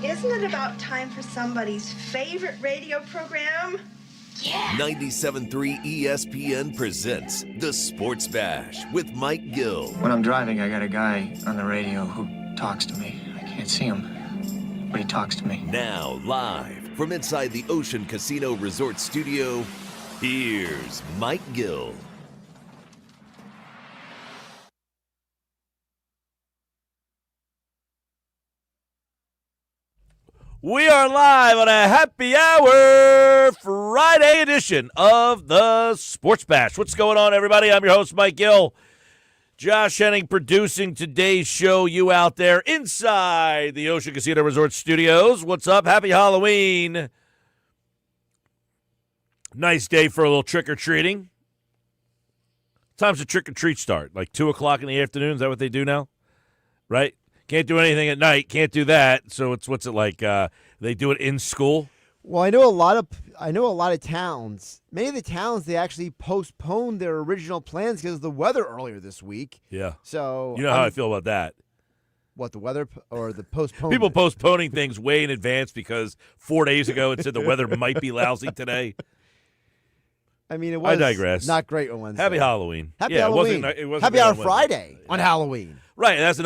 Isn't it about time for somebody's favorite radio program? Yeah! 97.3 ESPN presents The Sports Bash with Mike Gill. When I'm driving, I got a guy on the radio who talks to me. I can't see him, but he talks to me. Now, live from inside the Ocean Casino Resort Studio, here's Mike Gill. We are live on a happy hour Friday edition of the Sports Bash. What's going on, everybody? I'm your host, Mike Gill. Josh Henning producing today's show. You out there inside the Ocean Casino Resort Studios. What's up? Happy Halloween. Nice day for a little trick-or-treating. Time's the trick-or-treat start? Like 2 o'clock in the afternoon? Is that what they do now? right? Can't do anything at night. Can't do that. So what's it like? They do it in school. Well, I know a lot of towns. Many of the towns, they actually postponed their original plans because of the weather earlier this week. Yeah. So You know how I feel about that. What, the weather or the postponement? People postponing things way in advance because 4 days ago it said the weather might be lousy today. I mean, it was I digress. Not great on Wednesday. Happy Halloween. Happy yeah, Halloween. It wasn't Happy great Hour on Wednesday. Friday on Halloween. Right. That's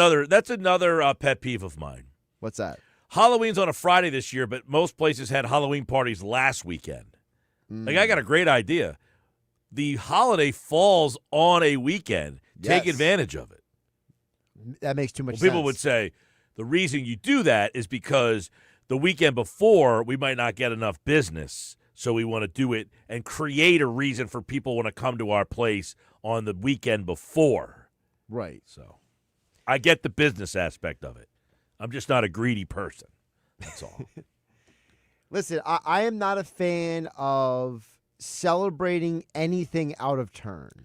another pet peeve of mine. What's that? Halloween's on a Friday this year, but most places had Halloween parties last weekend. Like, I got a great idea. The holiday falls on a weekend. Take Yes. advantage of it. That makes too much sense. People would say the reason you do that is because the weekend before we might not get enough business, so we want to do it and create a reason for people want to come to our place on the weekend before. Right. So I get the business aspect of it. I'm just not a greedy person. That's all. Listen, I am not a fan of celebrating anything out of turn.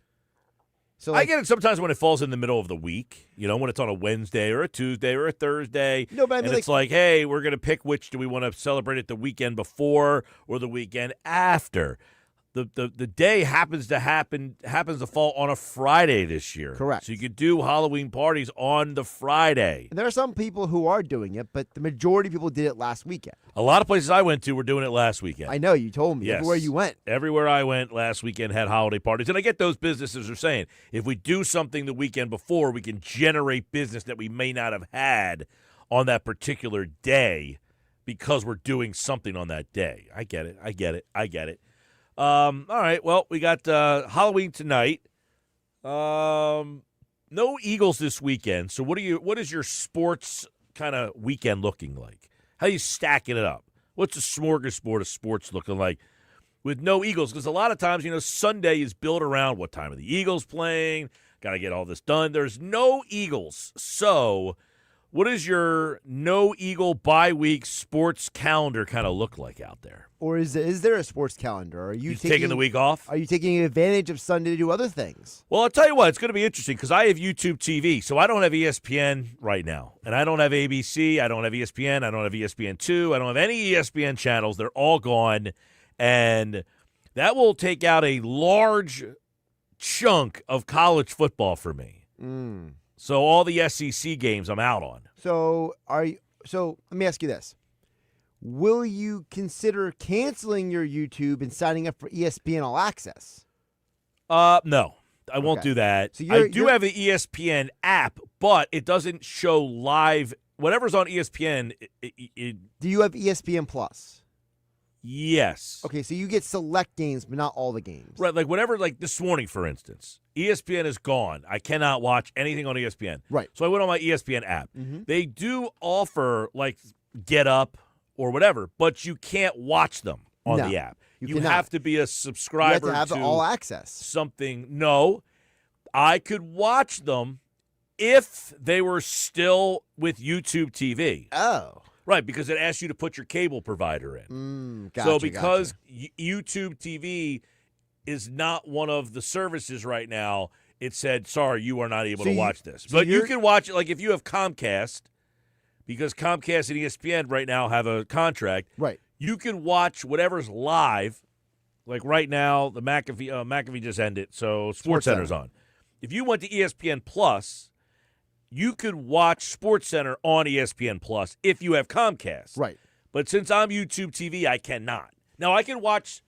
So I get it sometimes when it falls in the middle of the week, when it's on a Wednesday or a Tuesday or a Thursday. No, but I mean, and it's like, hey, we're going to pick which do we want to celebrate it the weekend before or the weekend after. The day happens to fall on a Friday this year. Correct. So you could do Halloween parties on the Friday. And there are some people who are doing it, but the majority of people did it last weekend. A lot of places I went to were doing it last weekend. I know, you told me. Yes. Everywhere you went. Everywhere I went last weekend had holiday parties. And I get those businesses are saying, if we do something the weekend before, we can generate business that we may not have had on that particular day because we're doing something on that day. I get it. All right, well, we got Halloween tonight. No Eagles this weekend. So what is your sports kind of weekend looking like? How are you stacking it up? What's the smorgasbord of sports looking like with no Eagles? Because a lot of times, Sunday is built around what time are the Eagles playing? Got to get all this done. There's no Eagles. So what does your no Eagle bye week sports calendar kind of look like out there? Or is there a sports calendar? Are you taking the week off? Are you taking advantage of Sunday to do other things? Well, I'll tell you what, it's going to be interesting because I have YouTube TV, so I don't have ESPN right now. And I don't have ABC, I don't have ESPN, I don't have ESPN2, I don't have any ESPN channels. They're all gone. And that will take out a large chunk of college football for me. So all the SEC games I'm out on. So let me ask you this. Will you consider canceling your YouTube and signing up for ESPN All Access? No, I won't do that. So I do have the ESPN app, but it doesn't show live. Whatever's on ESPN, Do you have ESPN Plus? Yes. Okay, so you get select games, but not all the games. Right, like whatever, like this morning, for instance, ESPN is gone. I cannot watch anything on ESPN. Right. So I went on my ESPN app. Mm-hmm. They do offer, like, Get Up or whatever, but you can't watch them on the app. You cannot. have to be a subscriber You have to have all access. something. No, I could watch them if they were still with YouTube TV. Oh. Right, because it asks you to put your cable provider in. Gotcha, So because gotcha. YouTube TV is not one of the services right now, it said, sorry, you are not able to watch this. But you can watch it, like if you have Comcast, because Comcast and ESPN right now have a contract. Right. You can watch whatever's live. Like right now, the McAfee just ended, so SportsCenter's on. If you went to ESPN Plus, you could watch SportsCenter on ESPN Plus if you have Comcast. Right. But since I'm YouTube TV, I cannot. Now, I can watch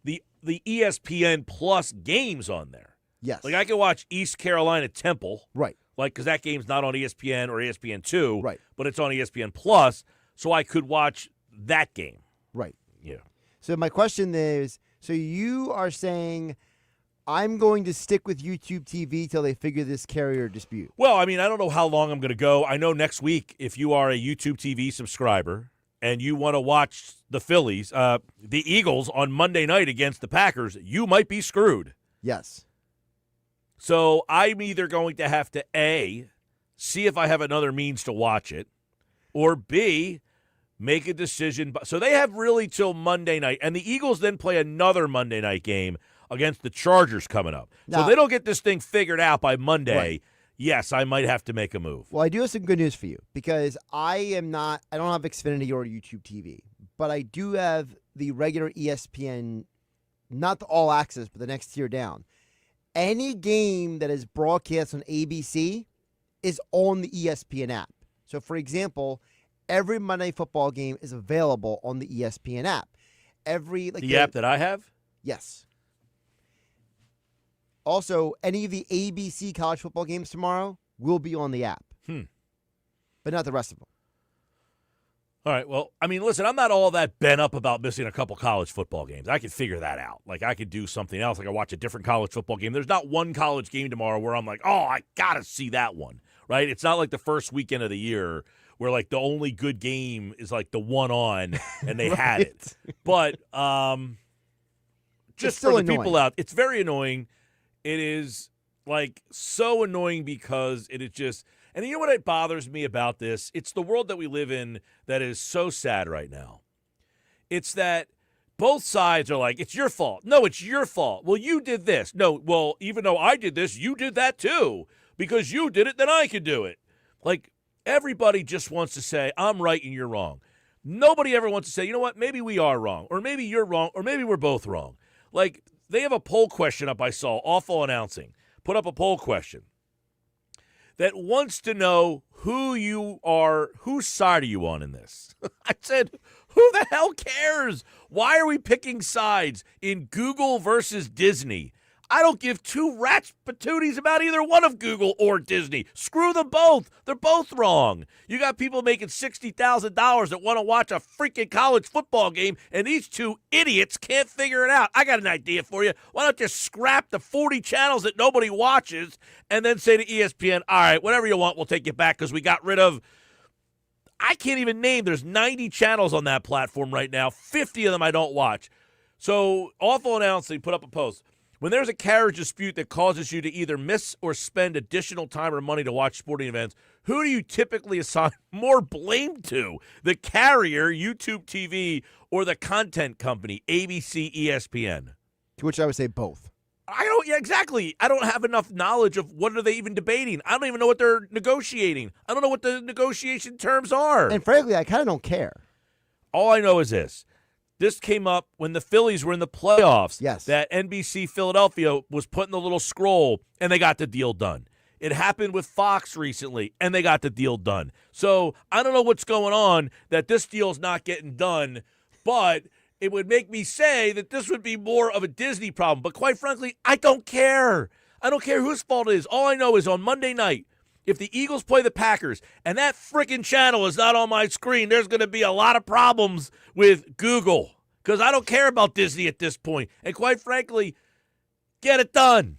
the ESPN Plus games on there. Yes. Like I can watch East Carolina Temple. Right. Like, because that game's not on ESPN or ESPN2. Right. But it's on ESPN Plus, so I could watch that game. Right. Yeah. So my question is, so you are saying I'm going to stick with YouTube TV till they figure this carrier dispute? Well, I mean, I don't know how long I'm going to go. I know next week, if you are a YouTube TV subscriber and you want to watch the Phillies, the Eagles on Monday night against the Packers, you might be screwed. Yes. So I'm either going to have to, A, see if I have another means to watch it, or B, make a decision. So they have really till Monday night. And the Eagles then play another Monday night game against the Chargers coming up. Now, so they don't get this thing figured out by Monday. Right. yes, I might have to make a move. Well, I do have some good news for you because I don't have Xfinity or YouTube TV, but I do have the regular ESPN, not the all access, but the next tier down. Any game that is broadcast on ABC is on the ESPN app. So, for example, every Monday football game is available on the ESPN app. The app that I have? Yes. Also, any of the ABC college football games tomorrow will be on the app. But not the rest of them. All right, well, I mean, listen, I'm not all that bent up about missing a couple college football games. I could figure that out. Like, I could do something else. Like, I watch a different college football game. There's not one college game tomorrow where I'm like, oh, I got to see that one, right? It's not like the first weekend of the year where, like, the only good game is, like, the one on, and they had it. But just for the annoying. people out, it's very annoying. It is, like, so annoying because it is just – and you know what bothers me about this? It's the world that we live in that is so sad right now. It's that both sides are like, it's your fault. No, it's your fault. Well, you did this. No, well, even though I did this, you did that too. Because you did it, then I could do it. Like, everybody just wants to say, I'm right and you're wrong. Nobody ever wants to say, you know what, maybe we are wrong, or maybe you're wrong, or maybe we're both wrong. Like, they have a poll question up I saw, Awful Announcing, put up a poll question that wants to know who you are, whose side are you on in this? I said, who the hell cares? Why are we picking sides in Google versus Disney? I don't give two rats patooties about either one of Google or Disney. Screw them both. They're both wrong. You got people making $60,000 that want to watch a freaking college football game, and these two idiots can't figure it out. I got an idea for you. Why don't you scrap the 40 channels that nobody watches and then say to ESPN, all right, whatever you want, we'll take it back because we got rid of, I can't even name, there's 90 channels on that platform right now. 50 of them I don't watch. So Awful Announcing put up a post. When there's a carriage dispute that causes you to either miss or spend additional time or money to watch sporting events, who do you typically assign more blame to? The carrier, YouTube TV, or the content company, ABC, ESPN? To which I would say both. Yeah, exactly. I don't have enough knowledge of what are they even debating. I don't even know what they're negotiating. I don't know what the negotiation terms are. And frankly, I kind of don't care. All I know is this. This came up when the Phillies were in the playoffs. Yes. That NBC Philadelphia was putting the little scroll, and they got the deal done. It happened with Fox recently, and they got the deal done. So I don't know what's going on that this deal's not getting done, but it would make me say that this would be more of a Disney problem. But quite frankly, I don't care. I don't care whose fault it is. All I know is on Monday night, if the Eagles play the Packers and that freaking channel is not on my screen, there's going to be a lot of problems with Google because I don't care about Disney at this point. And quite frankly, get it done.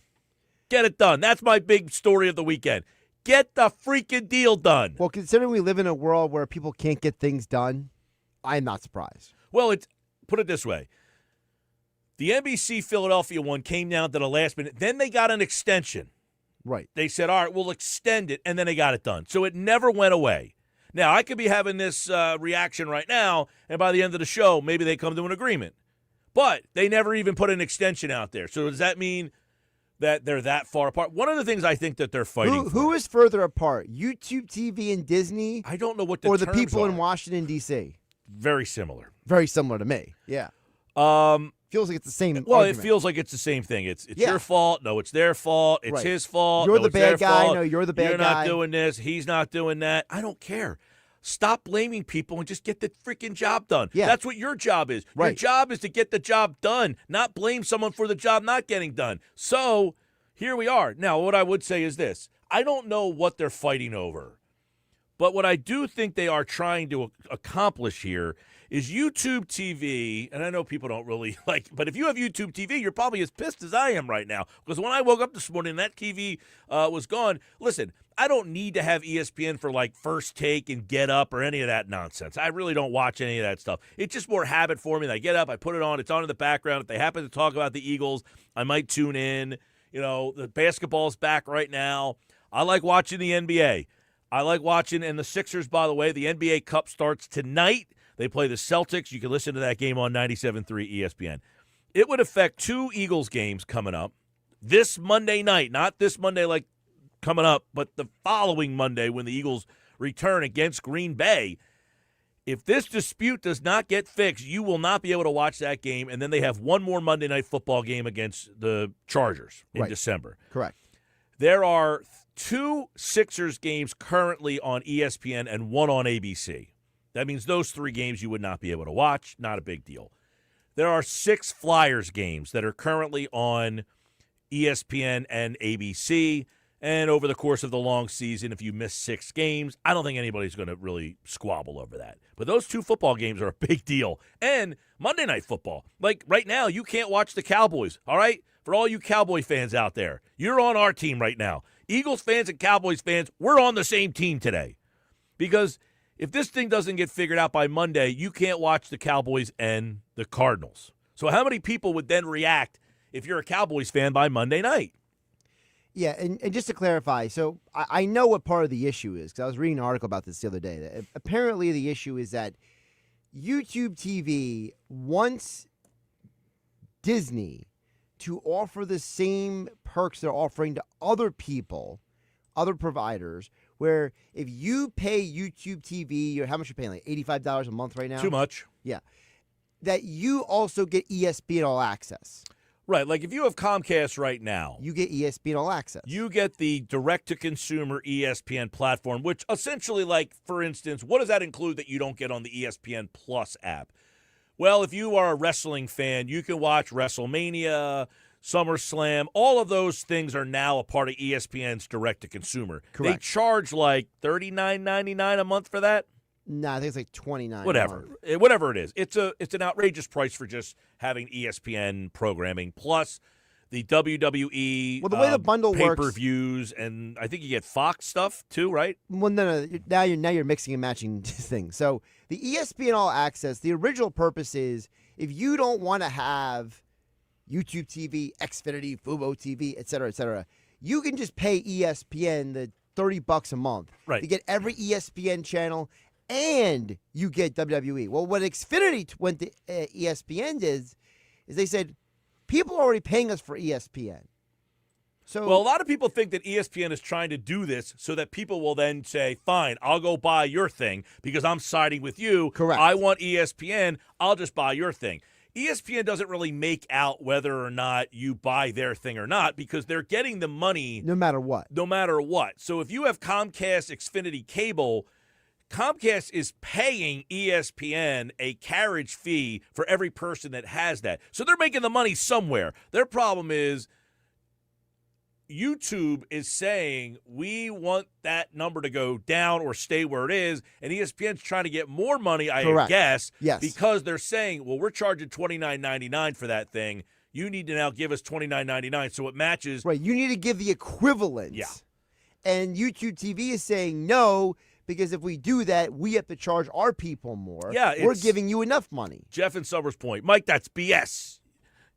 Get it done. That's my big story of the weekend. Get the freaking deal done. Well, considering we live in a world where people can't get things done, I'm not surprised. Well, put it this way. The NBC Philadelphia one came down to the last minute. Then they got an extension. Right. They said, all right, we'll extend it, and then they got it done. So it never went away. Now, I could be having this reaction right now, and by the end of the show, maybe they come to an agreement. But they never even put an extension out there. So does that mean that they're that far apart? One of the things I think that they're fighting Who is further apart, YouTube TV and Disney? I don't know what or the the terms people are. in Washington, D.C.? Very similar. Very similar to me. Yeah. Feels like it's the same Well, argument. it feels like it's the same thing. It's Yeah. your fault. No, it's their fault. It's Right. his fault. You're no, the it's their bad guy. fault. No, you're the bad You're guy. not doing this. He's not doing that. I don't care. Stop blaming people and just get the freaking job done. Yeah. That's what your job is. Your Right. job is to get the job done, not blame someone for the job not getting done. So here we are. Now, what I would say is this. I don't know what they're fighting over. But what I do think they are trying to accomplish here is YouTube TV, and I know people don't really like, but if you have YouTube TV, you're probably as pissed as I am right now. Because when I woke up this morning and that TV was gone, listen, I don't need to have ESPN for like First Take and Get Up or any of that nonsense. I really don't watch any of that stuff. It's just more habit for me. I get up, I put it on, it's on in the background. If they happen to talk about the Eagles, I might tune in. You know, the basketball's back right now. I like watching the NBA. I like watching, and the Sixers, by the way, the NBA Cup starts tonight. They play the Celtics. You can listen to that game on 97.3 ESPN. It would affect two Eagles games coming up this Monday night, not this Monday like coming up, but the following Monday when the Eagles return against Green Bay. If this dispute does not get fixed, you will not be able to watch that game, and then they have one more Monday Night Football game against the Chargers in December. Correct. There are 2 Sixers games currently on ESPN and 1 on ABC. That means those 3 games you would not be able to watch. Not a big deal. There are 6 Flyers games that are currently on ESPN and ABC. And over the course of the long season, if you miss 6 games, I don't think anybody's going to really squabble over that. But those 2 football games are a big deal. And Monday Night Football. Like right now, you can't watch the Cowboys, all right? For all you Cowboy fans out there, you're on our team right now. Eagles fans and Cowboys fans, we're on the same team today. Because if this thing doesn't get figured out by Monday, you can't watch the Cowboys and the Cardinals. So how many people would then react if you're a Cowboys fan by Monday night? Yeah, and just to clarify, so I know what part of the issue is, because I was reading an article about this the other day. That apparently the issue is that YouTube TV wants Disney to offer the same perks they're offering to other people, other providers, where if you pay YouTube TV, how much you're paying, like $85 a month right now? Too much. Yeah. That you also get ESPN All Access. Right, like if you have Comcast right now, you get ESPN All Access. You get the direct-to-consumer ESPN platform, which essentially, like, for instance, what does that include that you don't get on the ESPN Plus app? Well, if you are a wrestling fan, you can watch WrestleMania, SummerSlam. All of those things are now a part of ESPN's direct-to-consumer. Correct. They charge like $39.99 a month for that. No, I think it's like $29. Whatever it is. It's an outrageous price for just having ESPN programming plus the WWE. Well, the way the bundle works, pay-per-views, and I think you get Fox stuff too, right? Well, no. Now you're mixing and matching things. So the ESPN All Access, the original purpose is if you don't want to have YouTube TV, Xfinity, Fubo TV, et cetera, you can just pay ESPN the $30 a month to get every ESPN channel. And you get WWE. Well, what Xfinity went to ESPN is they said, people are already paying us for ESPN. So, well, a lot of people think that ESPN is trying to do this so that people will then say, fine, I'll go buy your thing because I'm siding with you. Correct. I want ESPN. I'll just buy your thing. ESPN doesn't really make out whether or not you buy their thing or not because they're getting the money. No matter what. So if you have Comcast, Xfinity Cable, Comcast is paying ESPN a carriage fee for every person that has that. So they're making the money somewhere. Their problem is YouTube is saying we want that number to go down or stay where it is, and ESPN's trying to get more money, I guess, because they're saying, well, we're charging $29.99 for that thing. You need to now give us $29.99 so it matches. Right, you need to give the equivalent. Yeah. And YouTube TV is saying no, because if we do that, we have to charge our people more. Yeah, we're giving you enough money. Jeff and Summers' point. Mike, that's BS.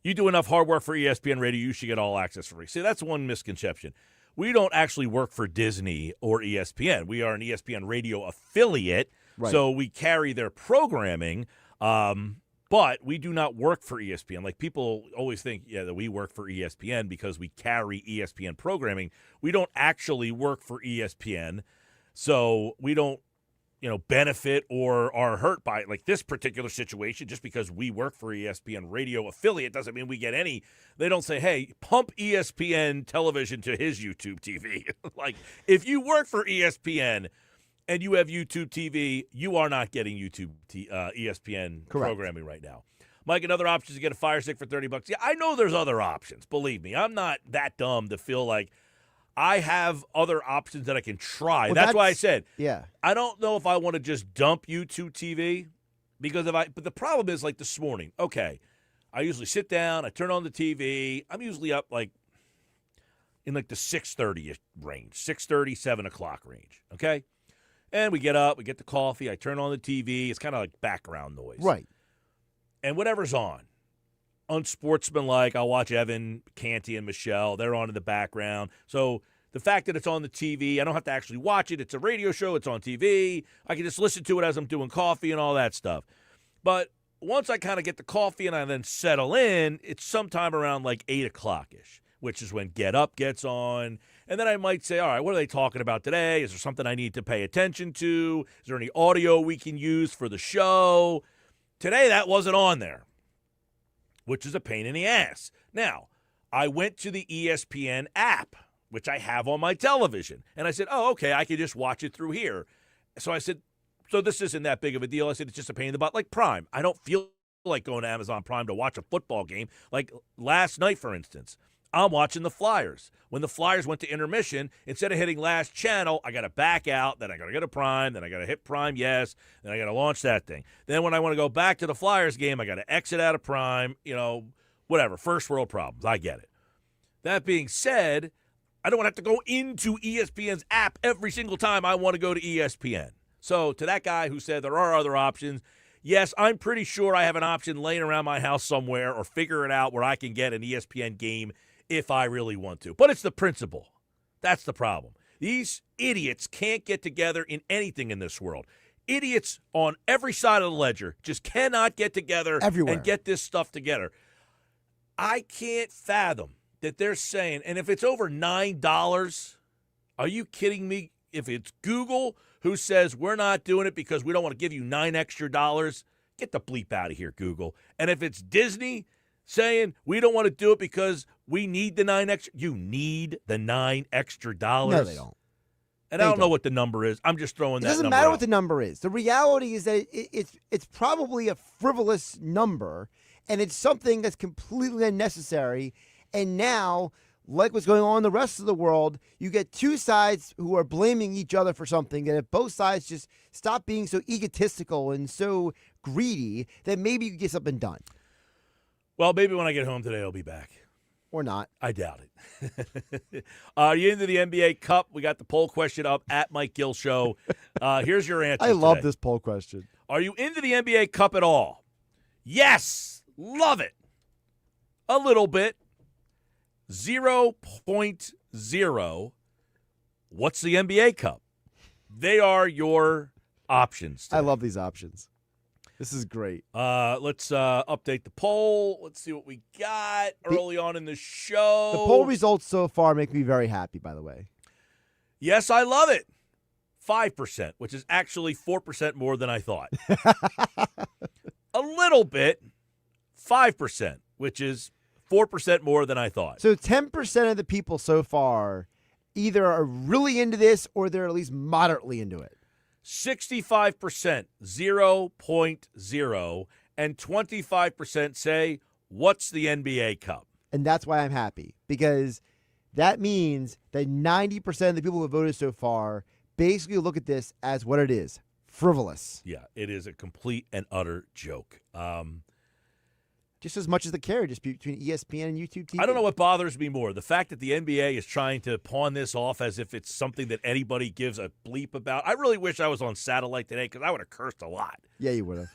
You do enough hard work for ESPN Radio, you should get all access for free. See, that's one misconception. We don't actually work for Disney or ESPN. We are an ESPN Radio affiliate, so we carry their programming, but we do not work for ESPN. Like, people always think, that we work for ESPN because we carry ESPN programming. We don't actually work for ESPN. So we don't, benefit or are hurt by it. Like this particular situation, just because we work for ESPN Radio affiliate doesn't mean we get any. They don't say, hey, pump ESPN television to his YouTube TV. Like, if you work for ESPN and you have YouTube TV, you are not getting ESPN programming right now. Mike, another option is to get a Fire Stick for $30. Yeah, I know there's other options. Believe me, I'm not that dumb to feel like I have other options that I can try. Well, that's why I said, I don't know if I want to just dump YouTube TV but the problem is, like this morning, okay, I usually sit down, I turn on the TV. I'm usually up like in like the 6:30 range, 6:30, 7 o'clock range, okay? And we get up, we get the coffee, I turn on the TV. It's kind of like background noise. Right. And whatever's on. Unsportsmanlike, I'll watch Evan, Canty, and Michelle. They're on in the background. So the fact that it's on the TV, I don't have to actually watch it. It's a radio show. It's on TV. I can just listen to it as I'm doing coffee and all that stuff. But once I kind of get the coffee and I then settle in, it's sometime around like 8 o'clock-ish, which is when Get Up gets on. And then I might say, all right, what are they talking about today? Is there something I need to pay attention to? Is there any audio we can use for the show? Today, that wasn't on there, which is a pain in the ass. Now, I went to the ESPN app, which I have on my television. And I said, oh, okay, I can just watch it through here. So I said, so this isn't that big of a deal. I said, it's just a pain in the butt, like Prime. I don't feel like going to Amazon Prime to watch a football game. Like last night, for instance, I'm watching the Flyers. When the Flyers went to intermission, instead of hitting last channel, I got to back out, then I got to go to Prime, then I got to hit Prime, yes, then I got to launch that thing. Then when I want to go back to the Flyers game, I got to exit out of Prime, whatever, first world problems. I get it. That being said, I don't want to have to go into ESPN's app every single time I want to go to ESPN. So to that guy who said there are other options, yes, I'm pretty sure I have an option laying around my house somewhere or figure it out where I can get an ESPN game if I really want to. But it's the principle. That's the problem. These idiots can't get together in anything in this world. Idiots on every side of the ledger just cannot get together everywhere and get this stuff together. I can't fathom that they're saying, and if it's over $9, are you kidding me? If it's Google who says we're not doing it because we don't want to give you $9 extra, get the bleep out of here, Google. And if it's Disney saying we don't want to do it because we need the $9 extra, you need the $9 extra. No, they don't. And I don't know what the number is. I'm just throwing that number out. It doesn't matter what the number is. The reality is that it's probably a frivolous number, and it's something that's completely unnecessary. And now, like what's going on in the rest of the world, you get two sides who are blaming each other for something, that if both sides just stop being so egotistical and so greedy, then maybe you can get something done. Well, maybe when I get home today, I'll be back. Or not. I doubt it. Are you into the NBA Cup? We got the poll question up at Mike Gill Show. Here's your answer. I love this poll question. Are you into the NBA Cup at all? Yes. Love it. A little bit. 0.0. What's the NBA Cup? They are your options today. I love these options. This is great. Let's update the poll. Let's see what we got early on in the show. The poll results so far make me very happy, by the way. Yes, I love it. 5%, which is actually 4% more than I thought. A little bit. 5%, which is 4% more than I thought. So 10% of the people so far either are really into this or they're at least moderately into it. 65%, 0.0, and 25% say, what's the NBA Cup? And that's why I'm happy, because that means that 90% of the people who have voted so far basically look at this as what it is, frivolous. Yeah, it is a complete and utter joke. Just as much as the carriage dispute between ESPN and YouTube TV. I don't know what bothers me more, the fact that the NBA is trying to pawn this off as if it's something that anybody gives a bleep about. I really wish I was on satellite today because I would have cursed a lot. Yeah, you would have.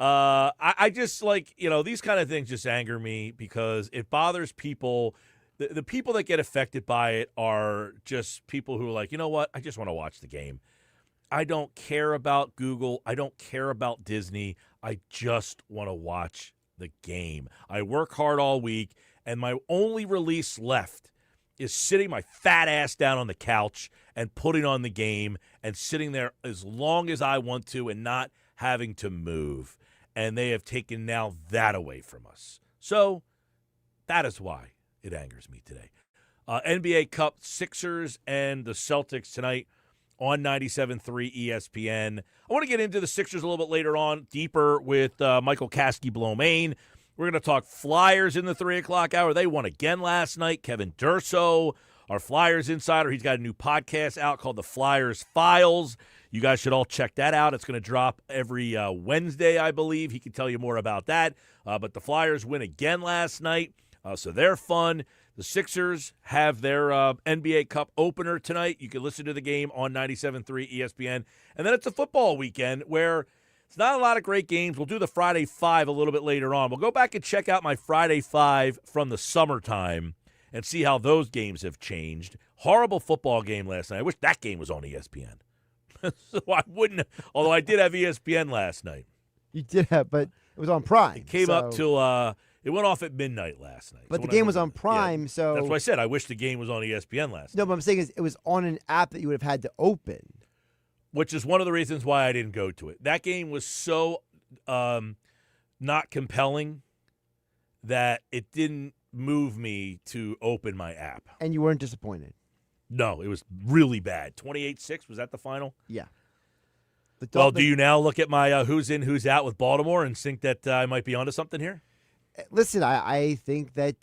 I just these kind of things just anger me because it bothers people. The people that get affected by it are just people who are like, you know what? I just want to watch the game. I don't care about Google. I don't care about Disney. I just want to watch the game. I work hard all week, and my only release left is sitting my fat ass down on the couch and putting on the game and sitting there as long as I want to and not having to move. And they have taken now that away from us. So that is why it angers me today. NBA Cup, Sixers and the Celtics tonight on 97.3 ESPN. I want to get into the Sixers a little bit later on, deeper with Michael Kasky-Blomain. We're going to talk Flyers in the 3 o'clock hour. They won again last night. Kevin Durso, our Flyers insider, he's got a new podcast out called The Flyers Files. You guys should all check that out. It's going to drop every Wednesday, I believe. He can tell you more about that. But the Flyers win again last night, so they're fun. The Sixers have their NBA Cup opener tonight. You can listen to the game on 97.3 ESPN. And then it's a football weekend where it's not a lot of great games. We'll do the Friday 5 a little bit later on. We'll go back and check out my Friday 5 from the summertime and see how those games have changed. Horrible football game last night. I wish that game was on ESPN. So I wouldn't, although I did have ESPN last night. You did have, but it was on Prime. It came up till It went off at midnight last night. But So the when I game was looked on at it- Prime, yeah, so that's why I said I wish the game was on ESPN last night. No, but I'm saying is it was on an app that you would have had to open. Which is one of the reasons why I didn't go to it. That game was so not compelling that it didn't move me to open my app. And you weren't disappointed. No, it was really bad. 28-6, was that the final? Yeah. Well, do you now look at my who's in, who's out with Baltimore and think that I might be onto something here? Listen, I think that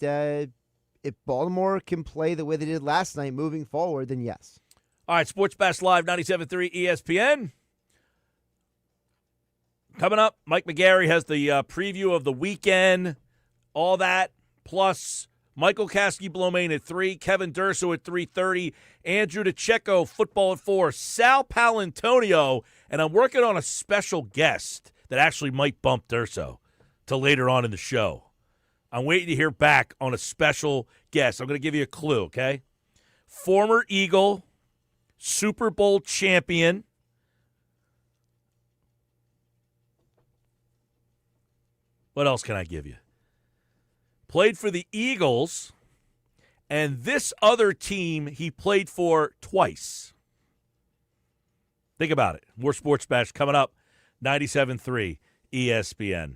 if Baltimore can play the way they did last night moving forward, then yes. All right, Sports Bash Live, 97.3 ESPN. Coming up, Mike McGarry has the preview of the weekend, all that, plus Michael Kasky-Blomain at 3, Kevin Durso at 3:30, Andrew DiCecco, football at 4, Sal Paolantonio, and I'm working on a special guest that actually might bump Durso to later on in the show. I'm waiting to hear back on a special guest. I'm going to give you a clue, okay? Former Eagle, Super Bowl champion. What else can I give you? Played for the Eagles, and this other team he played for twice. Think about it. More Sports Bash coming up, 97.3 ESPN.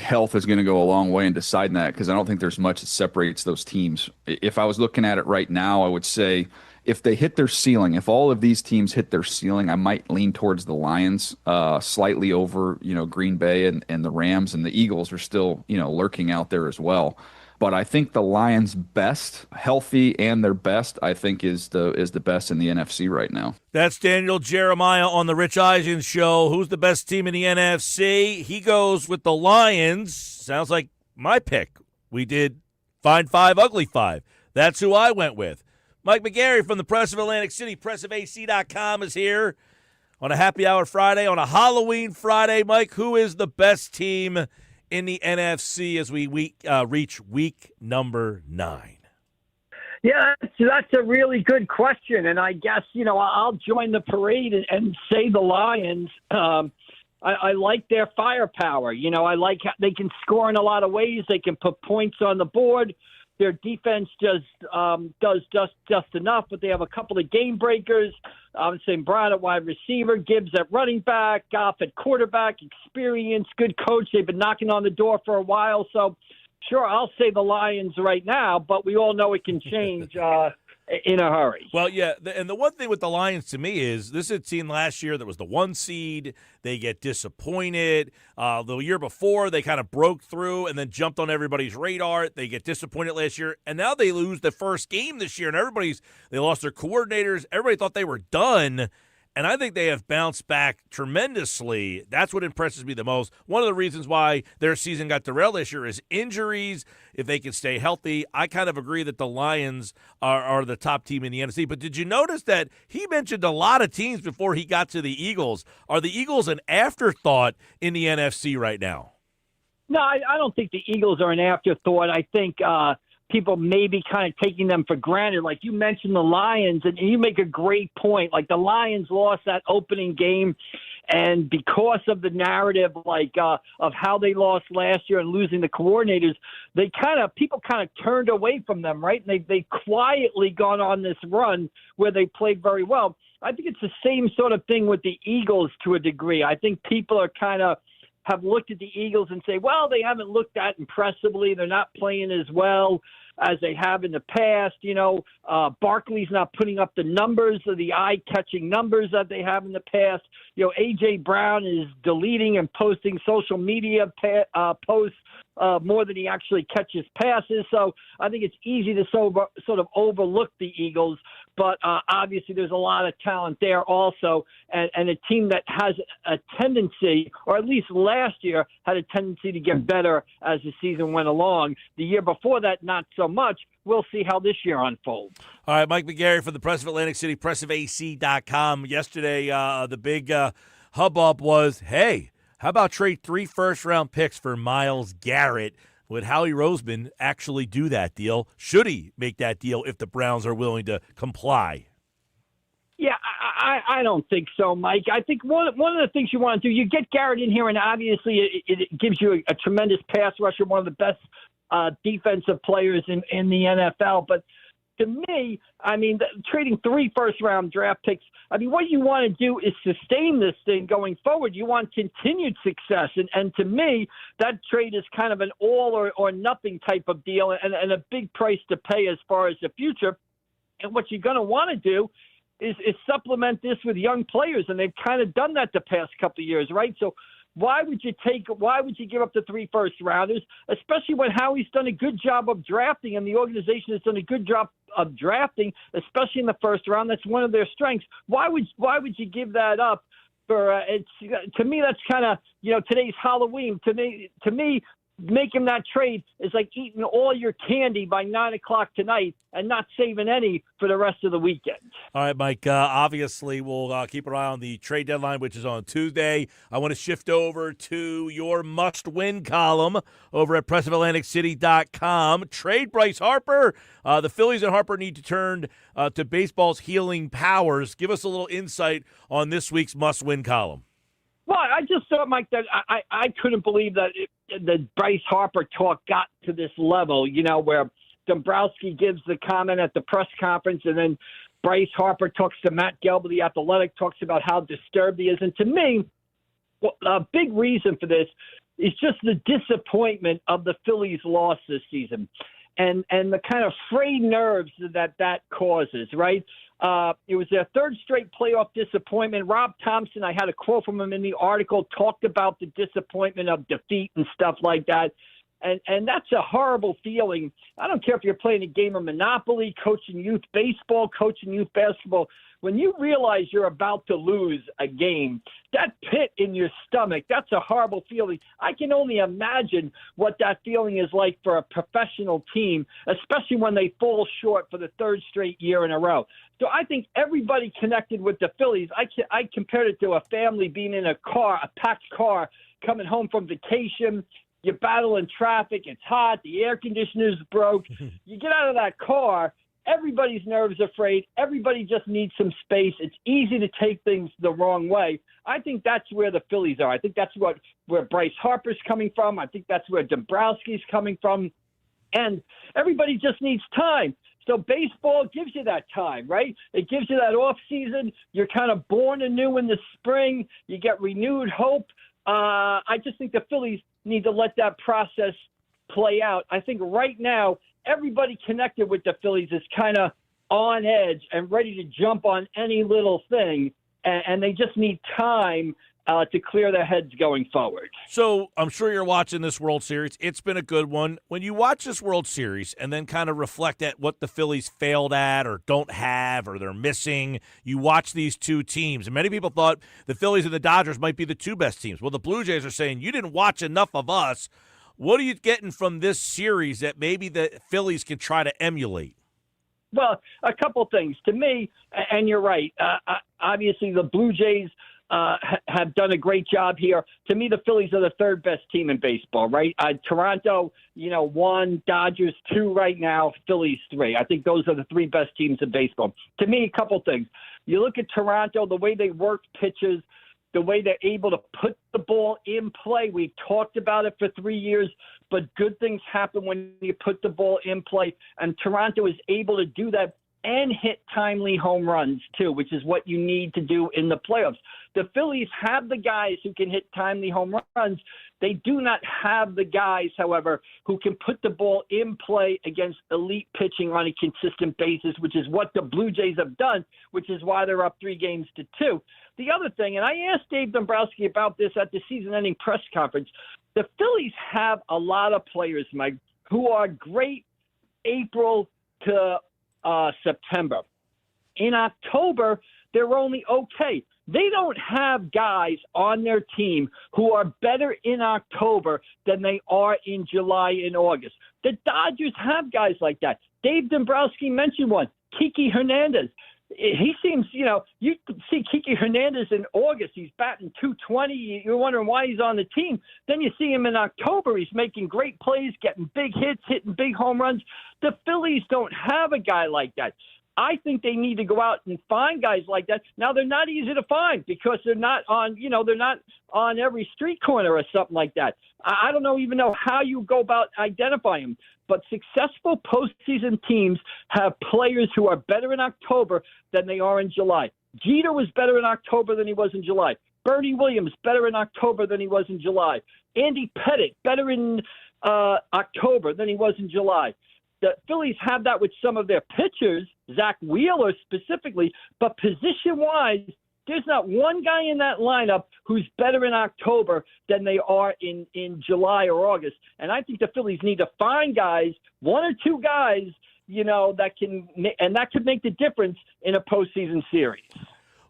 health is going to go a long way in deciding that, because I don't think there's much that separates those teams. If I was looking at it right now, I would say if they hit their ceiling, if all of these teams hit their ceiling, I might lean towards the Lions slightly over, Green Bay and the Rams, and the Eagles are still, lurking out there as well. But I think the Lions' best, healthy and their best, I think is the best in the NFC right now. That's Daniel Jeremiah on the Rich Eisen Show. Who's the best team in the NFC? He goes with the Lions. Sounds like my pick. We did Find Five, Ugly Five. That's who I went with. Mike McGarry from the Press of Atlantic City, pressofac.com, is here on a happy hour Friday, on a Halloween Friday. Mike, who is the best team in the NFC as we reach week number 9? Yeah, that's a really good question, and I guess, I'll join the parade and say the Lions. I like their firepower. I like how they can score in a lot of ways. They can put points on the board. Their defense does just enough, but they have a couple of game breakers. Obviously, Brown at wide receiver, Gibbs at running back, Goff at quarterback, experience, good coach. They've been knocking on the door for a while. So, sure, I'll say the Lions right now, but we all know it can change in a hurry. Well, yeah, and the one thing with the Lions to me is this is a team last year that was the 1 seed. They get disappointed. The year before, they kind of broke through and then jumped on everybody's radar. They get disappointed last year, and now they lose the first game this year, and they lost their coordinators. Everybody thought they were done. And I think they have bounced back tremendously. That's what impresses me the most. One of the reasons why their season got derailed this year is injuries. If they can stay healthy, I kind of agree that the Lions are the top team in the NFC. But did you notice that he mentioned a lot of teams before he got to the Eagles? Are the Eagles an afterthought in the NFC right now? No, I don't think the Eagles are an afterthought. I think people may be kind of taking them for granted. Like you mentioned the Lions, and you make a great point. Like the Lions lost that opening game, and because of the narrative, of how they lost last year and losing the coordinators, people kind of turned away from them, right? And they quietly gone on this run where they played very well. I think it's the same sort of thing with the Eagles to a degree. I think people are kind of have looked at the Eagles and say, well, they haven't looked that impressively. They're not playing as well as they have in the past. Barkley's not putting up the numbers or the eye-catching numbers that they have in the past. A.J. Brown is deleting and posting social media posts more than he actually catches passes. So I think it's easy to sort of overlook the Eagles. But obviously there's a lot of talent there also, and a team that has a tendency, or at least last year, had a tendency to get better as the season went along. The year before that, not so much. We'll see how this year unfolds. All right, Mike McGarry from the Press of Atlantic City, pressofac.com. Yesterday, the big hubbub was, hey, how about trade 3 first-round picks for Myles Garrett? Would Howie Roseman actually do that deal? Should he make that deal if the Browns are willing to comply? Yeah, I don't think so, Mike. I think one of the things you want to do, you get Garrett in here, and obviously it gives you a tremendous pass rusher, one of the best defensive players in the NFL. But to me, trading 3 first-round draft picks, what you want to do is sustain this thing going forward. You want continued success. And to me, that trade is kind of an all or nothing type of deal and a big price to pay as far as the future. And what you're going to want to do is supplement this with young players. And they've kind of done that the past couple of years, right? So why would you give up the 3 first-rounders, especially when Howie's done a good job of drafting and the organization has done a good job of drafting, especially in the first round? That's one of their strengths. Why would you give that up for? To me, that's kind of today's Halloween. To me, making that trade is like eating all your candy by 9:00 tonight and not saving any for the rest of the weekend. All right, Mike, obviously we'll keep an eye on the trade deadline, which is on Tuesday. I want to shift over to your must-win column over at pressofatlanticcity.com. Trade Bryce Harper. The Phillies and Harper need to turn to baseball's healing powers. Give us a little insight on this week's must-win column. Well, I just thought, Mike, that I couldn't believe that the Bryce Harper talk got to this level, where Dombrowski gives the comment at the press conference, and then Bryce Harper talks to Matt Gelb, the Athletic, talks about how disturbed he is. And to me, a big reason for this is just the disappointment of the Phillies' loss this season, and the kind of frayed nerves that causes, right? It was their third straight playoff disappointment. Rob Thompson, I had a quote from him in the article, talked about the disappointment of defeat and stuff like that. And that's a horrible feeling. I don't care if you're playing a game of Monopoly, coaching youth baseball, coaching youth basketball. When you realize you're about to lose a game, that pit in your stomach, that's a horrible feeling. I can only imagine what that feeling is like for a professional team, especially when they fall short for the third straight year in a row. So I think everybody connected with the Phillies, I compared it to a family being in a car, a packed car, coming home from vacation. You battle in traffic. It's hot. The air conditioner's broke. You get out of that car. Everybody's nerves are frayed. Everybody just needs some space. It's easy to take things the wrong way. I think that's where the Phillies are. I think that's where Bryce Harper's coming from. I think that's where Dombrowski's coming from. And everybody just needs time. So baseball gives you that time, right? It gives you that off season. You're kind of born anew in the spring. You get renewed hope. I just think the Phillies need to let that process play out. I think right now, everybody connected with the Phillies is kind of on edge and ready to jump on any little thing, and they just need time to clear their heads going forward. So I'm sure you're watching this World Series. It's been a good one. When you watch this World Series and then kind of reflect at what the Phillies failed at or don't have or they're missing, you watch these two teams. And many people thought the Phillies and the Dodgers might be the two best teams. Well, the Blue Jays are saying, you didn't watch enough of us. What are you getting from this series that maybe the Phillies can try to emulate? Well, a couple things. To me, and you're right, obviously the Blue Jays have done a great job here. To me, the Phillies are the third best team in baseball, right? Toronto, 1, Dodgers 2 right now, Phillies 3. I think those are the three best teams in baseball. To me, a couple things. You look at Toronto, the way they work pitches, the way they're able to put the ball in play. We've talked about it for 3 years, but good things happen when you put the ball in play. And Toronto is able to do that and hit timely home runs, too, which is what you need to do in the playoffs. The Phillies have the guys who can hit timely home runs. They do not have the guys, however, who can put the ball in play against elite pitching on a consistent basis, which is what the Blue Jays have done, which is why they're up 3-2. The other thing, and I asked Dave Dombrowski about this at the season-ending press conference, the Phillies have a lot of players, Mike, who are great April to September. In October, they're only okay. They don't have guys on their team who are better in October than they are in July and August. The Dodgers have guys like that. Dave Dombrowski mentioned one, Kiki Hernandez. He seems, you see Kiki Hernandez in August. He's batting .220. You're wondering why he's on the team. Then you see him in October. He's making great plays, getting big hits, hitting big home runs. The Phillies don't have a guy like that. I think they need to go out and find guys like that. Now, they're not easy to find because they're not on every street corner or something like that. I don't even know how you go about identifying them. But successful postseason teams have players who are better in October than they are in July. Jeter was better in October than he was in July. Bernie Williams better in October than he was in July. Andy Pettitte better in October than he was in July. The Phillies have that with some of their pitchers, Zach Wheeler specifically, but position-wise, there's not one guy in that lineup who's better in October than they are in July or August. And I think the Phillies need to find guys, one or two guys, that can, and that could make the difference in a postseason series.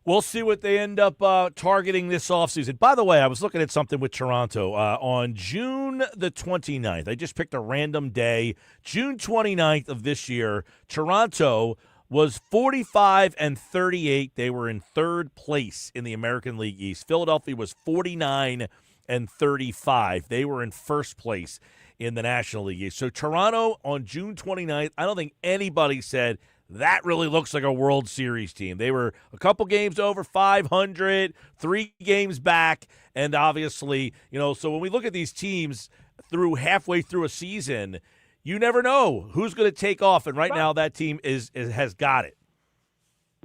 We'll see what they end up targeting this offseason. By the way, I was looking at something with Toronto on June the 29th. I just picked a random day. June 29th of this year, Toronto was 45-38. They were in third place in the American League East. Philadelphia was 49-35. They were in first place in the National League East. So Toronto on June 29th, I don't think anybody said that really looks like a World Series team. They were a couple games over 500, 3 games back, and obviously, so when we look at these teams halfway through a season, you never know who's going to take off, and right now that team has got it.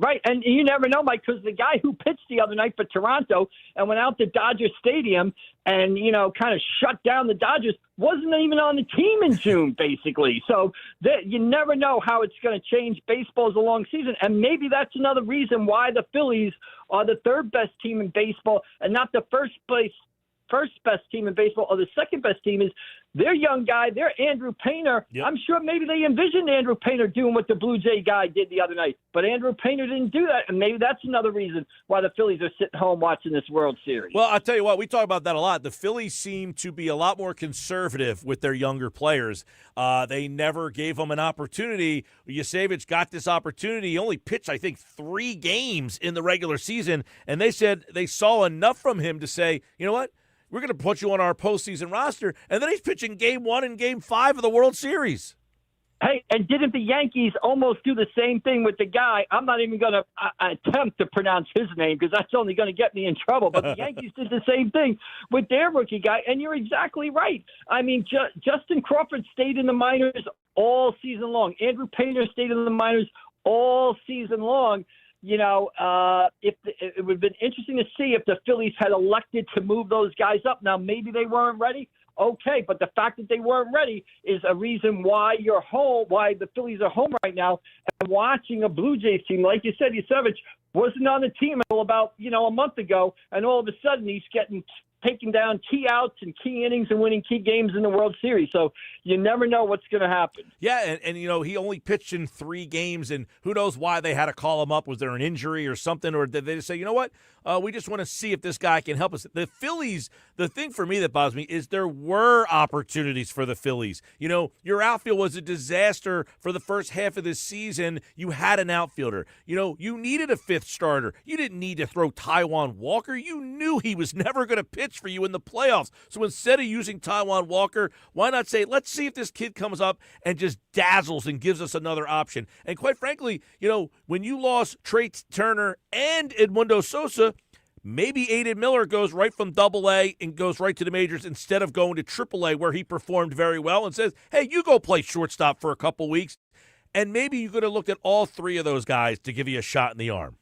Right, and you never know, Mike, because the guy who pitched the other night for Toronto and went out to Dodger Stadium and, kind of shut down the Dodgers wasn't even on the team in June, basically. So you never know how it's going to change. Baseball's a long season, and maybe that's another reason why the Phillies are the third best team in baseball and not the first best team in baseball or the second best team. Is their young guy, their Andrew Painter. Yep. I'm sure maybe they envisioned Andrew Painter doing what the Blue Jay guy did the other night, but Andrew Painter didn't do that, and maybe that's another reason why the Phillies are sitting home watching this World Series. Well, I'll tell you what, we talk about that a lot. The Phillies seem to be a lot more conservative with their younger players. They never gave them an opportunity. Yasevich got this opportunity. He only pitched, I think, 3 games in the regular season, and they said they saw enough from him to say, you know what? We're going to put you on our postseason roster. And then he's pitching Game 1 and Game 5 of the World Series. Hey, and didn't the Yankees almost do the same thing with the guy? I'm not even going to attempt to pronounce his name because that's only going to get me in trouble. But the Yankees did the same thing with their rookie guy, and you're exactly right. I mean, Justin Crawford stayed in the minors all season long. Andrew Painter stayed in the minors all season long. If it would have been interesting to see if the Phillies had elected to move those guys up. Now, maybe they weren't ready. Okay, but the fact that they weren't ready is a reason why you're home, why the Phillies are home right now and watching a Blue Jays team. Like you said, Yasevich wasn't on the team until about, a month ago, and all of a sudden he's taking down key outs and key innings and winning key games in the World Series. So you never know what's going to happen. Yeah, and he only pitched in 3 games, and who knows why they had to call him up. Was there an injury or something, or did they just say, you know what, we just want to see if this guy can help us? The Phillies, the thing for me that bothers me is there were opportunities for the Phillies. Your outfield was a disaster for the first half of this season. You had an outfielder. You needed a 5th starter. You didn't need to throw Taijuan Walker. You knew he was never going to pitch for you in the playoffs. So instead of using Taijuan Walker, why not say, let's see if this kid comes up and just dazzles and gives us another option. And quite frankly, when you lost Trey Turner and Edmundo Sosa, maybe Aiden Miller goes right from Double-A and goes right to the majors instead of going to Triple-A where he performed very well and says, hey, you go play shortstop for a couple weeks. And maybe you could have looked at all 3 of those guys to give you a shot in the arm.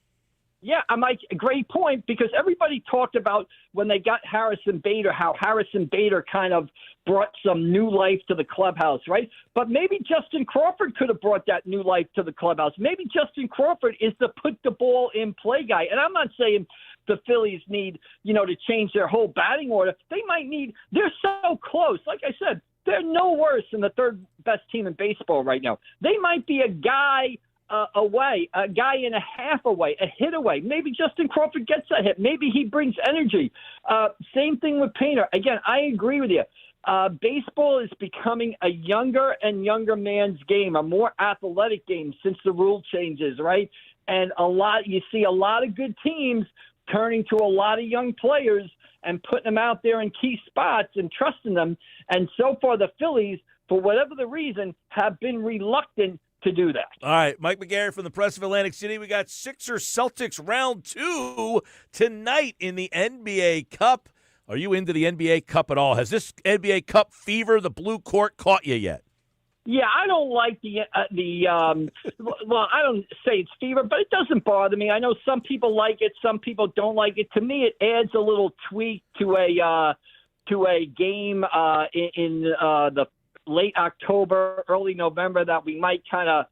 Yeah, Mike, great point, because everybody talked about when they got Harrison Bader, how Harrison Bader kind of brought some new life to the clubhouse, right? But maybe Justin Crawford could have brought that new life to the clubhouse. Maybe Justin Crawford is the put the ball in play guy. And I'm not saying the Phillies need, to change their whole batting order. They might need – they're so close. Like I said, they're no worse than the third best team in baseball right now. They might be a guy – away, a guy and a half away, a hit away. Maybe Justin Crawford gets that hit. Maybe he brings energy. Same thing with Painter. Again, I agree with you. Baseball is becoming a younger and younger man's game, a more athletic game since the rule changes, right? And you see a lot of good teams turning to a lot of young players and putting them out there in key spots and trusting them. And so far, the Phillies, for whatever the reason, have been reluctant to do that. All right, Mike McGarry from the Press of Atlantic City. We got Sixers Celtics round 2 tonight in the NBA Cup. Are you into the NBA Cup at all? Has this NBA Cup fever, the blue court, caught you yet? Yeah, I don't like well, I don't say it's fever, but it doesn't bother me. I know some people like it, some people don't like it. To me, it adds a little tweak to a game in the late October, early November that we might kind of,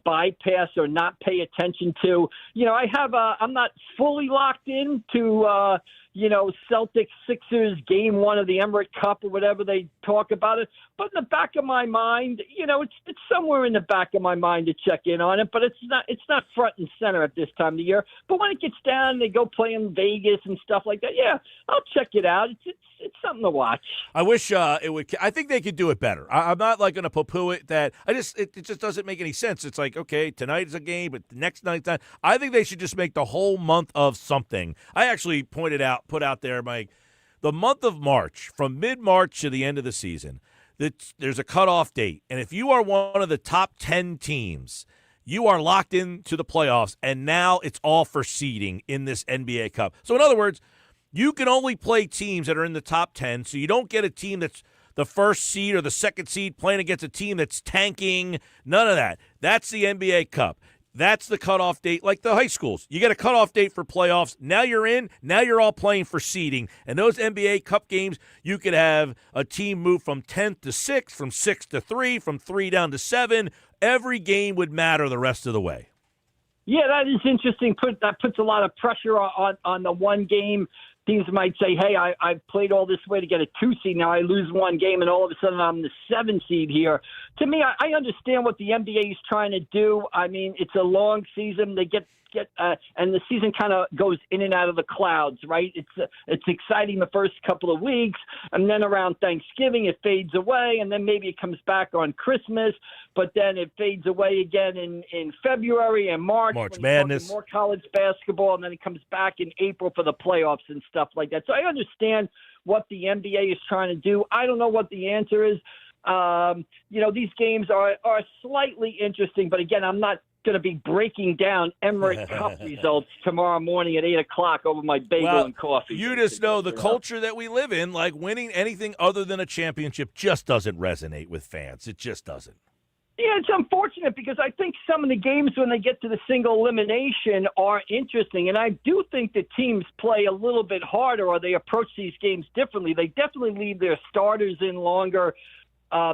bypass or not pay attention to. I'm not fully locked into, Celtics Sixers game 1 of the Emirates Cup or whatever they talk about it. But in the back of my mind, it's somewhere in the back of my mind to check in on it, but it's not front and center at this time of the year. But when it gets down, they go play in Vegas and stuff like that. Yeah, I'll check it out. It's something to watch. I wish it would. I think they could do it better. I'm not going to poo-poo it. That it just doesn't make any sense. It's like, okay, tonight is a game, but the next night's not. I think they should just make the whole month of something. I actually put out there, Mike, the month of March, from mid-March to the end of the season, there's a cutoff date, and if you are one of the top 10 teams, you are locked into the playoffs, and now it's all for seeding in this NBA Cup. So in other words, you can only play teams that are in the top 10, so you don't get a team that's the first seed or the second seed playing against a team that's tanking. None of that. That's the NBA Cup. That's the cutoff date, like the high schools. You get a cutoff date for playoffs. Now you're in. Now you're all playing for seeding. And those NBA Cup games, you could have a team move from 10th to 6th, from 6 to 3, from 3 down to 7. Every game would matter the rest of the way. Yeah, that is interesting. That puts a lot of pressure on the one game. Teams might say, hey, I've played all this way to get a 2 seed. Now I lose one game, and all of a sudden I'm the 7 seed here. To me, I understand what the NBA is trying to do. I mean, it's a long season. They get and the season kind of goes in and out of the clouds, right? It's exciting the first couple of weeks, and then around Thanksgiving it fades away, and then maybe it comes back on Christmas, but then it fades away again in February and March. March Madness. More college basketball, and then it comes back in April for the playoffs and stuff like that. So I understand what the NBA is trying to do. I don't know what the answer is. These games are slightly interesting, but again, I'm not going to be breaking down Emirates Cup results tomorrow morning at 8 o'clock over my bagel and coffee. You just know the culture that we live in, like winning anything other than a championship just doesn't resonate with fans. It just doesn't. Yeah, it's unfortunate because I think some of the games when they get to the single elimination are interesting. And I do think the teams play a little bit harder or they approach these games differently. They definitely leave their starters in longer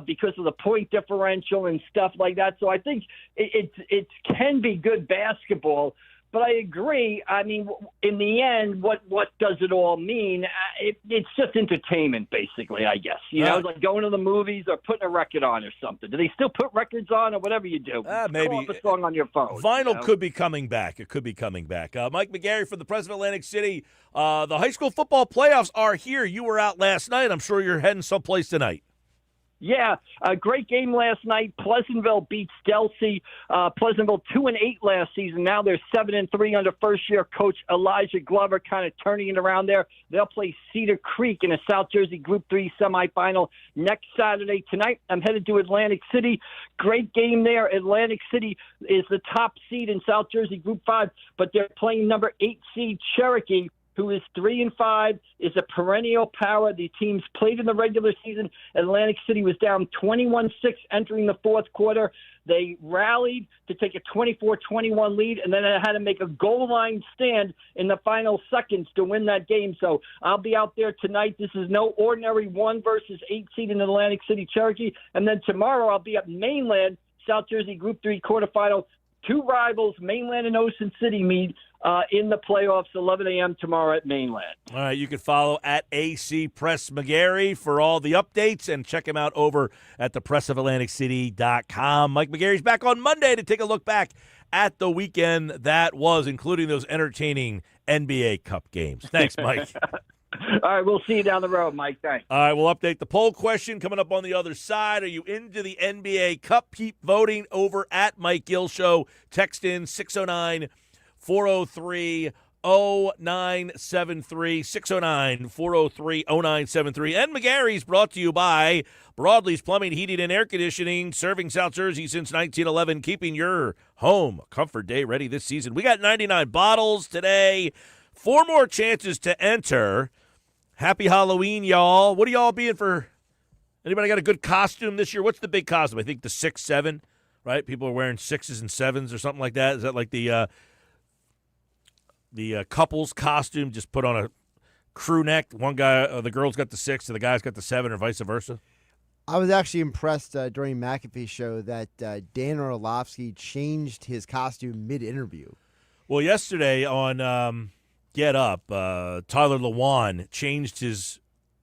because of the point differential and stuff like that. So I think it can be good basketball. But I agree. I mean, in the end, what does it all mean? It's just entertainment, basically, I guess. Like going to the movies or putting a record on or something. Do they still put records on or whatever you do? Maybe. Call up a song on your phone. Vinyl could be coming back. It could be coming back. Mike McGarry from the President of Atlantic City. The high school football playoffs are here. You were out last night. I'm sure you're heading someplace tonight. Yeah, a great game last night. Pleasantville beats Delsey. Pleasantville 2-8 last season. Now they're 7-3 under first-year coach Elijah Glover, kind of turning it around there. They'll play Cedar Creek in a South Jersey Group 3 semifinal next Saturday. Tonight, I'm headed to Atlantic City. Great game there. Atlantic City is the top seed in South Jersey Group 5, but they're playing number 8 seed Cherokee, who is 3-5, is a perennial power. The teams played in the regular season. Atlantic City was down 21-6 entering the fourth quarter. They rallied to take a 24-21 lead, and then they had to make a goal line stand in the final seconds to win that game. So I'll be out there tonight. This is no ordinary 1 versus 8 seed in Atlantic City, Cherokee. And then tomorrow I'll be at Mainland, South Jersey Group 3 quarterfinal. 2 rivals, Mainland and Ocean City, meet in the playoffs, 11 a.m. tomorrow at Mainland. All right, you can follow at AC Press McGarry for all the updates and check him out over at thepressofatlanticcity.com. Mike McGarry's back on Monday to take a look back at the weekend that was, including those entertaining NBA Cup games. Thanks, Mike. All right, we'll see you down the road, Mike. Thanks. All right, we'll update the poll question coming up on the other side. Are you into the NBA Cup? Keep voting over at Mike Gill Show. Text in 609-403-0973, 609-403-0973. And McGarry's brought to you by Broadley's Plumbing, Heating, and Air Conditioning, serving South Jersey since 1911, keeping your home comfort day ready this season. We got 99 bottles today. 4 more chances to enter. Happy Halloween, y'all. What are y'all being for? Anybody got a good costume this year? What's the big costume? I think the 6-7, right? People are wearing 6s and 7s or something like that. Is that like the couple's costume? Just put on a crew neck. One guy, the girl's got the 6 and the guy's got the 7 or vice versa. I was actually impressed during McAfee's show that Dan Orlovsky changed his costume mid-interview. Well, yesterday on Get Up, Tyler Lewan changed his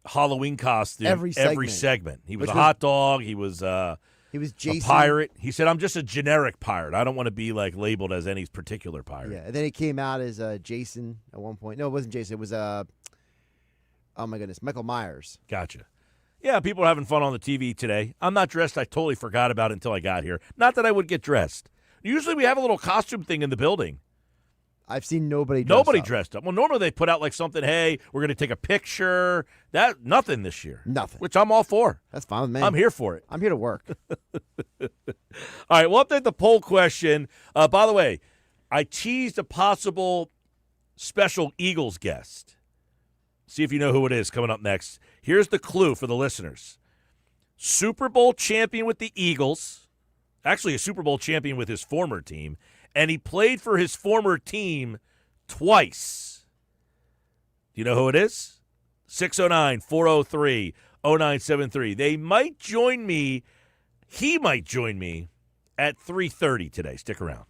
Halloween costume every segment. He was a hot dog. He was Jason. A pirate. He said, "I'm just a generic pirate. I don't want to be like labeled as any particular pirate." Yeah, and then he came out as Jason at one point. No, it wasn't Jason. It was oh my goodness, Michael Myers. Gotcha. Yeah, people are having fun on the TV today. I'm not dressed. I totally forgot about it until I got here. Not that I would get dressed. Usually we have a little costume thing in the building. I've seen nobody dressed up. Well, normally they put out like something, hey, we're going to take a picture. Nothing this year. Nothing. Which I'm all for. That's fine with me. I'm here for it. I'm here to work. All right, we'll update the poll question. By the way, I teased a possible special Eagles guest. See if you know who it is coming up next. Here's the clue for the listeners. Super Bowl champion with the Eagles. Actually, a Super Bowl champion with his former team. and he played for his former team twice. Do you know who it is? 609-403-0973. They might join me. He might join me at 3:30 today. Stick around.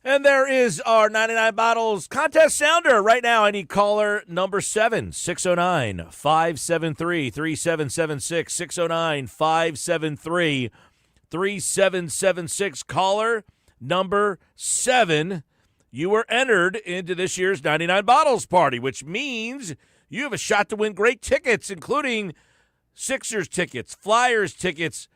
And there is our 99 Bottles contest sounder. Right now, I need caller number 7, 609 573 3776. 609 573 3776. Caller number 7. You were entered into this year's 99 Bottles party, which means you have a shot to win great tickets, including Sixers tickets, Flyers tickets,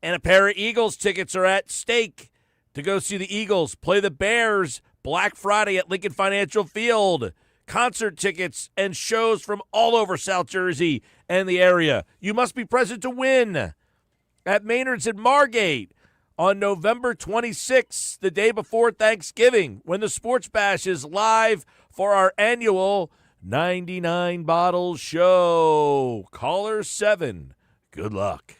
and a pair of Eagles tickets are at stake to go see the Eagles play the Bears Black Friday at Lincoln Financial Field. Concert tickets and shows from all over South Jersey and the area. You must be present to win at Maynard's in Margate on November 26th, the day before Thanksgiving, when the Sports Bash is live for our annual 99 Bottles show. Caller 7. Good luck.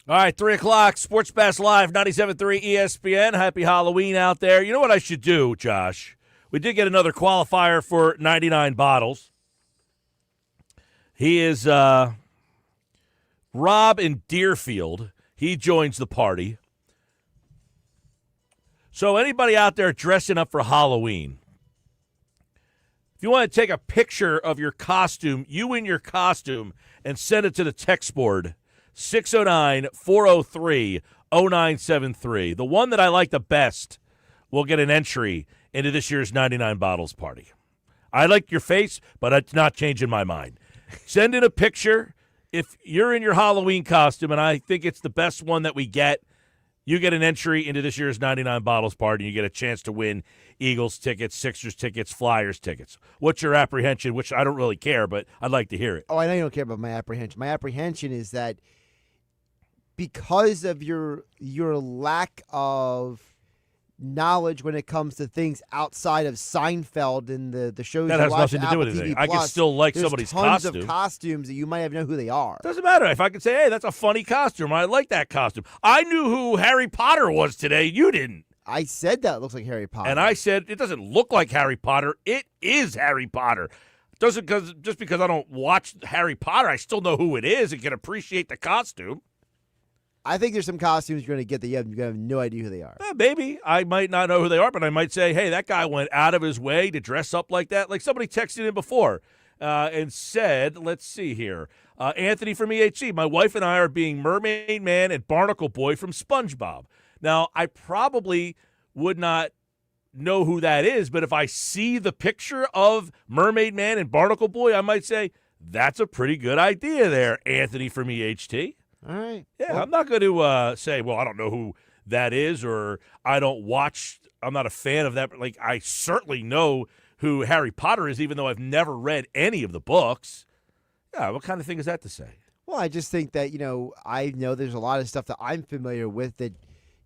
All right, 3 o'clock, Sports Bash Live, 97.3 ESPN. Happy Halloween out there. You know what I should do, Josh? We did get another qualifier for 99 bottles. He is Rob in Deerfield. He joins the party. So anybody out there dressing up for Halloween, if you want to take a picture of your costume, you in your costume, and send it to the text board, 609-403-0973. The one that I like the best will get an entry into this year's 99 Bottles party. I like your face, but it's not changing my mind. Send in a picture. If you're in your Halloween costume, and I think it's the best one that we get, you get an entry into this year's 99 Bottles party, and you get a chance to win Eagles tickets, Sixers tickets, Flyers tickets. What's your apprehension? Which I don't really care, but I'd like to hear it. Oh, I know you don't care about my apprehension. My apprehension is that because of your lack of knowledge when it comes to things outside of Seinfeld and the shows that you has watch nothing to on do with Apple anything. TV I can Plus, still like there's somebody's tons costume. of costumes that you might have know who they are. Doesn't matter. If I could say, hey, that's a funny costume, I like that costume. I knew who Harry Potter was today. You didn't. I said that it looks like Harry Potter. And I said, it doesn't look like Harry Potter. It is Harry Potter. Just because I don't watch Harry Potter, I still know who it is and can appreciate the costume. I think there's some costumes you're going to get that you're going to have no idea who they are. Maybe. I might not know who they are, but I might say, hey, that guy went out of his way to dress up like that. Like somebody texted in before and said, let's see here, Anthony from EHC, my wife and I are being Mermaid Man and Barnacle Boy from SpongeBob. Now, I probably would not know who that is, but if I see the picture of Mermaid Man and Barnacle Boy, I might say, that's a pretty good idea there, Anthony from EHT. All right. Yeah, well, I'm not going to say, well, I don't know who that is, or I'm not a fan of that. But like, I certainly know who Harry Potter is, even though I've never read any of the books. Yeah, what kind of thing is that to say? Well, I just think that, I know there's a lot of stuff that I'm familiar with that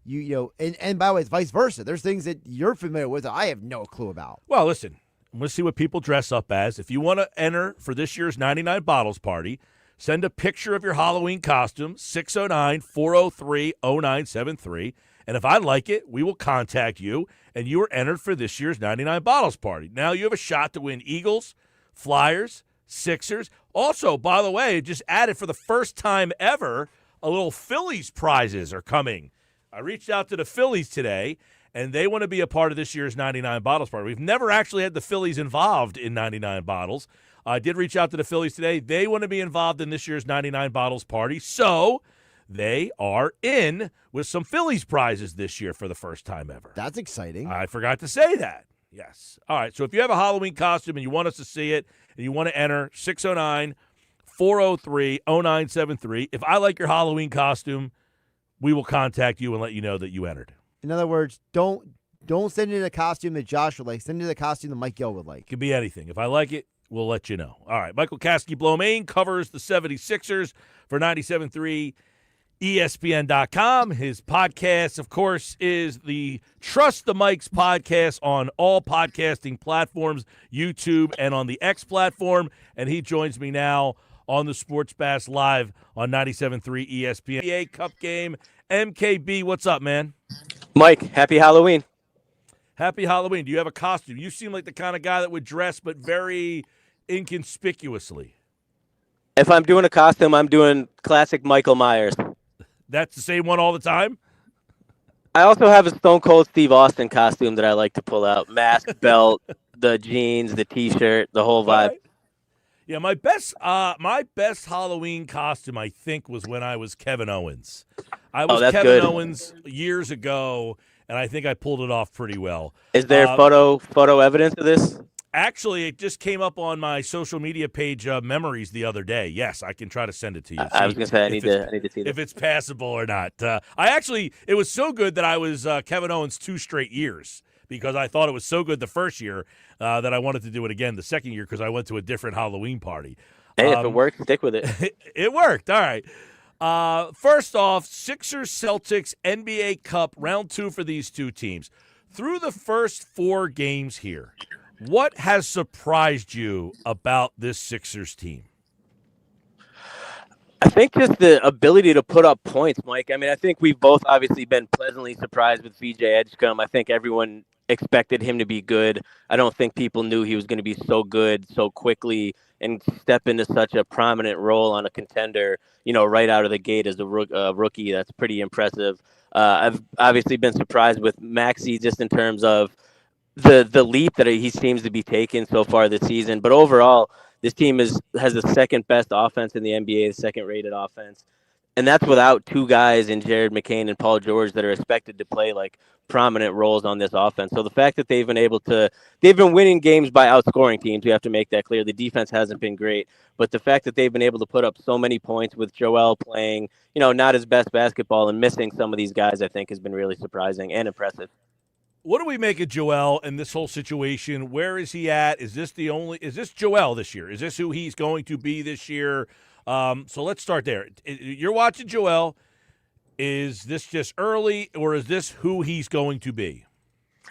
and by the way, it's vice versa. There's things that you're familiar with that I have no clue about. Well, listen, let's see what people dress up as. If you want to enter for this year's 99 Bottles party, send a picture of your Halloween costume, 609-403-0973. And if I like it, we will contact you, and you are entered for this year's 99 Bottles party. Now you have a shot to win Eagles, Flyers, Sixers. Also, by the way, just added for the first time ever, a little Phillies prizes are coming. I reached out to the Phillies today, and they want to be a part of this year's 99 Bottles party. We've never actually had the Phillies involved in 99 Bottles. I did reach out to the Phillies today. They want to be involved in this year's 99 Bottles party, so they are in with some Phillies prizes this year for the first time ever. That's exciting. I forgot to say that. Yes. All right, so if you have a Halloween costume and you want us to see it and you want to enter, 609-403-0973. If I like your Halloween costume, we will contact you and let you know that you entered. In other words, don't send in a costume that Josh would like. Send in a costume that Mike Gill would like. It could be anything. If I like it, we'll let you know. All right, Michael Kasky-Blomain covers the 76ers for 97.3 ESPN.com. His podcast, of course, is the Trust the Mics podcast on all podcasting platforms, YouTube and on the X platform. And he joins me now on the Sports Bash Live on 97.3 ESPN. NBA Cup game. MKB, what's up, man? Mike, happy Halloween. Happy Halloween. Do you have a costume? You seem like the kind of guy that would dress, but very inconspicuously. If I'm doing a costume, I'm doing classic Michael Myers. That's the same one all the time? I also have a Stone Cold Steve Austin costume that I like to pull out. Mask, belt, the jeans, the T-shirt, the whole vibe. Right. Yeah, my best Halloween costume, I think, was when I was Kevin Owens. I was Kevin good. Owens years ago, and I think I pulled it off pretty well. Is there photo evidence of this? Actually, it just came up on my social media page, Memories, the other day. Yes, I can try to send it to you. I was going to say I need to see this. If it's passable or not. It was so good that I was Kevin Owens 2 straight years because I thought it was so good the first year that I wanted to do it again the second year because I went to a different Halloween party. Hey, if it works, stick with it. It worked. All right. First off, Sixers Celtics NBA Cup round 2 for these two teams. Through the first 4 games here, what has surprised you about this Sixers team? think just the ability to put up points, Mike. I mean, I think we've both obviously been pleasantly surprised with VJ Edgecombe. I think everyone expected him to be good. I don't think people knew he was going to be so good so quickly and step into such a prominent role on a contender, right out of the gate as a rookie. That's pretty impressive. I've obviously been surprised with Maxey just in terms of the leap that he seems to be taking so far this season. But overall, this team has the second best offense in the NBA, the second rated offense. And that's without two guys in Jared McCain and Paul George that are expected to play like prominent roles on this offense. So the fact that they've been winning games by outscoring teams, we have to make that clear. The defense hasn't been great, but the fact that they've been able to put up so many points with Joel playing, not his best basketball and missing some of these guys, I think has been really surprising and impressive. What do we make of Joel in this whole situation? Where is he at? Is this Joel this year? Is this who he's going to be this year? So let's start there. You're watching Joel. Is this just early, or is this who he's going to be?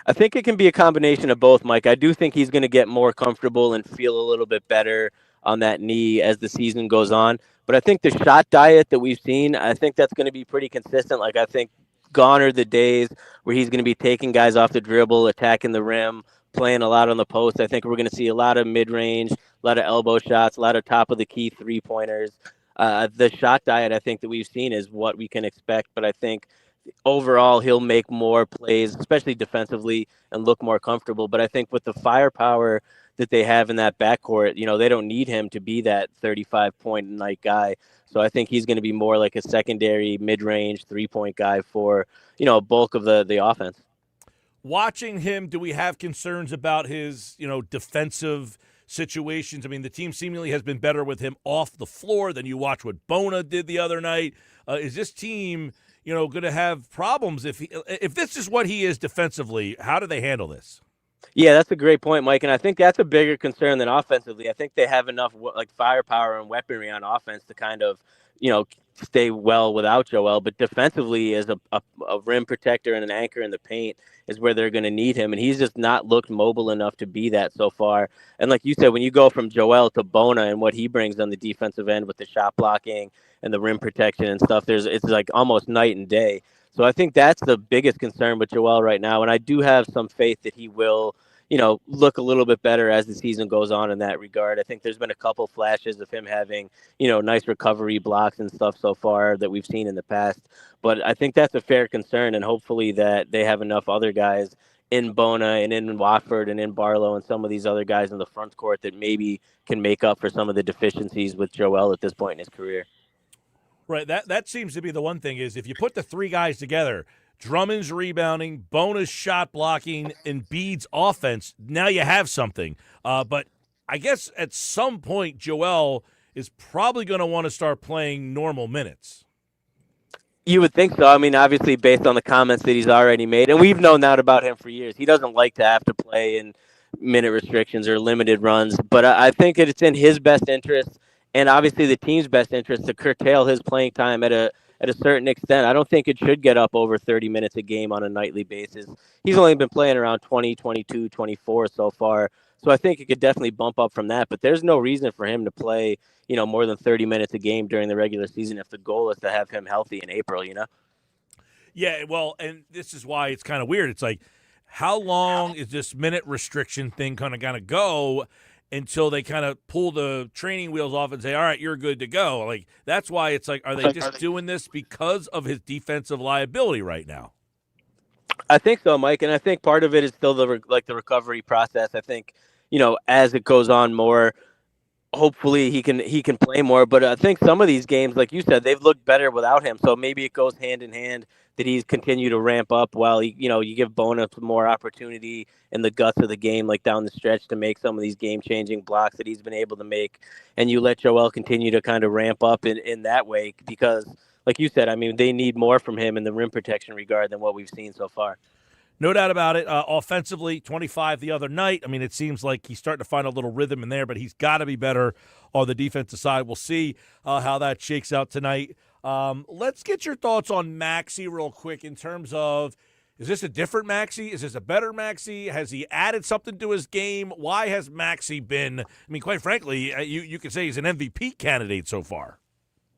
I think it can be a combination of both, Mike. I do think he's going to get more comfortable and feel a little bit better on that knee as the season goes on. But I think the shot diet that we've seen, I think that's going to be pretty consistent. Like, I think gone are the days where he's going to be taking guys off the dribble, attacking the rim, playing a lot on the post. I think we're going to see a lot of mid-range, a lot of elbow shots, a lot of top-of-the-key three-pointers. The shot diet, I think, that we've seen is what we can expect. But I think overall he'll make more plays, especially defensively, and look more comfortable. But I think with the firepower that they have in that backcourt, they don't need him to be that 35-point-a-night guy. So I think he's going to be more like a secondary mid-range three-point guy for, a bulk of the offense. Watching him, do we have concerns about his, defensive situations? I mean, the team seemingly has been better with him off the floor than you watch what Bona did the other night. Is this team, going to have problems if this is what he is defensively? How do they handle this? Yeah, that's a great point, Mike, and I think that's a bigger concern than offensively. I think they have enough firepower and weaponry on offense to kind of, stay well without Joel. But defensively, as a rim protector and an anchor in the paint is where they're going to need him, and he's just not looked mobile enough to be that so far. And like you said, when you go from Joel to Bona and what he brings on the defensive end with the shot blocking and the rim protection and stuff, it's like almost night and day. So I think that's the biggest concern with Joel right now. And I do have some faith that he will, look a little bit better as the season goes on in that regard. I think there's been a couple flashes of him having, nice recovery blocks and stuff so far that we've seen in the past. But I think that's a fair concern, and hopefully that they have enough other guys in Bona and in Watford and in Barlow and some of these other guys in the front court that maybe can make up for some of the deficiencies with Joel at this point in his career. Right. That seems to be the one thing is if you put the three guys together, Drummond's rebounding, Bona's shot blocking, and Embiid's offense, now you have something. But I guess at some point, Joel is probably going to want to start playing normal minutes. You would think so. I mean, obviously, based on the comments that he's already made, and we've known that about him for years. He doesn't like to have to play in minute restrictions or limited runs. But I think that it's in his best interest and obviously the team's best interest to curtail his playing time at a certain extent. I don't think it should get up over 30 minutes a game on a nightly basis. He's only been playing around 20, 22, 24 so far. So I think it could definitely bump up from that. But there's no reason for him to play, more than 30 minutes a game during the regular season if the goal is to have him healthy in April, Yeah, well, and this is why it's kind of weird. It's like, how long is this minute restriction thing kind of go until they kind of pull the training wheels off and say, all right, you're good to go? Like, that's why it's like, are they just doing this because of his defensive liability right now? I think so, Mike, and I think part of it is still the recovery process. I think, as it goes on more, hopefully he can play more. But I think some of these games, like you said, they've looked better without him. So maybe it goes hand in hand that he's continued to ramp up while you give Bona more opportunity in the guts of the game, like down the stretch, to make some of these game-changing blocks that he's been able to make, and you let Joel continue to kind of ramp up in that way because, like you said, I mean, they need more from him in the rim protection regard than what we've seen so far. No doubt about it. Offensively, 25 the other night. I mean, it seems like he's starting to find a little rhythm in there, but he's got to be better on the defensive side. We'll see how that shakes out tonight. Let's get your thoughts on Maxey real quick in terms of, is this a different Maxey? Is this a better Maxey? Has he added something to his game? Why has Maxey been, I mean, quite frankly, you could say he's an MVP candidate so far.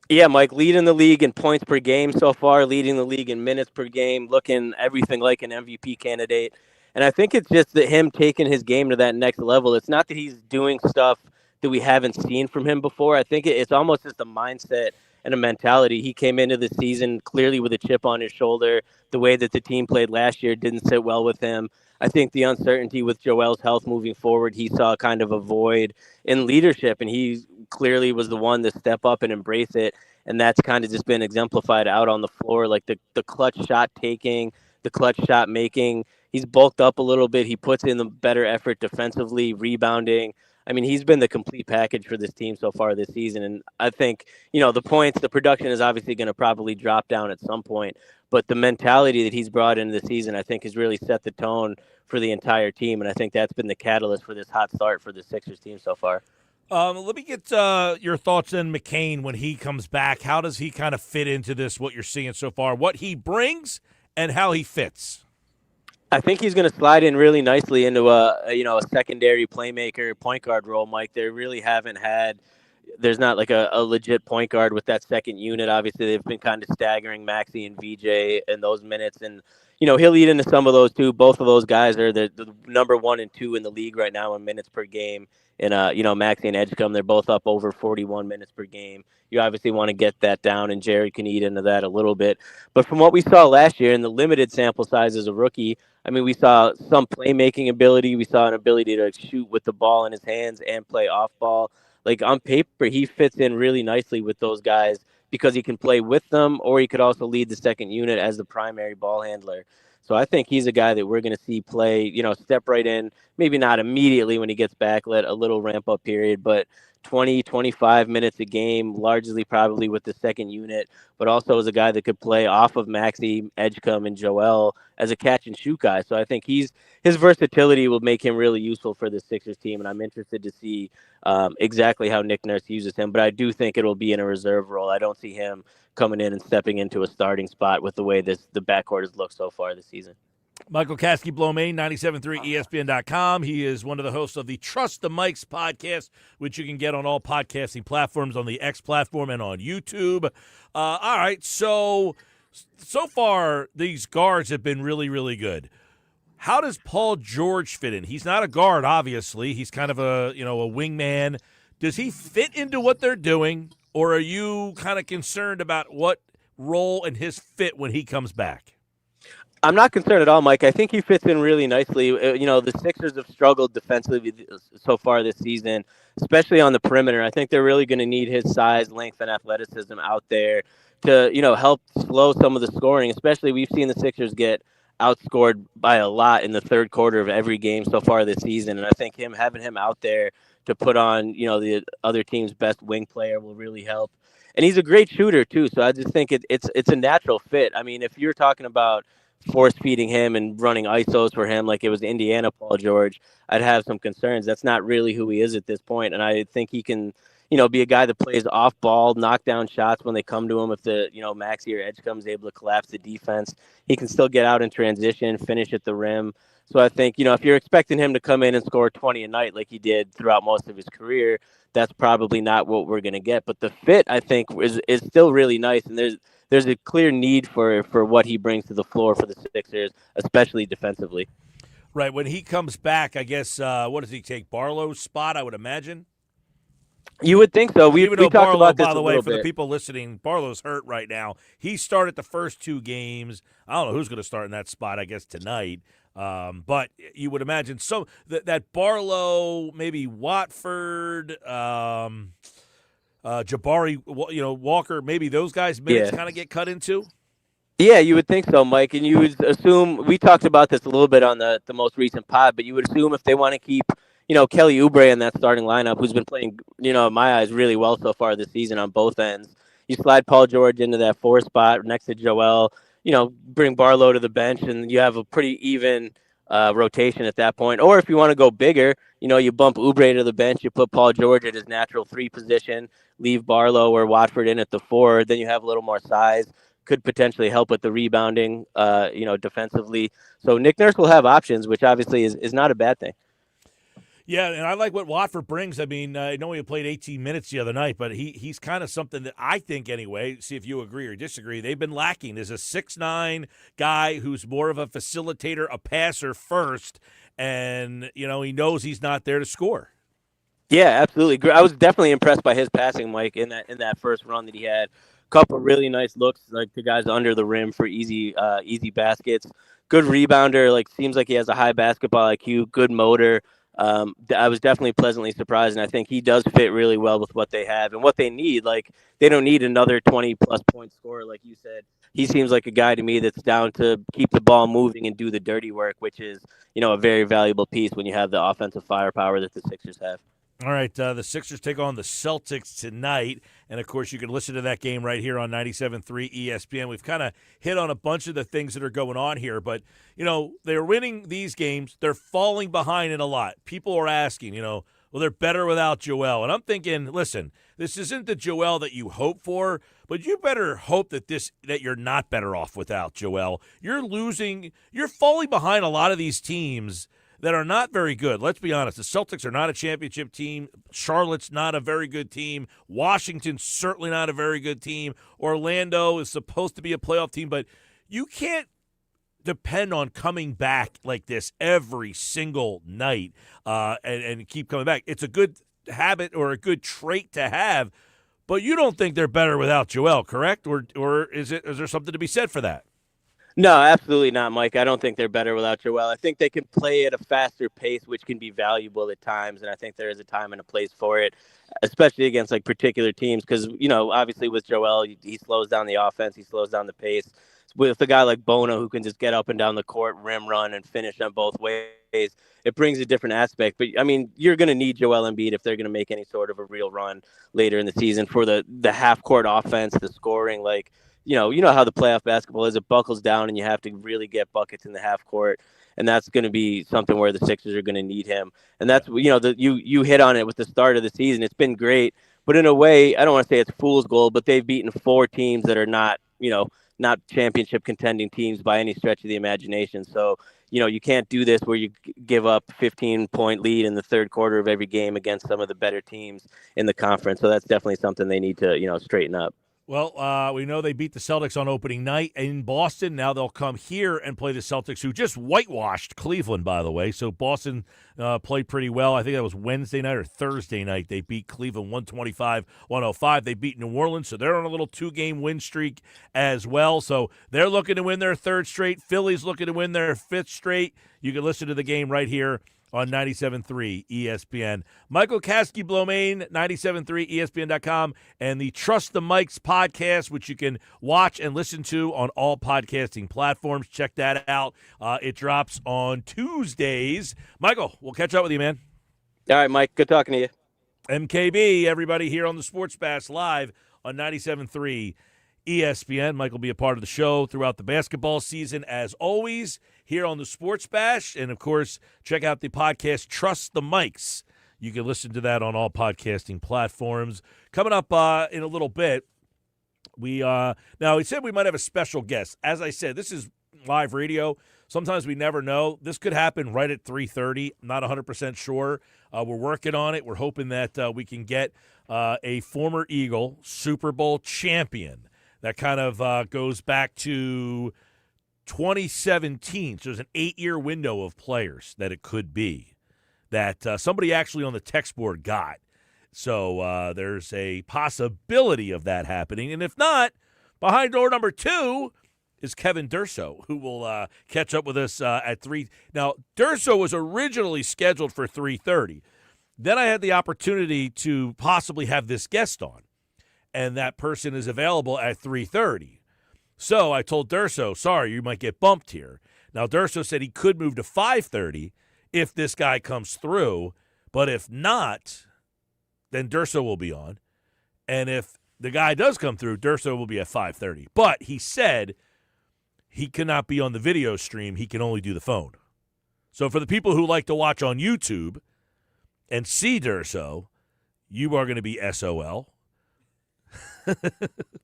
Yeah, Mike, leading the league in points per game so far, leading the league in minutes per game, looking everything like an MVP candidate. And I think it's just that him taking his game to that next level. It's not that he's doing stuff that we haven't seen from him before. I think it's almost just a mindset and a mentality. He came into the season clearly with a chip on his shoulder. The way that the team played last year didn't sit well with him. I think the uncertainty with Joel's health moving forward, he saw kind of a void in leadership, and he clearly was the one to step up and embrace it. And that's kind of just been exemplified out on the floor, like the clutch shot taking, the clutch shot making. He's bulked up a little bit. He puts in the better effort defensively, rebounding. I mean, he's been the complete package for this team so far this season. And I think, the points, the production is obviously going to probably drop down at some point. But the mentality that he's brought into the season, I think, has really set the tone for the entire team. And I think that's been the catalyst for this hot start for the Sixers team so far. Let me get your thoughts on McCain when he comes back. How does he kind of fit into this, what you're seeing so far, what he brings and how he fits? I think he's going to slide in really nicely into a secondary playmaker, point guard role, Mike. They really haven't had – there's not like a legit point guard with that second unit. Obviously, they've been kind of staggering Maxey and VJ in those minutes. And, he'll lead into some of those too. Both of those guys are the number 1 and 2 in the league right now in minutes per game. And, Maxey and Edgecombe, they're both up over 41 minutes per game. You obviously want to get that down, and Jerry can eat into that a little bit. But from what we saw last year in the limited sample size as a rookie, I mean, we saw some playmaking ability. We saw an ability to shoot with the ball in his hands and play off ball. Like, on paper, he fits in really nicely with those guys because he can play with them, or he could also lead the second unit as the primary ball handler. So I think he's a guy that we're going to see play, step right in, maybe not immediately when he gets back, let a little ramp up period, but 20, 25 minutes a game, largely probably with the second unit, but also as a guy that could play off of Maxey, Edgecombe, and Joel as a catch and shoot guy. So I think his versatility will make him really useful for the Sixers team, and I'm interested to see exactly how Nick Nurse uses him. But I do think it'll be in a reserve role. I don't see him coming in and stepping into a starting spot with the way the backcourt has looked so far this season. Michael Kasky-Blomain, 97.3 ESPN.com. He is one of the hosts of the Trust the Mics podcast, which you can get on all podcasting platforms, on the X platform and on YouTube. All right, so far these guards have been really, really good. How does Paul George fit in? He's not a guard, obviously. He's kind of a wingman. Does he fit into what they're doing, or are you kind of concerned about what role and his fit when he comes back? I'm not concerned at all, Mike. I think he fits in really nicely. The Sixers have struggled defensively so far this season, especially on the perimeter. I think they're really going to need his size, length, and athleticism out there to, help slow some of the scoring. Especially we've seen the Sixers get outscored by a lot in the third quarter of every game so far this season. And I think having him out there to put on, the other team's best wing player will really help. And he's a great shooter too. So I just think it's a natural fit. I mean, if you're talking about force feeding him and running ISOs for him like it was Indiana Paul George, I'd have some concerns. That's not really who he is at this point. And I think he can, be a guy that plays off ball, knock down shots when they come to him. If the, Maxey or Edgecombe is able to collapse the defense, he can still get out in transition, finish at the rim. So I think, if you're expecting him to come in and score 20 a night like he did throughout most of his career, that's probably not what we're going to get. But the fit, I think, is still really nice. And there's a clear need for what he brings to the floor for the Sixers, especially defensively. Right. When he comes back, I guess, what does he take? Barlow's spot, I would imagine? You would think so. We talked Barlow, about this by the way, for bit. the people listening, Barlow's hurt right now. He started the first 2 games. I don't know who's going to start in that spot, I guess, tonight. But you would imagine that Barlow, maybe Watford, Jabari, Walker, maybe those guys' minutes kind of get cut into? Yeah, you would think so, Mike. And you would assume, we talked about this a little bit on the most recent pod, but you would assume if they want to keep, Kelly Oubre in that starting lineup, who's been playing, in my eyes, really well so far this season on both ends. You slide Paul George into that 4 spot next to Joel, bring Barlow to the bench, and you have a pretty even rotation at that point. Or if you want to go bigger, you bump Oubre to the bench, you put Paul George at his natural 3 position, leave Barlow or Watford in at the 4, then you have a little more size. Could potentially help with the rebounding, defensively. So Nick Nurse will have options, which obviously is not a bad thing. Yeah, and I like what Watford brings. I mean, I know he played 18 minutes the other night, but he's kind of something that I think anyway, see if you agree or disagree, they've been lacking. There's a 6'9" guy who's more of a facilitator, a passer first, and, he knows he's not there to score. Yeah, absolutely. I was definitely impressed by his passing, Mike, in that first run that he had. Couple really nice looks, like the guys under the rim for easy baskets. Good rebounder, like seems like he has a high basketball IQ, good motor. I was definitely pleasantly surprised, and I think he does fit really well with what they have and what they need. Like, they don't need another 20-plus point scorer, like you said. He seems like a guy to me that's down to keep the ball moving and do the dirty work, which is, a very valuable piece when you have the offensive firepower that the Sixers have. All right, the Sixers take on the Celtics tonight, and, of course, you can listen to that game right here on 97.3 ESPN. We've kind of hit on a bunch of the things that are going on here, but, they're winning these games. They're falling behind in a lot. People are asking, well, they're better without Joel, and I'm thinking, listen, this isn't the Joel that you hope for, but you better hope that you're not better off without Joel. You're falling behind a lot of these teams that are not very good. Let's be honest. The Celtics are not a championship team. Charlotte's not a very good team. Washington's certainly not a very good team. Orlando is supposed to be a playoff team, but you can't depend on coming back like this every single night and keep coming back. It's a good habit or a good trait to have, but you don't think they're better without Joel, correct? Or is there something to be said for that? No, absolutely not, Mike. I don't think they're better without Joel. I think they can play at a faster pace, which can be valuable at times, and I think there is a time and a place for it, especially against particular teams because, obviously with Joel, he slows down the offense, he slows down the pace. With a guy like Bono who can just get up and down the court, rim run, and finish on both ways, it brings a different aspect. But, I mean, you're going to need Joel Embiid if they're going to make any sort of a real run later in the season for the half-court offense, the scoring, you know how the playoff basketball is. It buckles down, and you have to really get buckets in the half court, and that's going to be something where the Sixers are going to need him. And that's you hit on it with the start of the season. It's been great, but in a way, I don't want to say it's fool's gold, but they've beaten 4 teams that are not championship contending teams by any stretch of the imagination. So you can't do this where you give up 15-point lead in the third quarter of every game against some of the better teams in the conference. So that's definitely something they need to straighten up. Well, we know they beat the Celtics on opening night in Boston. Now they'll come here and play the Celtics, who just whitewashed Cleveland, by the way. So Boston played pretty well. I think that was Wednesday night or Thursday night. They beat Cleveland 125-105. They beat New Orleans, so they're on a little 2-game win streak as well. So they're looking to win their 3rd straight. Philly's looking to win their 5th straight. You can listen to the game right here on 97.3 ESPN. Michael Kaskey-Blomain, 97.3 ESPN.com, and the Trust the Mics podcast, which you can watch and listen to on all podcasting platforms. Check that out. It drops on Tuesdays. Michael, we'll catch up with you, man. All right, Mike. Good talking to you. MKB, everybody here on the Sports Bash live on 97.3 ESPN. Mike will be a part of the show throughout the basketball season, as always, here on the Sports Bash. And, of course, check out the podcast Trust the Mics. You can listen to that on all podcasting platforms. Coming up in a little bit, we said we might have a special guest. As I said, this is live radio. Sometimes we never know. This could happen right at 3:30. I'm not 100% sure. We're working on it. We're hoping that we can get a former Eagle Super Bowl champion. That kind of goes back to 2017. So there's an 8-year window of players that it could be that somebody actually on the text board got. So there's a possibility of that happening. And if not, behind door number 2 is Kevin Durso, who will catch up with us at 3. Now, Durso was originally scheduled for 3:30. Then I had the opportunity to possibly have this guest on, and that person is available at 3:30. So I told Durso, sorry, you might get bumped here. Now, Durso said he could move to 5:30 if this guy comes through, but if not, then Durso will be on. And if the guy does come through, Durso will be at 5:30. But he said he cannot be on the video stream. He can only do the phone. So for the people who like to watch on YouTube and see Durso, you are going to be SOL.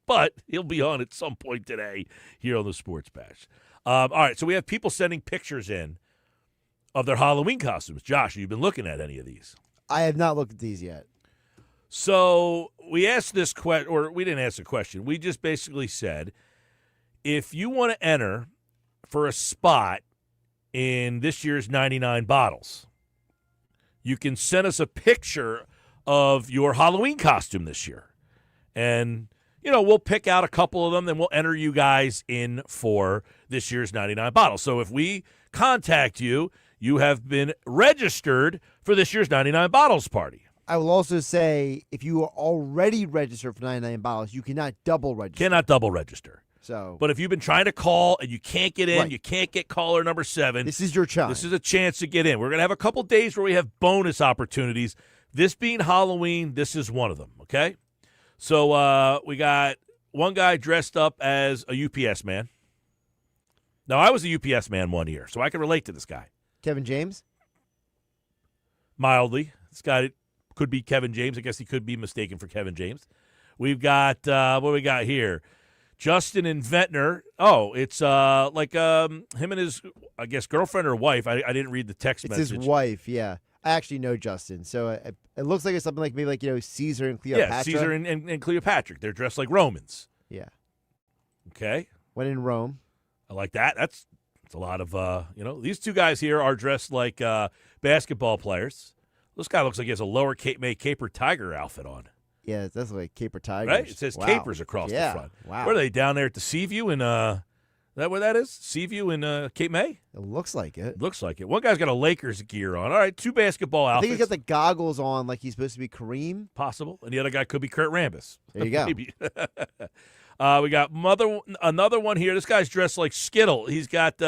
But he'll be on at some point today here on the Sports Bash. All right, so we have people sending pictures in of their Halloween costumes. Josh, have you been looking at any of these? I have not looked at these yet. So we asked this question, or we didn't ask the question. We just basically said, if you want to enter for a spot in this year's 99 bottles, you can send us a picture of your Halloween costume this year. And, we'll pick out a couple of them, then we'll enter you guys in for this year's 99 bottles. So if we contact you, you have been registered for this year's 99 bottles party. I will also say, if you are already registered for 99 bottles, you cannot double register. Cannot double register. So, but if you've been trying to call and you can't get in, right. You can't get caller number 7. This is your chance. This is a chance to get in. We're going to have a couple days where we have bonus opportunities. This being Halloween, this is one of them, okay? So we got one guy dressed up as a UPS man. Now, I was a UPS man one year, so I can relate to this guy. Kevin James? Mildly. This guy could be Kevin James. I guess he could be mistaken for Kevin James. We've got, what do we got here? Justin and Ventnor. Oh, it's like him and his, I guess, girlfriend or wife. I didn't read the text message. It's his wife, yeah. I actually know Justin. So it looks like it's something like maybe like, Caesar and Cleopatra. Yeah, Caesar and Cleopatra. They're dressed like Romans. Yeah. Okay. When in Rome. I like that. That's a lot of, these two guys here are dressed like basketball players. This guy looks like he has a Lower Cape May Caper Tiger outfit on. Yeah, that's like Caper Tigers. Right? It says Capers across the front. Wow. Where are they, down there at the Seaview in, is that where that is? Seaview in Cape May? It looks like it. Looks like it. One guy's got a Lakers gear on. All right, 2 basketball outfits. I think he's got the goggles on like he's supposed to be Kareem. Possible. And the other guy could be Kurt Rambis. There you go. Maybe. We got another one here. This guy's dressed like Skittle. He's got,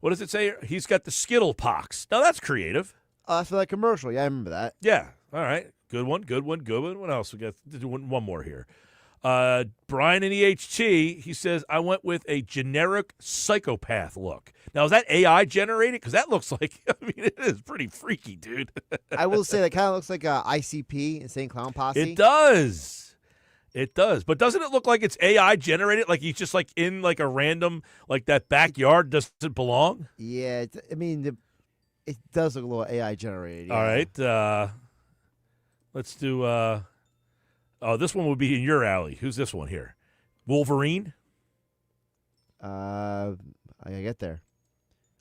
what does it say? He's got the Skittle pox. Now, that's creative. That's for that commercial. Yeah, I remember that. Yeah. All right. Good one. What else? We got one more here. Brian in EHT, he says, I went with a generic psychopath look. Now, is that AI generated? Because that looks like, it is pretty freaky, dude. I will say that kind of looks like a ICP, Insane Clown Posse. It does. It does. But doesn't it look like it's AI generated? Like he's just like in like a random, like that backyard doesn't belong? Yeah. It does look a little AI generated. Yeah. All right. Let's do, this one would be in your alley. Who's this one here? Wolverine? I get there.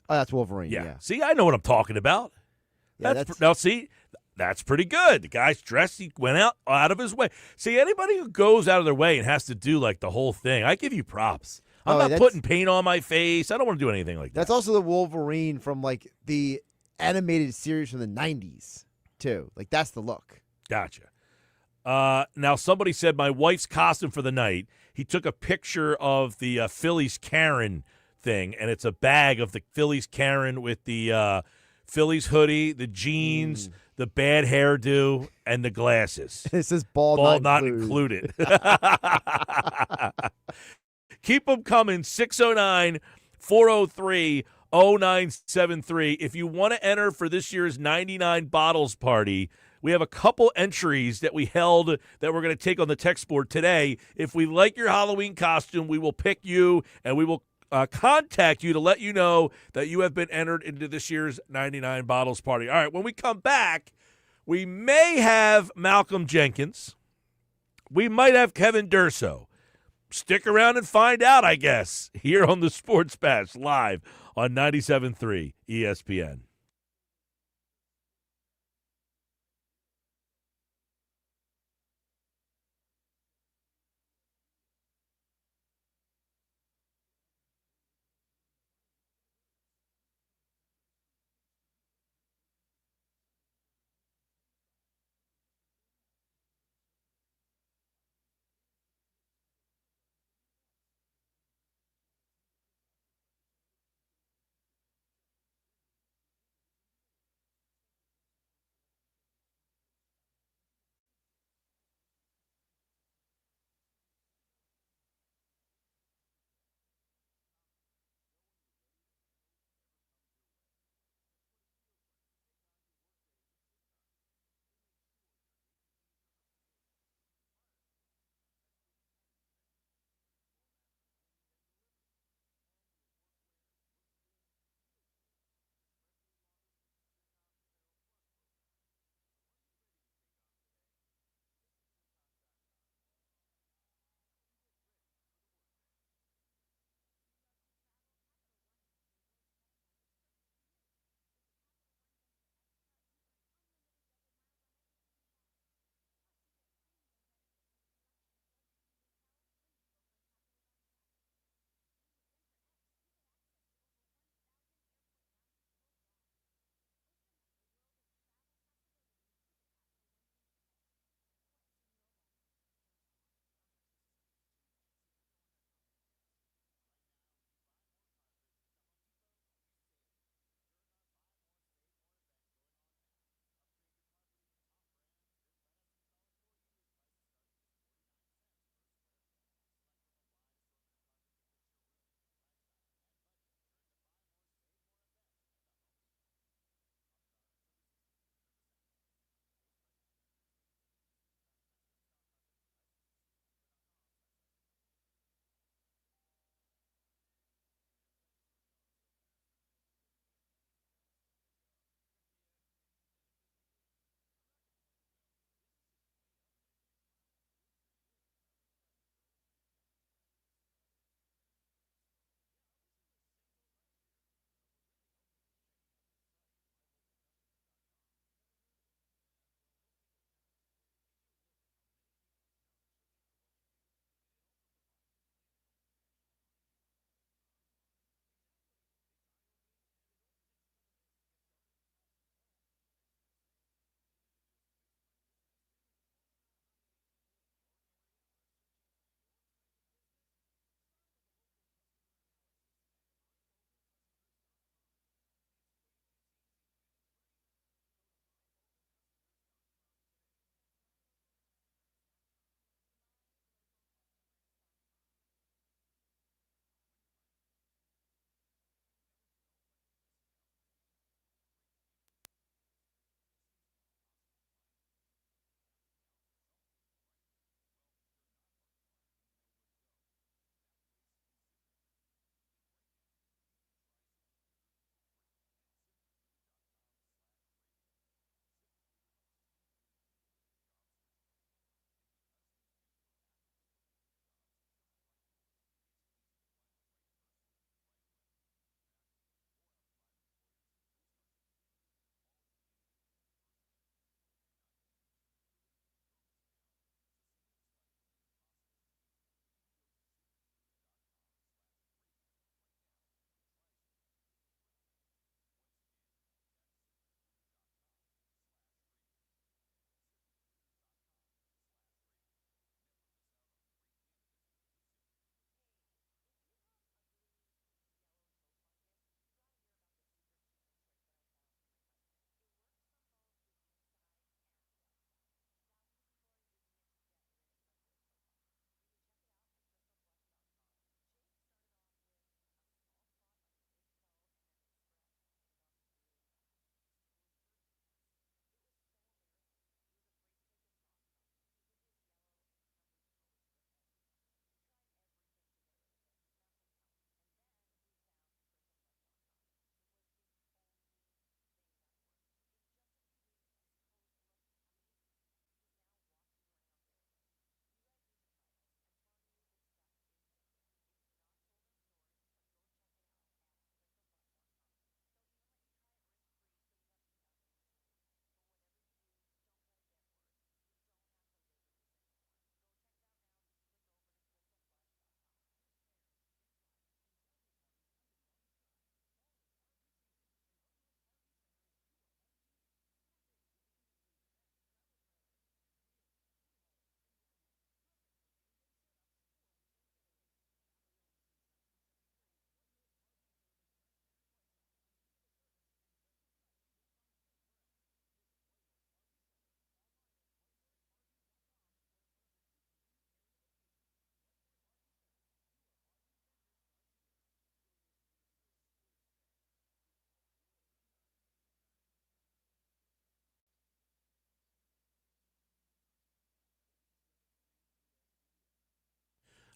Oh, that's Wolverine. Yeah. See, I know what I'm talking about. Yeah, Now, see, that's pretty good. The guy's dressed. He went out of his way. See, anybody who goes out of their way and has to do like the whole thing, I give you props. I'm not putting paint on my face. I don't want to do anything like that. That's also the Wolverine from like the animated series from the 90s too. Like that's the look. Gotcha. Now, somebody said my wife's costume for the night. He took a picture of the Phillies Karen thing, and it's a bag of the Phillies Karen with the Phillies hoodie, the jeans, the bad hairdo, and the glasses. It says ball not included. Keep them coming, 609-403-0973. If you want to enter for this year's 99 Bottles Party, we have a couple entries that we held that we're going to take on the text board today. If we like your Halloween costume, we will pick you, and we will contact you to let you know that you have been entered into this year's 99 Bottles Party. All right, when we come back, we may have Malcolm Jenkins. We might have Kevin Durso. Stick around and find out, I guess, here on the Sports Bash live on 97.3 ESPN.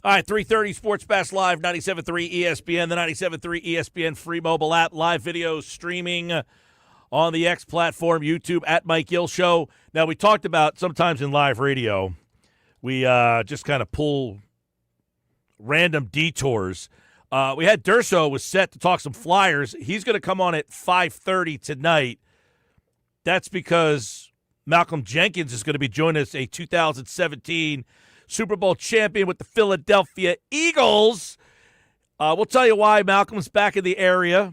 All right, 3:30 Sports Bash Live, 97.3 ESPN, the 97.3 ESPN free mobile app, live video streaming on the X platform, YouTube, at Mike Gill Show. Now, we talked about sometimes in live radio, we just kind of pull random detours. We had Durso was set to talk some Flyers. He's going to come on at 5:30 tonight. That's because Malcolm Jenkins is going to be joining us, a 2017 Super Bowl champion with the Philadelphia Eagles. We'll tell you why Malcolm's back in the area.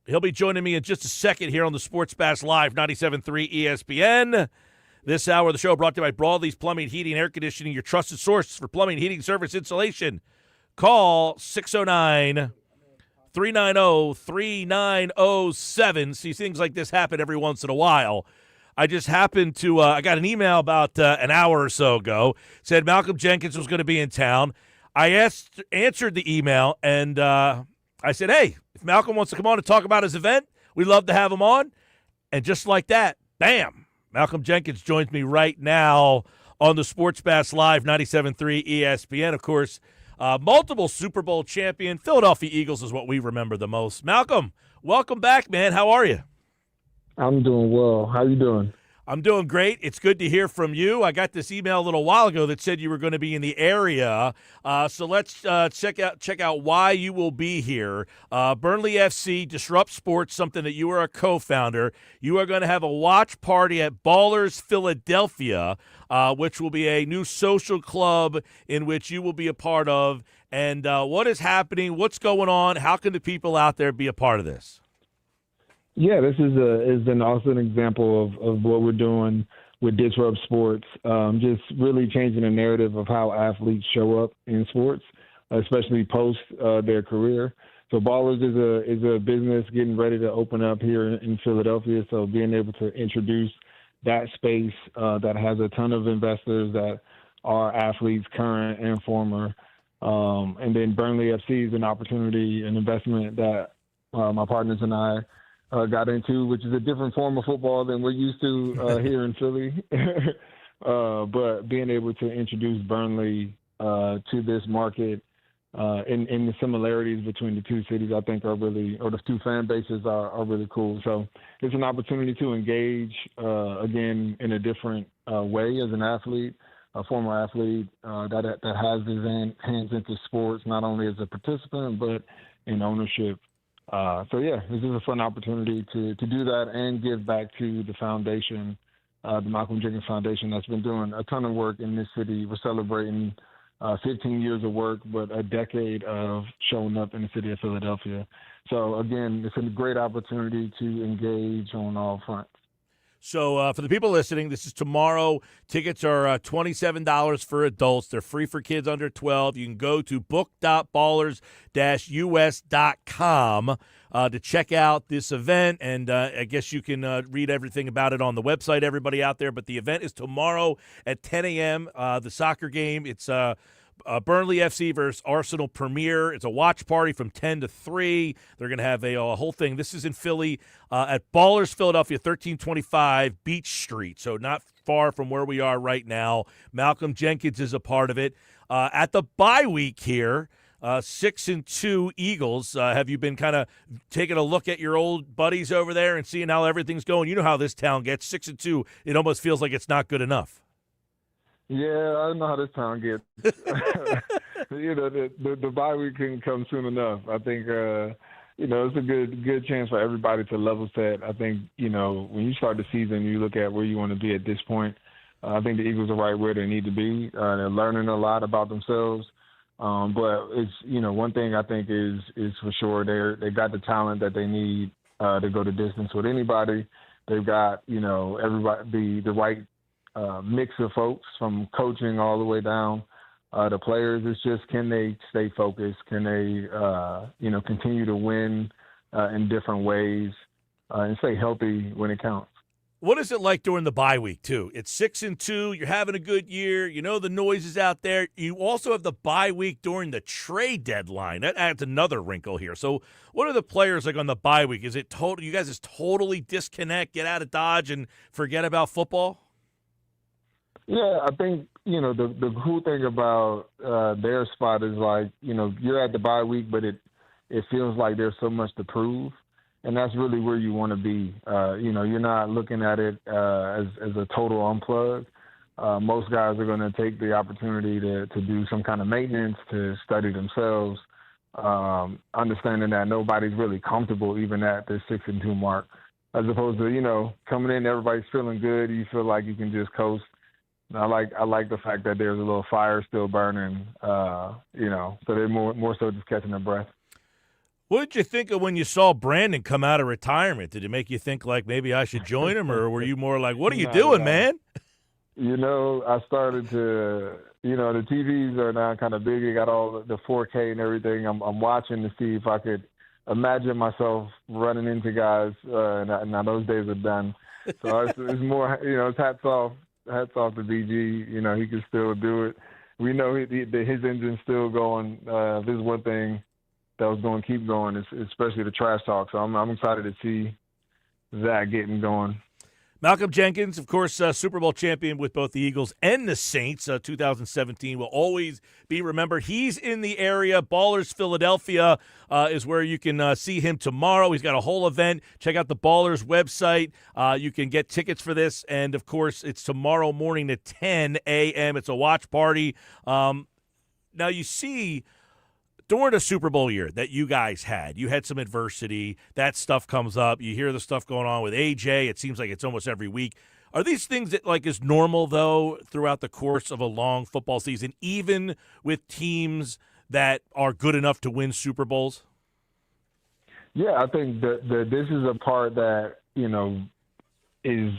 He'll be joining me in just a second here on the Sports Bash Live, 97.3 ESPN. This hour of the show brought to you by Broadleys Plumbing, Heating, and Air Conditioning, your trusted source for plumbing, heating, service, installation. Call 609-390-3907. See, things like this happen every once in a while. I just happened to I got an email about an hour or so ago. Said Malcolm Jenkins was going to be in town. I answered the email, and I said, hey, if Malcolm wants to come on and talk about his event, we'd love to have him on. And just like that, bam, Malcolm Jenkins joins me right now on the Sports Bash Live, 97.3 ESPN. Of course, multiple Super Bowl champion. Philadelphia Eagles is what we remember the most. Malcolm, welcome back, man. How are you? I'm doing well. How you doing? I'm doing great. It's good to hear from you. I got this email a little while ago that said you were going to be in the area. So let's check out why you will be here. Burnley FC Disrupt Sports, something that you are a co-founder. You are going to have a watch party at Ballers Philadelphia, which will be a new social club in which you will be a part of. And what is happening? What's going on? How can the people out there be a part of this? Yeah, this is an awesome example of what we're doing with Disrupt Sports, just really changing the narrative of how athletes show up in sports, especially post their career. So Ballers is a business getting ready to open up here in Philadelphia. So being able to introduce that space that has a ton of investors that are athletes, current and former, and then Burnley FC is an opportunity, an investment that my partners and I got into, which is a different form of football than we're used to here in Philly. But being able to introduce Burnley to this market and the similarities between the two cities, I think are really, or the two fan bases are really cool. So it's an opportunity to engage, again, in a different way as an athlete, a former athlete that has his hands into sports, not only as a participant, but in ownership. So, yeah, this is a fun opportunity to do that and give back to the foundation, the Malcolm Jenkins Foundation, that's been doing a ton of work in this city. We're celebrating 15 years of work, but a decade of showing up in the city of Philadelphia. So, again, it's a great opportunity to engage on all fronts. So for the people listening, this is tomorrow. Tickets are $27 for adults. They're free for kids under 12. You can go to book.ballers-us.com to check out this event, and I guess you can read everything about it on the website, everybody out there. But the event is tomorrow at 10 a.m., the soccer game. It's Burnley FC versus Arsenal Premier. It's a watch party from 10 to 3. They're going to have a whole thing. This is in Philly at Ballers Philadelphia, 1325 Beach Street, so not far from where we are right now. Malcolm Jenkins is a part of it. At the bye week here, 6-2 Eagles. Have you been kind of taking a look at your old buddies over there and seeing how everything's going? You know how this town gets. 6-2, it almost feels like it's not good enough. Yeah, I know how this town gets. The bye week can come soon enough. I think, it's a good chance for everybody to level set. I think, when you start the season, you look at where you want to be at this point. I think the Eagles are right where they need to be. They're learning a lot about themselves. But it's, one thing I think is for sure they got the talent that they need to go the distance with anybody. They've got, everybody, the right mix of folks from coaching all the way down to players. It's just, can they stay focused? Can they, continue to win in different ways and stay healthy when it counts? What is it like during the bye week, too? It's 6-2. You're having a good year. You know the noise is out there. You also have the bye week during the trade deadline. That adds another wrinkle here. So what are the players like on the bye week? Is it total? You guys just totally disconnect, get out of Dodge, and forget about football? Yeah, I think, the cool thing about their spot is like, you're at the bye week, but it feels like there's so much to prove. And that's really where you want to be. You're not looking at it as a total unplug. Most guys are going to take the opportunity to do some kind of maintenance, to study themselves, understanding that nobody's really comfortable even at the 6-2 mark, as opposed to, coming in, everybody's feeling good. You feel like you can just coast. I like the fact that there's a little fire still burning, so they're more so just catching their breath. What did you think of when you saw Brandon come out of retirement? Did it make you think like maybe I should join him, or were you more like, what are you doing, man? I started to, the TVs are now kind of big. You got all the 4K and everything. I'm watching to see if I could imagine myself running into guys, and now those days are done. So it's more, it's hats off to BG. He can still do it. We know his engine's still going. This is one thing that was going to keep going, especially the trash talk. So I'm excited to see that getting going. Malcolm Jenkins, of course, Super Bowl champion with both the Eagles and the Saints. 2017 will always be remembered. He's in the area. Ballers Philadelphia is where you can see him tomorrow. He's got a whole event. Check out the Ballers website. You can get tickets for this. And, of course, it's tomorrow morning at 10 a.m. It's a watch party. Now, you see – during the Super Bowl year that you guys had, you had some adversity. That stuff comes up. You hear the stuff going on with AJ. It seems like it's almost every week. Are these things that like is normal, though, throughout the course of a long football season, even with teams that are good enough to win Super Bowls? Yeah, I think that this is a part that, is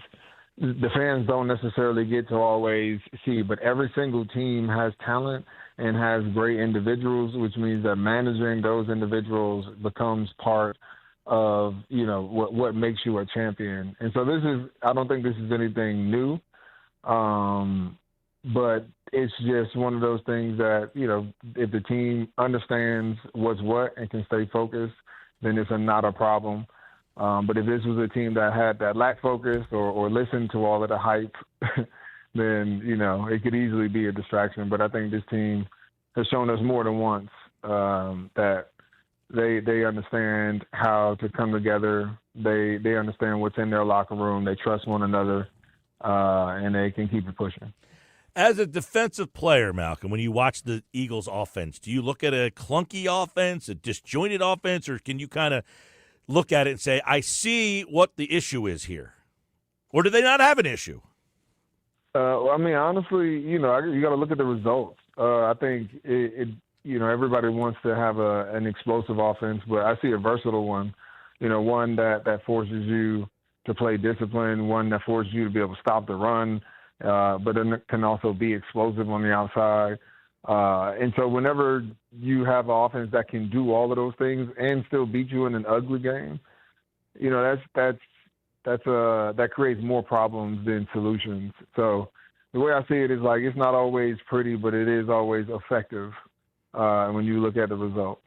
the fans don't necessarily get to always see, but every single team has talent and has great individuals, which means that managing those individuals becomes part of, what makes you a champion. And so I don't think this is anything new, but it's just one of those things that, if the team understands what's what and can stay focused, then it's not a problem. But if this was a team that had that lack focus or listened to all of the hype, then, it could easily be a distraction. But I think this team has shown us more than once that they understand how to come together. They understand what's in their locker room. They trust one another, and they can keep it pushing. As a defensive player, Malcolm, when you watch the Eagles' offense, do you look at a clunky offense, a disjointed offense, or can you kind of look at it and say, I see what the issue is here? Or do they not have an issue? Honestly, you got to look at the results. I think everybody wants to have an explosive offense, but I see a versatile one. One that forces you to play discipline, one that forces you to be able to stop the run, but then it can also be explosive on the outside. And so whenever you have an offense that can do all of those things and still beat you in an ugly game, that creates more problems than solutions. So the way I see it is like it's not always pretty, but it is always effective when you look at the results.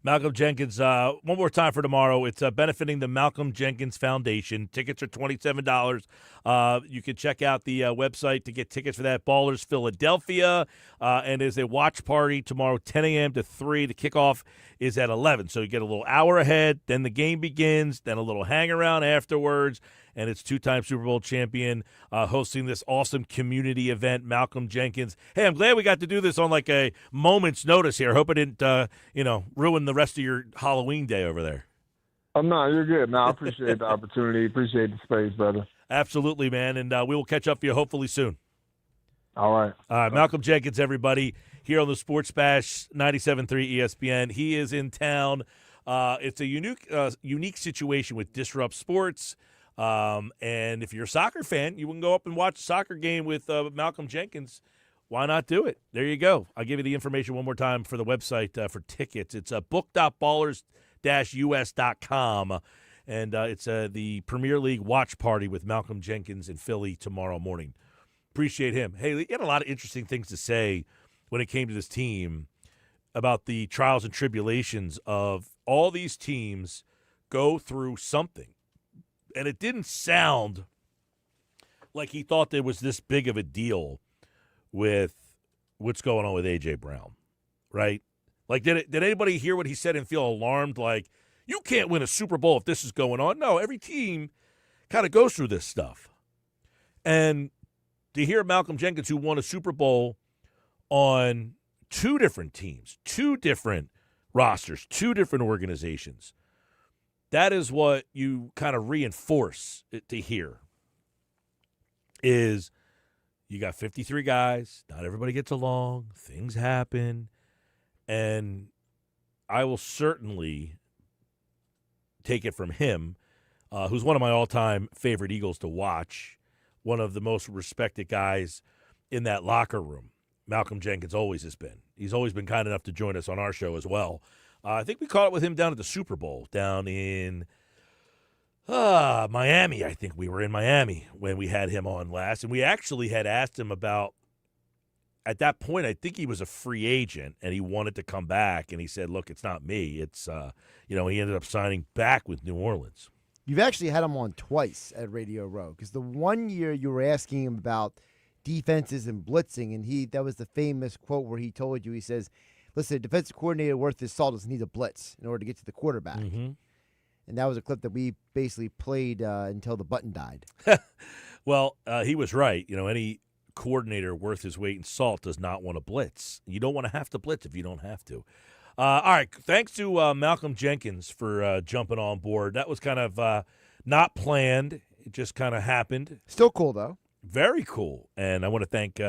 Malcolm Jenkins, one more time for tomorrow. It's benefiting the Malcolm Jenkins Foundation. Tickets are $27. You can check out the website to get tickets for that. Ballers Philadelphia. And there's a watch party tomorrow, 10 a.m. to 3. The kickoff is at 11. So you get a little hour ahead. Then the game begins. Then a little hang around afterwards. And it's two-time Super Bowl champion hosting this awesome community event, Malcolm Jenkins. Hey, I'm glad we got to do this on like a moment's notice here. Hope it didn't, ruin the rest of your Halloween day over there. Oh, no, you're good. No, I appreciate the opportunity. Appreciate the space, brother. Absolutely, man. And we will catch up with you hopefully soon. All right. Malcolm Jenkins, everybody, here on the Sports Bash, 97.3 ESPN. He is in town. It's a unique situation with Disrupt Sports. And if you're a soccer fan, you can go up and watch a soccer game with Malcolm Jenkins. Why not do it? There you go. I'll give you the information one more time for the website for tickets. It's book.ballers-us.com. And it's the Premier League watch party with Malcolm Jenkins in Philly tomorrow morning. Appreciate him. Hey, he had a lot of interesting things to say when it came to this team about the trials and tribulations of all these teams go through something. And it didn't sound like he thought there was this big of a deal with what's going on with A.J. Brown, right? Like, did anybody hear what he said and feel alarmed? Like, you can't win a Super Bowl if this is going on. No, every team kind of goes through this stuff. And to hear Malcolm Jenkins, who won a Super Bowl on 2 different teams, 2 different rosters, 2 different organizations, that is what you kind of reinforce it to hear is you got 53 guys. Not everybody gets along. Things happen. And I will certainly take it from him, who's one of my all-time favorite Eagles to watch, one of the most respected guys in that locker room. Malcolm Jenkins always has been. He's always been kind enough to join us on our show as well. I think we caught up with him down at the Super Bowl down in Miami. I think we were in Miami when we had him on last. And we actually had asked him about, at that point, I think he was a free agent and he wanted to come back. And he said, look, it's not me. It's, he ended up signing back with New Orleans. You've actually had him on twice at Radio Row because the one year you were asking him about defenses and blitzing, and that was the famous quote where he told you, he says, listen, a defensive coordinator worth his salt doesn't need a blitz in order to get to the quarterback. Mm-hmm. And that was a clip that we basically played until the button died. Well, he was right. Any coordinator worth his weight in salt does not want to blitz. You don't want to have to blitz if you don't have to. All right, thanks to Malcolm Jenkins for jumping on board. That was kind of not planned. It just kind of happened. Still cool, though. Very cool. And I want to thank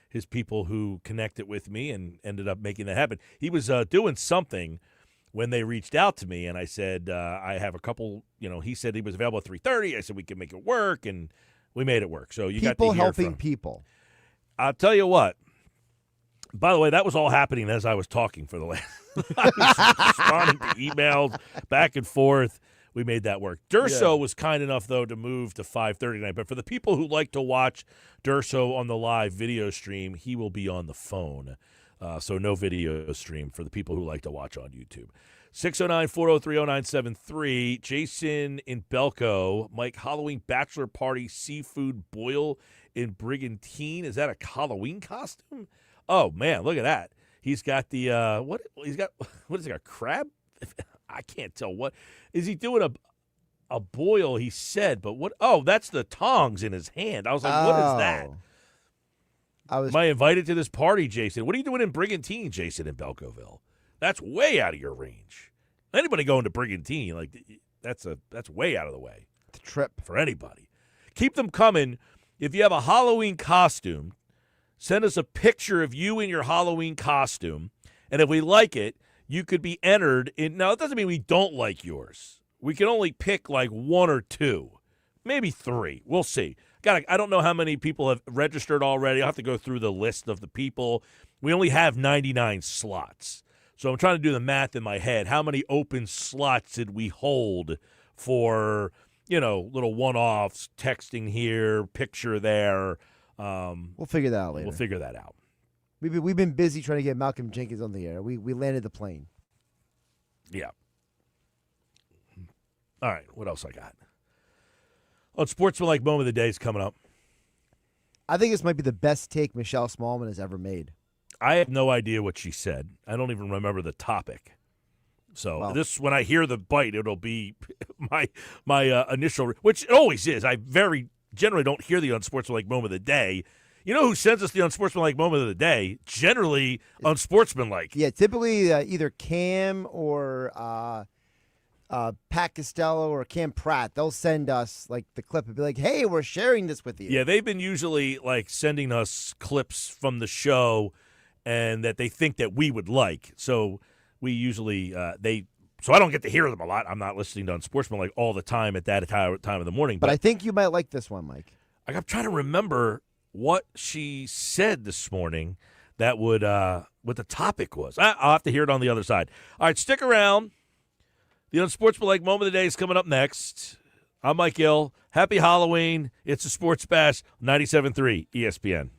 his people who connected with me and ended up making that happen. He was doing something when they reached out to me, and I said, I have a couple, he said he was available at 3:30. I said we can make it work, and we made it work. So you got to hear helping from people. I'll tell you what. By the way, that was all happening as I was talking for the last. I was responding to emails back and forth. We made that work. Durso was kind enough, though, to move to 5:30 tonight. But for the people who like to watch Durso on the live video stream, he will be on the phone. So no video stream for the people who like to watch on YouTube. 609-403-0973. Jason in Belco. Mike, Halloween bachelor party seafood boil in Brigantine. Is that a Halloween costume? Oh, man, look at that. He's got the what is it, a crab? I can't tell what. Is he doing a boil, he said, but what? Oh, that's the tongs in his hand. I was like, what is that? Am I invited to this party, Jason? What are you doing in Brigantine, Jason, in Belcoville? That's way out of your range. Anybody going to Brigantine, that's way out of the way. It's a trip. For anybody. Keep them coming. If you have a Halloween costume, send us a picture of you in your Halloween costume, and if we like it, you could be entered in. Now, it doesn't mean we don't like yours. We can only pick 1 or 2, maybe 3. We'll see. I don't know how many people have registered already. I'll have to go through the list of the people. We only have 99 slots. So I'm trying to do the math in my head. How many open slots did we hold for, little one-offs, texting here, picture there? We'll figure that out later. We'll figure that out. We've been busy trying to get Malcolm Jenkins on the air. We landed the plane. Yeah. All right, what else I got? Sportsmanlike moment of the day is coming up. I think this might be the best take Michelle Smallman has ever made. I have no idea what she said. I don't even remember the topic. So when I hear the bite, it'll be my initial, which it always is. I very generally don't hear the unsportsmanlike moment of the day. You know who sends us the unsportsmanlike moment of the day? Generally unsportsmanlike. Yeah, typically either Cam or Pat Costello or Cam Pratt. They'll send us the clip and be like, hey, we're sharing this with you. Yeah, they've been usually sending us clips from the show and that they think that we would like. So we usually so I don't get to hear them a lot. I'm not listening to Unsportsmanlike all the time at that time of the morning. But I think you might like this one, Mike. I'm trying to remember what she said this morning that would what the topic was. I'll have to hear it on the other side. All right, stick around. The Unsportsmanlike moment of the day is coming up next. I'm Mike Gill. Happy Halloween. It's a Sports Bash, 97.3 ESPN.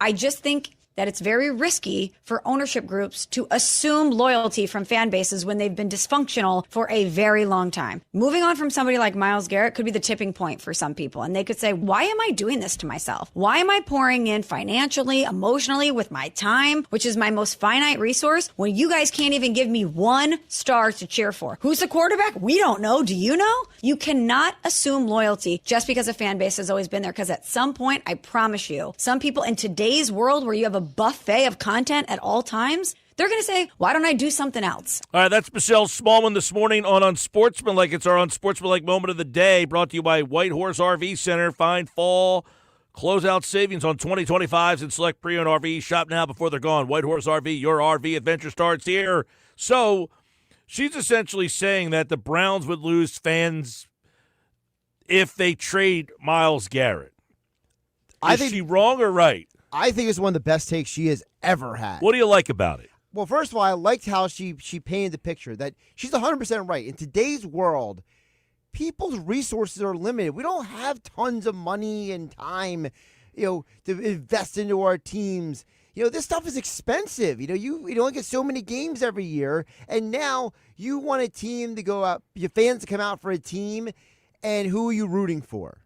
I just think that it's very risky for ownership groups to assume loyalty from fan bases when they've been dysfunctional for a very long time. Moving on from somebody like Myles Garrett could be the tipping point for some people. And they could say, why am I doing this to myself? Why am I pouring in financially, emotionally, with my time, which is my most finite resource, when you guys can't even give me 1 star to cheer for? Who's the quarterback? We don't know. Do you know? You cannot assume loyalty just because a fan base has always been there. Because at some point, I promise you, some people in today's world where you have a buffet of content at all times, they're going to say, why don't I do something else? All right, that's Michelle Smallman this morning on Unsportsmanlike. It's our Unsportsmanlike moment of the day, brought to you by White Horse RV Center. Find fall closeout savings on 2025s and select pre-owned RVs. Shop now before they're gone. White Horse RV, your RV adventure starts here. So she's essentially saying that the Browns would lose fans if they trade Myles Garrett. Is she wrong or right? I think it's one of the best takes she has ever had. What do you like about it? Well, first of all, I liked how she painted the picture that she's 100% right. In today's world, people's resources are limited. We don't have tons of money and time, to invest into our teams. This stuff is expensive. You only get so many games every year, and now you want a team to go out, your fans to come out for a team, and who are you rooting for?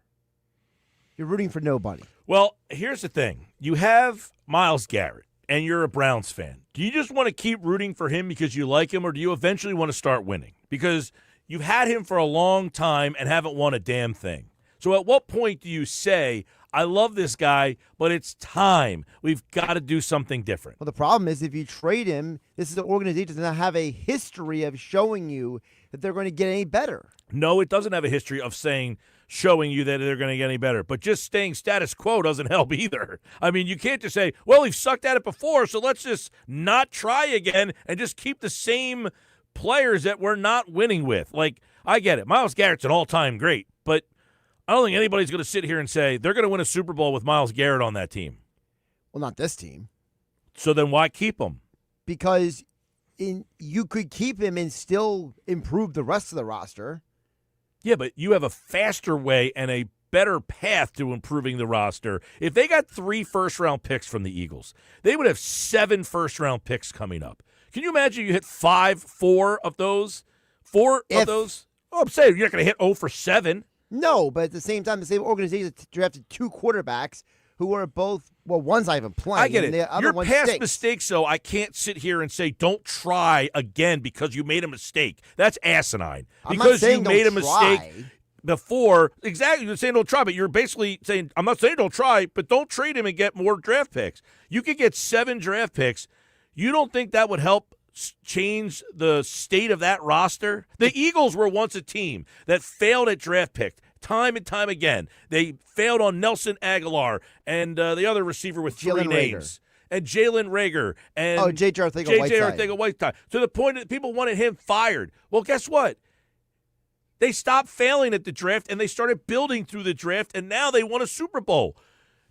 You're rooting for nobody. Well, here's the thing. You have Myles Garrett, and you're a Browns fan. Do you just want to keep rooting for him because you like him, or do you eventually want to start winning? Because you've had him for a long time and haven't won a damn thing. So at what point do you say, I love this guy, but it's time. We've got to do something different. Well, the problem is if you trade him, this is an organization that does not have a history of showing you that they're going to get any better. No, it doesn't have a history of showing you that they're going to get any better. But just staying status quo doesn't help either. I mean, you can't just say, well, we've sucked at it before, so let's just not try again and just keep the same players that we're not winning with. Like, I get it. Myles Garrett's an all-time great, but I don't think anybody's going to sit here and say they're going to win a Super Bowl with Myles Garrett on that team. Well, not this team. So then why keep him? Because you could keep him and still improve the rest of the roster. Yeah, but you have a faster way and a better path to improving the roster. If they got 3 first-round picks from the Eagles, they would have 7 first-round picks coming up. Can you imagine you hit 4 of those? 4 of those? Oh, I'm saying you're not going to hit 0 for 7. No, but at the same time, the same organization drafted 2 quarterbacks who are both, well, one's not even playing. I get it. The other Your one past stinks. mistakes, though, I can't sit here and say don't try again because you made a mistake. That's asinine. I'm not because saying you made a don't mistake try. before. Exactly. You're saying don't try, but you're basically saying, I'm not saying don't try, but don't trade him and get more draft picks. You could get 7 draft picks. You don't think that would help change the state of that roster? The Eagles were once a team that failed at draft pick time and time again. They failed on Nelson Aguilar and the other receiver with 3 names. And Jalen Reagor. And J.J. Arcega-Whiteside. To the point that people wanted him fired. Well, guess what? They stopped failing at the draft, and they started building through the draft, and now they won a Super Bowl.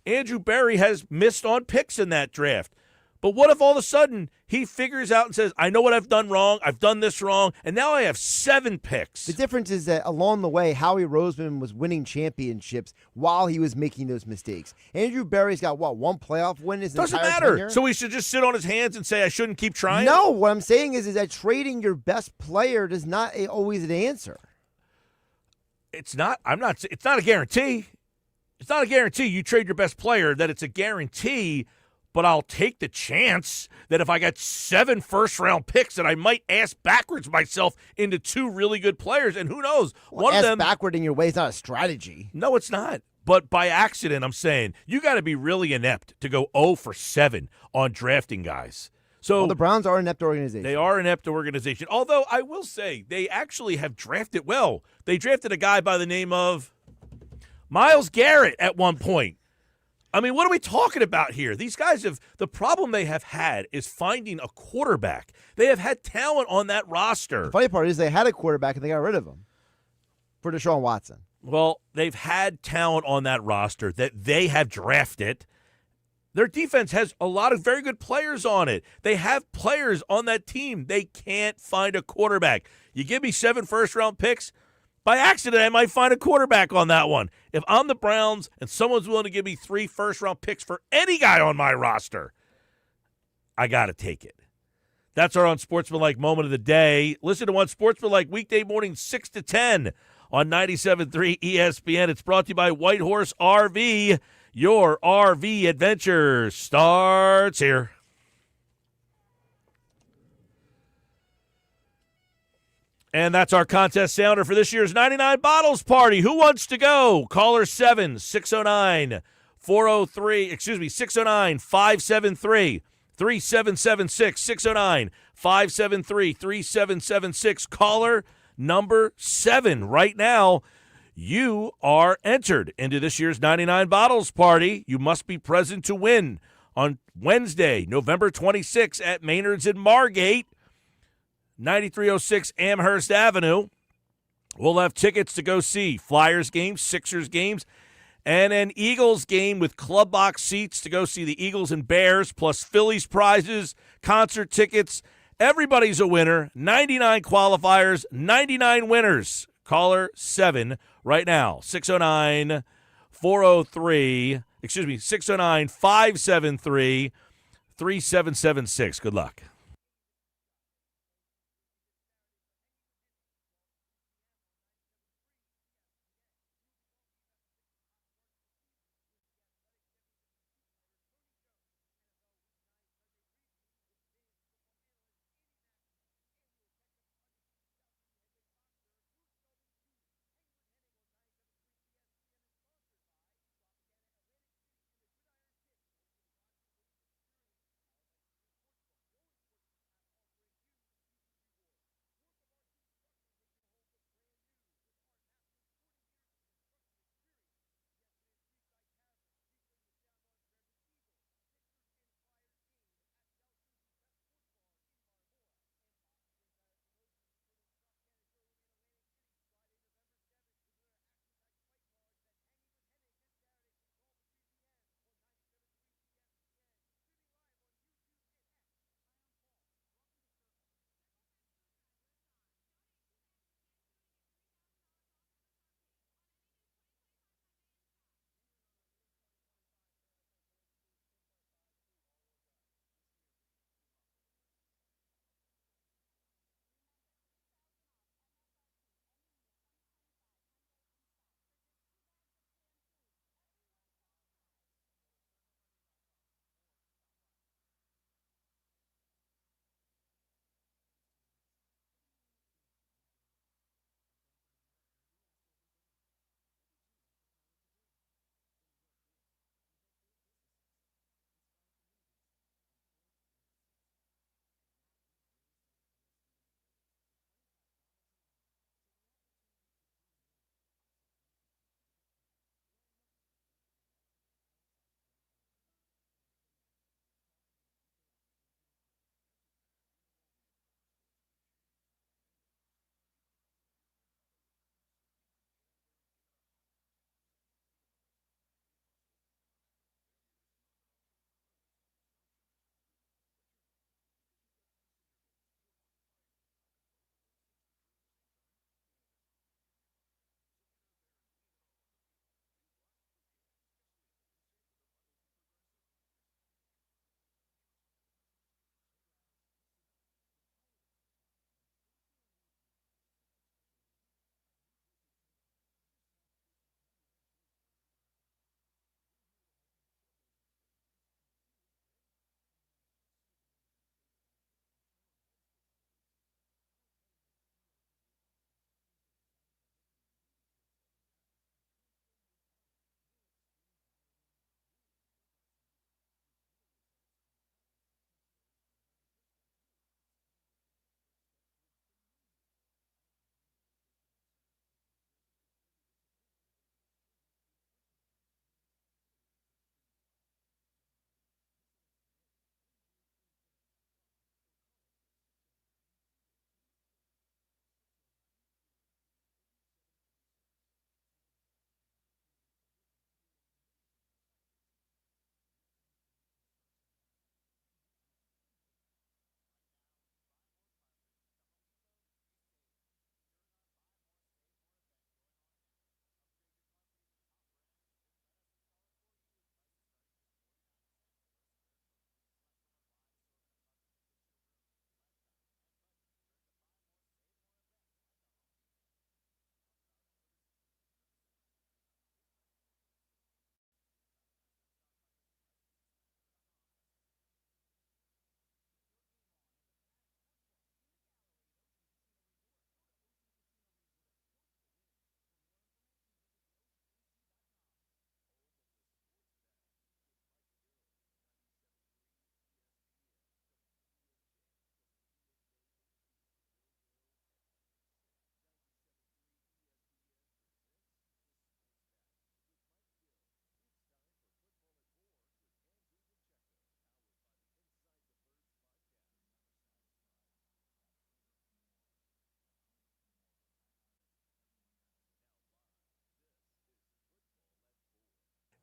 Andrew Berry has missed on picks in that draft. But what if all of a sudden he figures out and says, I know what I've done wrong, I've done this wrong, and now I have 7 picks. The difference is that along the way, Howie Roseman was winning championships while he was making those mistakes. Andrew Berry's got, 1 playoff win? Doesn't matter. Tenure? So he should just sit on his hands and say, I shouldn't keep trying? No, what I'm saying is that trading your best player is not always an answer. It's not a guarantee. It's not a guarantee you trade your best player that it's a guarantee. But I'll take the chance that if I got 7 first-round picks, that I might ass backwards myself into 2 really good players. And who knows? One of them backward in your way is not a strategy. No, it's not. But by accident, I'm saying you got to be really inept to go 0 for 7 on drafting guys. So the Browns are an inept organization. They are an inept organization. Although I will say they actually have drafted well. They drafted a guy by the name of Myles Garrett at one point. I mean, what are we talking about here? These guys the problem they have had is finding a quarterback. They have had talent on that roster. The funny part is they had a quarterback and they got rid of him for Deshaun Watson. Well, they've had talent on that roster that they have drafted. Their defense has a lot of very good players on it. They have players on that team. They can't find a quarterback. You give me 7 first-round picks, By accident, I might find a quarterback on that one. If I'm the Browns and someone's willing to give me 3 first-round picks for any guy on my roster, I got to take it. That's our Unsportsmanlike moment of the day. Listen to Unsportsmanlike weekday morning 6 to 10 on 97.3 ESPN. It's brought to you by Whitehorse RV. Your RV adventure starts here. And that's our contest sounder for this year's 99 Bottles Party. Who wants to go? Caller 609 573 3776 609 573 3776. Caller number 7 right now. You are entered into this year's 99 Bottles Party. You must be present to win on Wednesday, November 26th at Maynard's in Margate, 9306 Amherst Avenue. We'll have tickets to go see Flyers games, Sixers games, and an Eagles game with club box seats to go see the Eagles and Bears, plus Phillies prizes, concert tickets. Everybody's a winner. 99 qualifiers, 99 winners. Caller 7 right now, 609 573 3776. Good luck.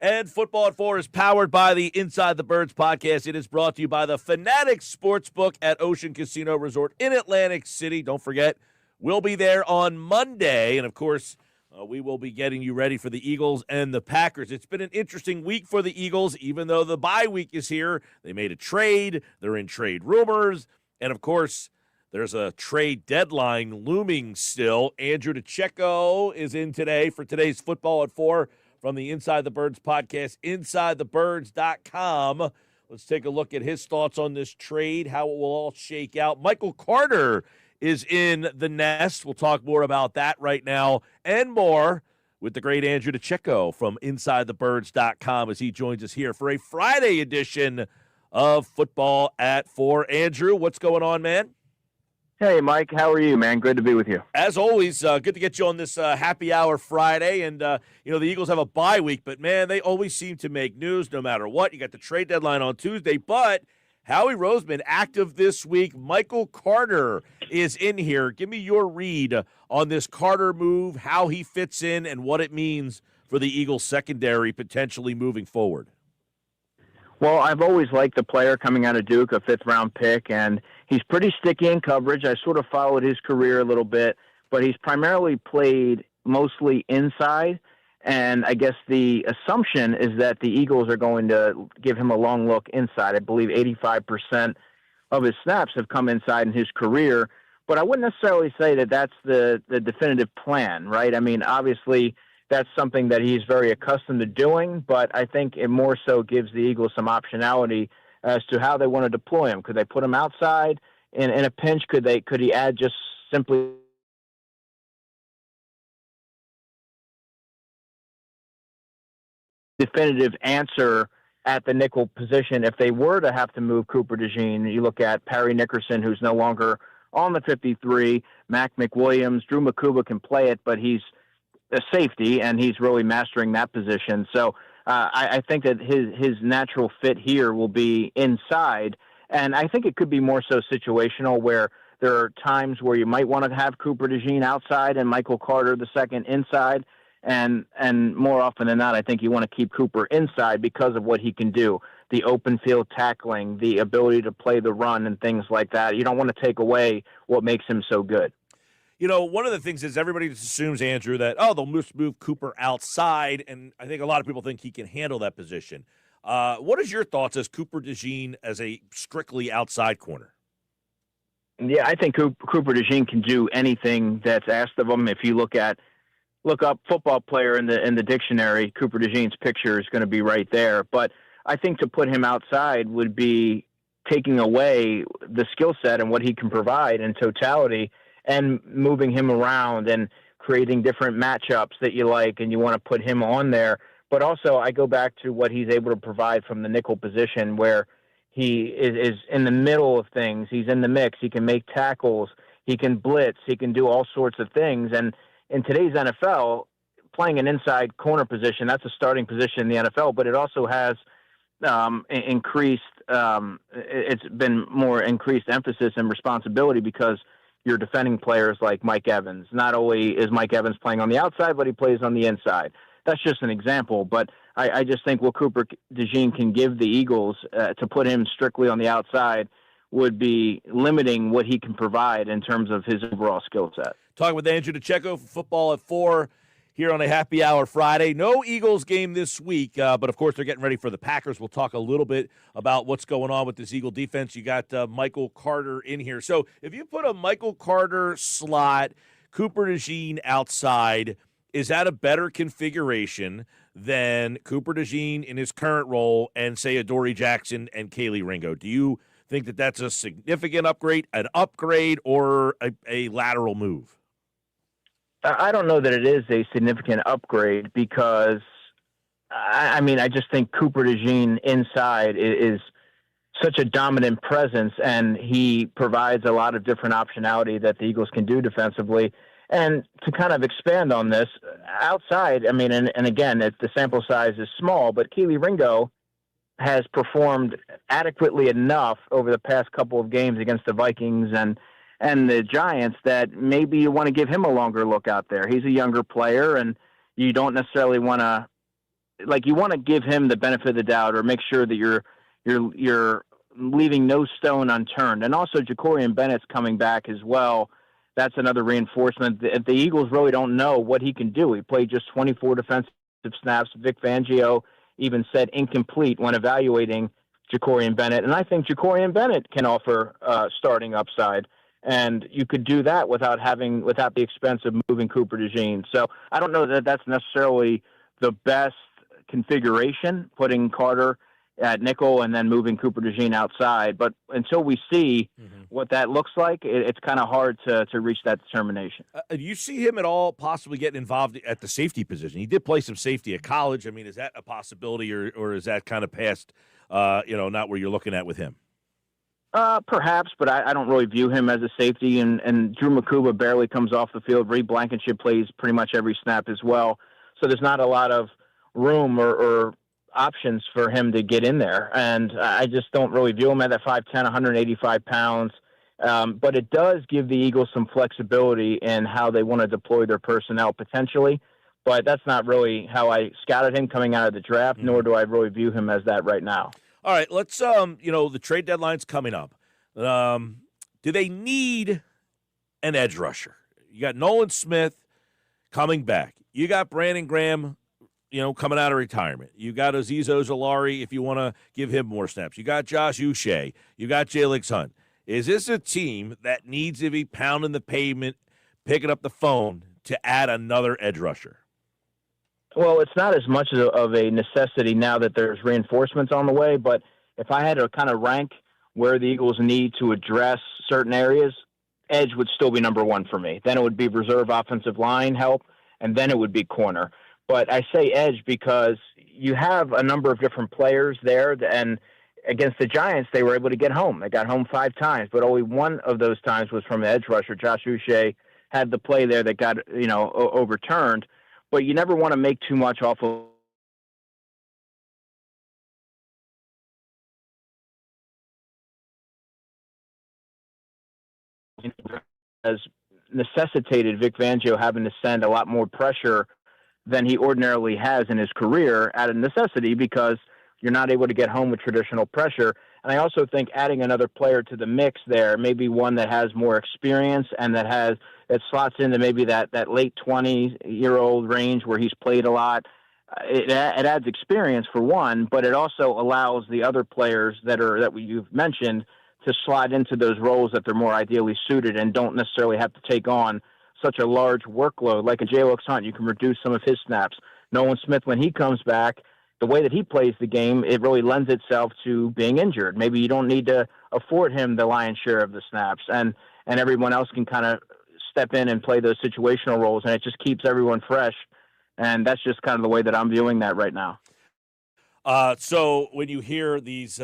And Football at 4 is powered by the Inside the Birds podcast. It is brought to you by the Fanatics Sportsbook at Ocean Casino Resort in Atlantic City. Don't forget, we'll be there on Monday. And, of course, we will be getting you ready for the Eagles and the Packers. It's been an interesting week for the Eagles, even though the bye week is here. They made a trade. They're in trade rumors. And, of course, there's a trade deadline looming still. Andrew DiCecco is in today for today's Football at 4 from the Inside the Birds podcast, InsideTheBirds.com. Let's take a look at his thoughts on this trade, how it will all shake out. Michael Carter is in the nest. We'll talk more about that right now and more with the great Andrew DiCecco from InsideTheBirds.com as he joins us here for a Friday edition of Football at 4. Andrew, what's going on, man? Hey, Mike. How are you, man? Good to be with you. As always, good to get you on this happy hour Friday. And, the Eagles have a bye week, but, man, they always seem to make news no matter what. You got the trade deadline on Tuesday, but Howie Roseman active this week. Michael Carter is in here. Give me your read on this Carter move, how he fits in, and what it means for the Eagles secondary potentially moving forward. Well, I've always liked the player coming out of Duke, a fifth-round pick, and he's pretty sticky in coverage. I sort of followed his career a little bit, but he's primarily played mostly inside, and I guess the assumption is that the Eagles are going to give him a long look inside. I believe 85% of his snaps have come inside in his career, but I wouldn't necessarily say that that's the definitive plan, right? I mean, obviously that's something that he's very accustomed to doing, but I think it more so gives the Eagles some optionality as to how they want to deploy him. Could they put him outside in a pinch? Could he add just simply definitive answer at the nickel position if they were to have to move Cooper DeJean? You look at Perry Nickerson, who's no longer on the 53, Mac McWilliams, Drew Makuba can play it, but he's a safety, and he's really mastering that position. So I think that his natural fit here will be inside, and I think it could be more so situational where there are times where you might want to have Cooper DeJean outside and Michael Carter the second inside, and more often than not, I think you want to keep Cooper inside because of what he can do, the open field tackling, the ability to play the run and things like that. You don't want to take away what makes him so good. One of the things is everybody just assumes, Andrew, that, they'll move Cooper outside, and I think a lot of people think he can handle that position. What is your thoughts as Cooper DeJean as a strictly outside corner? Yeah, I think Cooper DeJean can do anything that's asked of him. If you look up football player in the dictionary, Cooper DeJean's picture is going to be right there. But I think to put him outside would be taking away the skill set and what he can provide in totality, and moving him around and creating different matchups that you like, and you want to put him on there. But also I go back to what he's able to provide from the nickel position, where he is in the middle of things. He's in the mix. He can make tackles. He can blitz. He can do all sorts of things. And in today's NFL, playing an inside corner position, that's a starting position in the NFL, but it also has it's been more increased emphasis and responsibility because you're defending players like Mike Evans. Not only is Mike Evans playing on the outside, but he plays on the inside. That's just an example, but I just think what Cooper DeJean can give the Eagles to put him strictly on the outside would be limiting what he can provide in terms of his overall skill set. Talking with Andrew DiCecco for Football at 4 here on a happy hour Friday. No Eagles game this week, but of course they're getting ready for the Packers. We'll talk a little bit about what's going on with this Eagle defense. You got Michael Carter in here. So if you put a Michael Carter slot, Cooper DeJean outside, is that a better configuration than Cooper DeJean in his current role and, say, Adoree Jackson and Kaylee Ringo? Do you think that that's a significant upgrade, or a lateral move? I don't know that it is a significant upgrade because, I just think Cooper DeJean inside is such a dominant presence, and he provides a lot of different optionality that the Eagles can do defensively. And to kind of expand on this, outside, and again, the sample size is small, but Kaylee Ringo has performed adequately enough over the past couple of games against the Vikings and the Giants that maybe you want to give him a longer look out there. He's a younger player, and you don't necessarily want to like you want to give him the benefit of the doubt or make sure that you're leaving no stone unturned. And also Jacorian Bennett's coming back as well. That's another reinforcement. The Eagles really don't know what he can do. He played just 24 defensive snaps. Vic Fangio even said incomplete when evaluating Jacorian Bennett. And I think Jacorian Bennett can offer starting upside. And you could do that without the expense of moving Cooper DeJean. So I don't know that that's necessarily the best configuration, putting Carter at nickel and then moving Cooper DeJean outside. But until we see what that looks like, it's kind of hard to reach that determination. Do you see him at all possibly getting involved at the safety position? He did play some safety at college. I mean, is that a possibility, or is that kind of past, not where you're looking at with him? Perhaps, but I don't really view him as a safety. And Drew Makuba barely comes off the field. Reed Blankenship plays pretty much every snap as well. So there's not a lot of room or options for him to get in there. And I just don't really view him at that 5'10", 185 pounds. But it does give the Eagles some flexibility in how they want to deploy their personnel potentially. But that's not really how I scouted him coming out of the draft, nor do I really view him as that right now. All right, let's, the trade deadline's coming up. Do they need an edge rusher? You got Nolan Smith coming back. You got Brandon Graham, coming out of retirement. You got Azeez Ojulari if you want to give him more snaps. You got Josh Uche. You got Jalix Hunt. Is this a team that needs to be pounding the pavement, picking up the phone to add another edge rusher? Well, it's not as much of a necessity now that there's reinforcements on the way, but if I had to kind of rank where the Eagles need to address certain areas, edge would still be number one for me. Then it would be reserve offensive line help, and then it would be corner. But I say edge because you have a number of different players there, and against the Giants, they were able to get home. They got home 5 times, but only one of those times was from an edge rusher. Josh Uche had the play there that got overturned. But you never want to make too much off of has necessitated Vic Fangio having to send a lot more pressure than he ordinarily has in his career out of necessity because you're not able to get home with traditional pressure. And I also think adding another player to the mix there, maybe one that has more experience and that slots into maybe that late 20-year-old range where he's played a lot. It adds experience for one, but it also allows the other players you've mentioned to slide into those roles that they're more ideally suited and don't necessarily have to take on such a large workload. Like a Jalix Hunt, you can reduce some of his snaps. Nolan Smith, when he comes back, the way that he plays the game, it really lends itself to being injured. Maybe you don't need to afford him the lion's share of the snaps, and everyone else can kind of step in and play those situational roles, and it just keeps everyone fresh. And that's just kind of the way that I'm viewing that right now. So when you hear these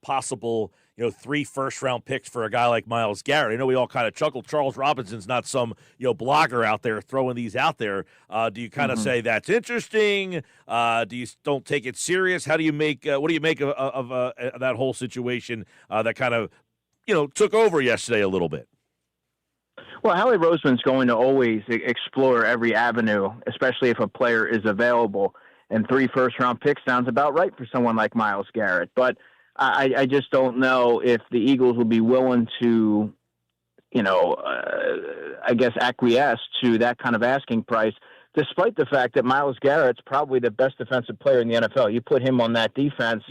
possible, 3 first-round picks for a guy like Myles Garrett, I know we all kind of chuckle. Charles Robinson's not some, blogger out there throwing these out there. Do you kind of say that's interesting? Do you don't take it serious? How do you make? What do you make of that whole situation that kind of, took over yesterday a little bit? Well, Howie Roseman's going to always explore every avenue, especially if a player is available. And 3 first-round picks sounds about right for someone like Myles Garrett. But I just don't know if the Eagles will be willing to, acquiesce to that kind of asking price, despite the fact that Myles Garrett's probably the best defensive player in the NFL. You put him on that defense,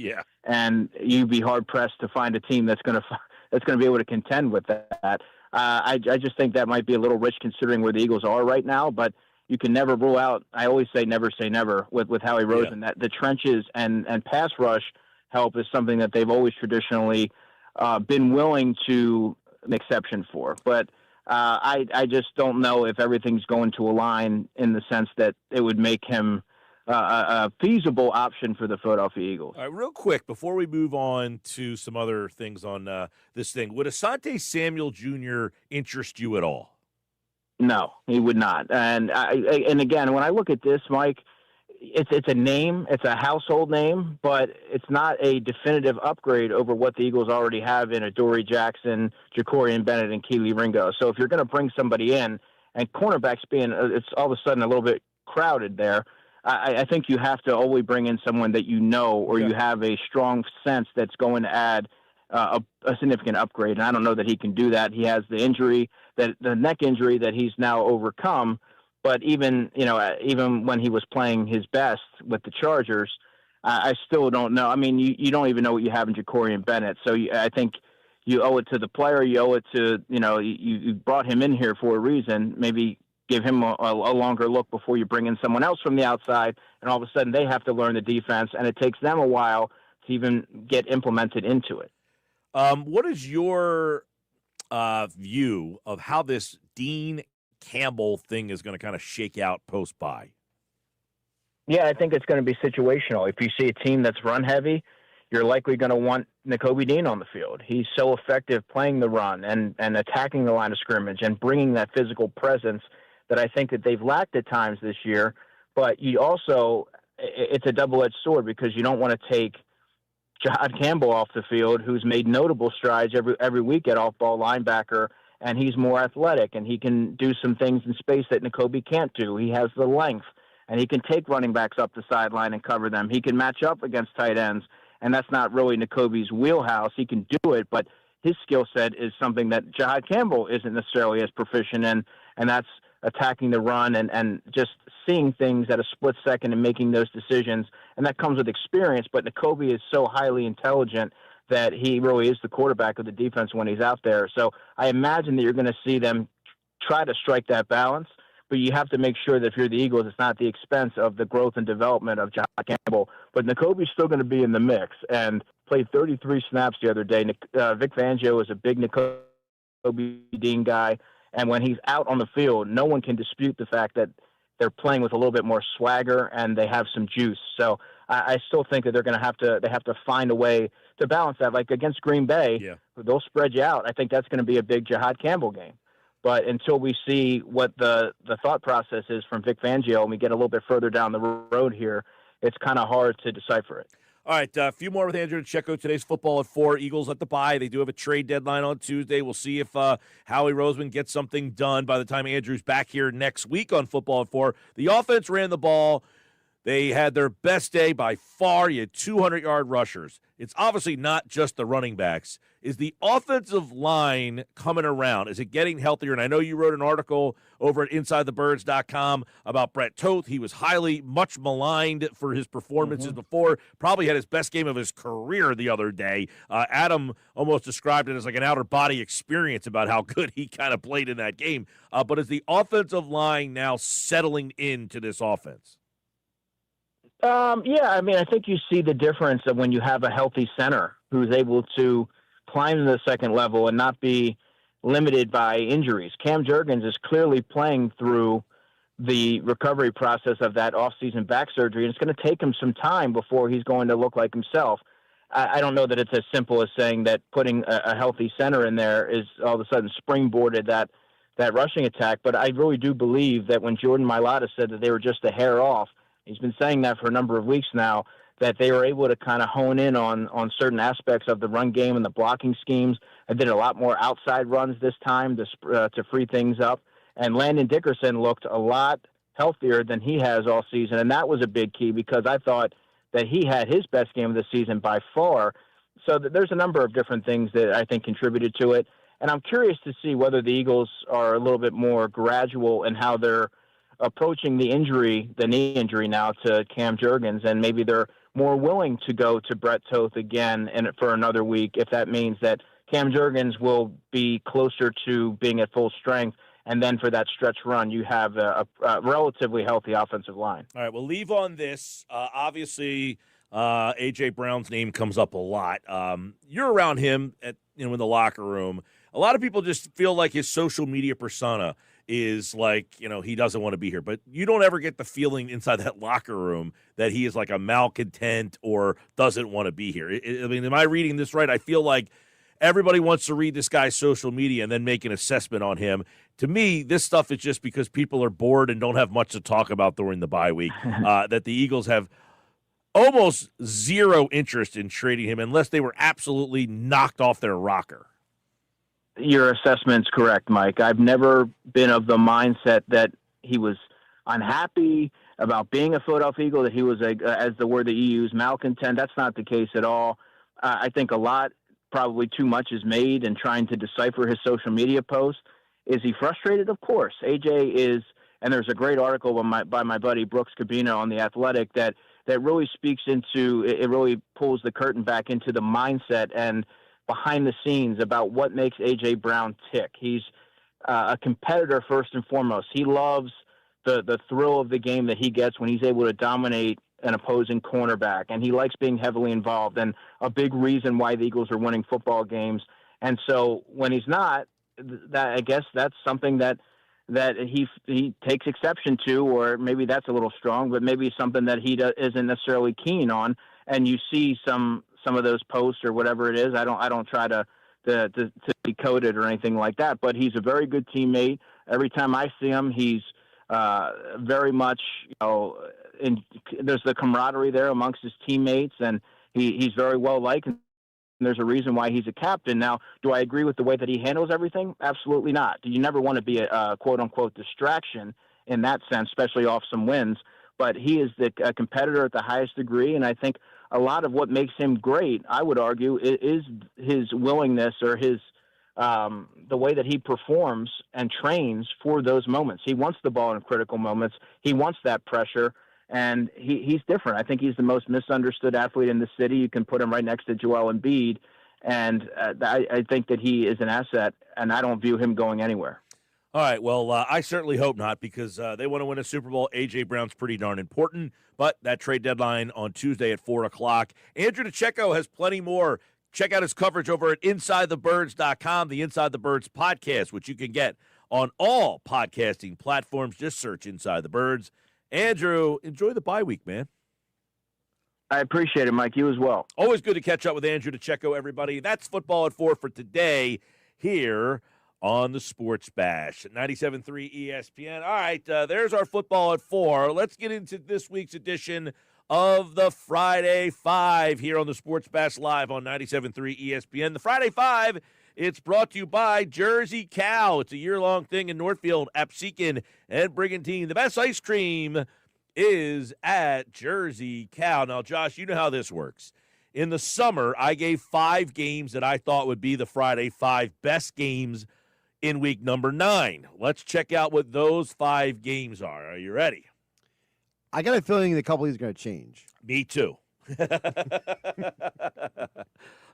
and you'd be hard-pressed to find a team that's going to be able to contend with that. I just think that might be a little rich considering where the Eagles are right now, but you can never rule out. I always say never with Howie Roseman. That the trenches and pass rush help is something that they've always traditionally been willing to an exception for. But I just don't know if everything's going to align in the sense that it would make him a feasible option for the Philadelphia Eagles. All right, real quick, before we move on to some other things on this thing, would Asante Samuel Jr. interest you at all? No, he would not. And again, when I look at this, Mike, it's a name, it's a household name, but it's not a definitive upgrade over what the Eagles already have in Adoree Jackson, Jacorian Bennett, and Kelee Ringo. So if you're going to bring somebody in, and cornerbacks being, it's all of a sudden a little bit crowded there. I think you have to always bring in someone that you know, or you have a strong sense that's going to add a significant upgrade. And I don't know that he can do that. He has the injury, the neck injury that he's now overcome. But even when he was playing his best with the Chargers, I still don't know. I mean, you don't even know what you have in Jacorian Bennett. So I think you owe it to the player. You owe it to, you brought him in here for a reason. Maybe give him a longer look before you bring in someone else from the outside, and all of a sudden they have to learn the defense, and it takes them a while to even get implemented into it. What is your view of how this Dean Campbell thing is going to kind of shake out post-bye? Yeah, I think it's going to be situational. If you see a team that's run heavy, you're likely going to want Nakobe Dean on the field. He's so effective playing the run and attacking the line of scrimmage and bringing that physical presence that I think that they've lacked at times this year. But you also, it's a double-edged sword because you don't want to take Jahad Campbell off the field, who's made notable strides every week at off-ball linebacker, and he's more athletic, and he can do some things in space that Nakobe can't do. He has the length, and he can take running backs up the sideline and cover them. He can match up against tight ends, and that's not really Nakobe's wheelhouse. He can do it, but his skill set is something that Jahad Campbell isn't necessarily as proficient in, and that's attacking the run and just seeing things at a split second and making those decisions. And that comes with experience, but Nakobe is so highly intelligent that he really is the quarterback of the defense when he's out there. So I imagine that you're going to see them try to strike that balance, but you have to make sure that if you're the Eagles, it's not at the expense of the growth and development of John Campbell. But Nakobe's still going to be in the mix and played 33 snaps the other day. Vic Fangio is a big Nakobe Dean guy. And when he's out on the field, no one can dispute the fact that they're playing with a little bit more swagger and they have some juice. So I still think that they have to find a way to balance that. Like against Green Bay, they'll spread you out. I think that's going to be a big Jahad Campbell game. But until we see what the thought process is from Vic Fangio and we get a little bit further down the road here, it's kind of hard to decipher it. All right, a few more with Andrew DiCecco. Today's football at 4. Eagles at the bye. They do have a trade deadline on Tuesday. We'll see if Howie Roseman gets something done by the time Andrew's back here next week on football at 4. The offense ran the ball. They had their best day by far. You had 200-yard rushers. It's obviously not just the running backs. Is the offensive line coming around? Is it getting healthier? And I know you wrote an article over at InsideTheBirds.com about Brett Toth. He was much maligned for his performances before. Probably had his best game of his career the other day. Adam almost described it as like an outer-body experience about how good he kind of played in that game. But is the offensive line now settling into this offense? Yeah, I mean, I think you see the difference of when you have a healthy center who's able to climb to the second level and not be limited by injuries. Cam Jurgens is clearly playing through the recovery process of that offseason back surgery, and it's going to take him some time before he's going to look like himself. I don't know that it's as simple as saying that putting a healthy center in there is all of a sudden springboarded that rushing attack, but I really do believe that when Jordan Mailata said that they were just a hair off, he's been saying that for a number of weeks now, that they were able to kind of hone in on certain aspects of the run game and the blocking schemes. I did a lot more outside runs this time to free things up. And Landon Dickerson looked a lot healthier than he has all season, and that was a big key because I thought that he had his best game of the season by far. So there's a number of different things that I think contributed to it. And I'm curious to see whether the Eagles are a little bit more gradual in how they're approaching the knee injury now to Cam Jurgens, and maybe they're more willing to go to Brett Toth again for another week if that means that Cam Jurgens will be closer to being at full strength, and then for that stretch run, you have a relatively healthy offensive line. All right, we'll leave on this. Obviously, A.J. Brown's name comes up a lot. You're around him in the locker room. A lot of people just feel like his social media persona is like, he doesn't want to be here. But you don't ever get the feeling inside that locker room that he is like a malcontent or doesn't want to be here. I mean, am I reading this right? I feel like everybody wants to read this guy's social media and then make an assessment on him. To me, this stuff is just because people are bored and don't have much to talk about during the bye week, that the Eagles have almost zero interest in trading him unless they were absolutely knocked off their rocker. Your assessment's correct, Mike. I've never been of the mindset that he was unhappy about being a Philadelphia Eagle, that he was, as the word that you use, malcontent. That's not the case at all. I think a lot, probably too much, is made in trying to decipher his social media posts. Is he frustrated? Of course. AJ is, and there's a great article by my buddy Brooks Cabino on The Athletic that really speaks into, it really pulls the curtain back into the mindset and behind the scenes about what makes AJ Brown tick. He's a competitor first and foremost. He loves the thrill of the game that he gets when he's able to dominate an opposing cornerback, and he likes being heavily involved, and a big reason why the Eagles are winning football games. And so when he's not, that, I guess that's something that he takes exception to, or maybe that's a little strong, but maybe something that he isn't necessarily keen on. And you see some of those posts or whatever it is. I don't try to decode it or anything like that, but he's a very good teammate. Every time I see him, he's very much, there's the camaraderie there amongst his teammates, and he's very well liked. And there's a reason why he's a captain. Now, do I agree with the way that he handles everything? Absolutely not. You never want to be a quote-unquote distraction in that sense, especially off some wins. But he is a competitor at the highest degree, and I think a lot of what makes him great, I would argue, is his willingness, or his the way that he performs and trains for those moments. He wants the ball in critical moments. He wants that pressure. And he's different. I think he's the most misunderstood athlete in the city. You can put him right next to Joel Embiid. And I think that he is an asset, and I don't view him going anywhere. All right, well, I certainly hope not, because they want to win a Super Bowl. A.J. Brown's pretty darn important, but that trade deadline on Tuesday at 4 o'clock. Andrew DiCecco has plenty more. Check out his coverage over at InsideTheBirds.com, the Inside the Birds podcast, which you can get on all podcasting platforms. Just search Inside the Birds. Andrew, enjoy the bye week, man. I appreciate it, Mike. You as well. Always good to catch up with Andrew DiCecco, everybody. That's Football at 4 for today here on the Sports Bash at 97.3 ESPN. All right, there's our Football at 4. Let's get into this week's edition of the Friday Five here on the Sports Bash Live on 97.3 ESPN. The Friday Five, it's brought to you by Jersey Cow. It's a year-long thing in Northfield, Absecon, and Brigantine. The best ice cream is at Jersey Cow. Now, Josh, you know how this works. In the summer, I gave 5 games that I thought would be the Friday 5 best games in week number 9. Let's check out what those 5 games are. Are you ready? I got a feeling the couple of these are going to change. Me too.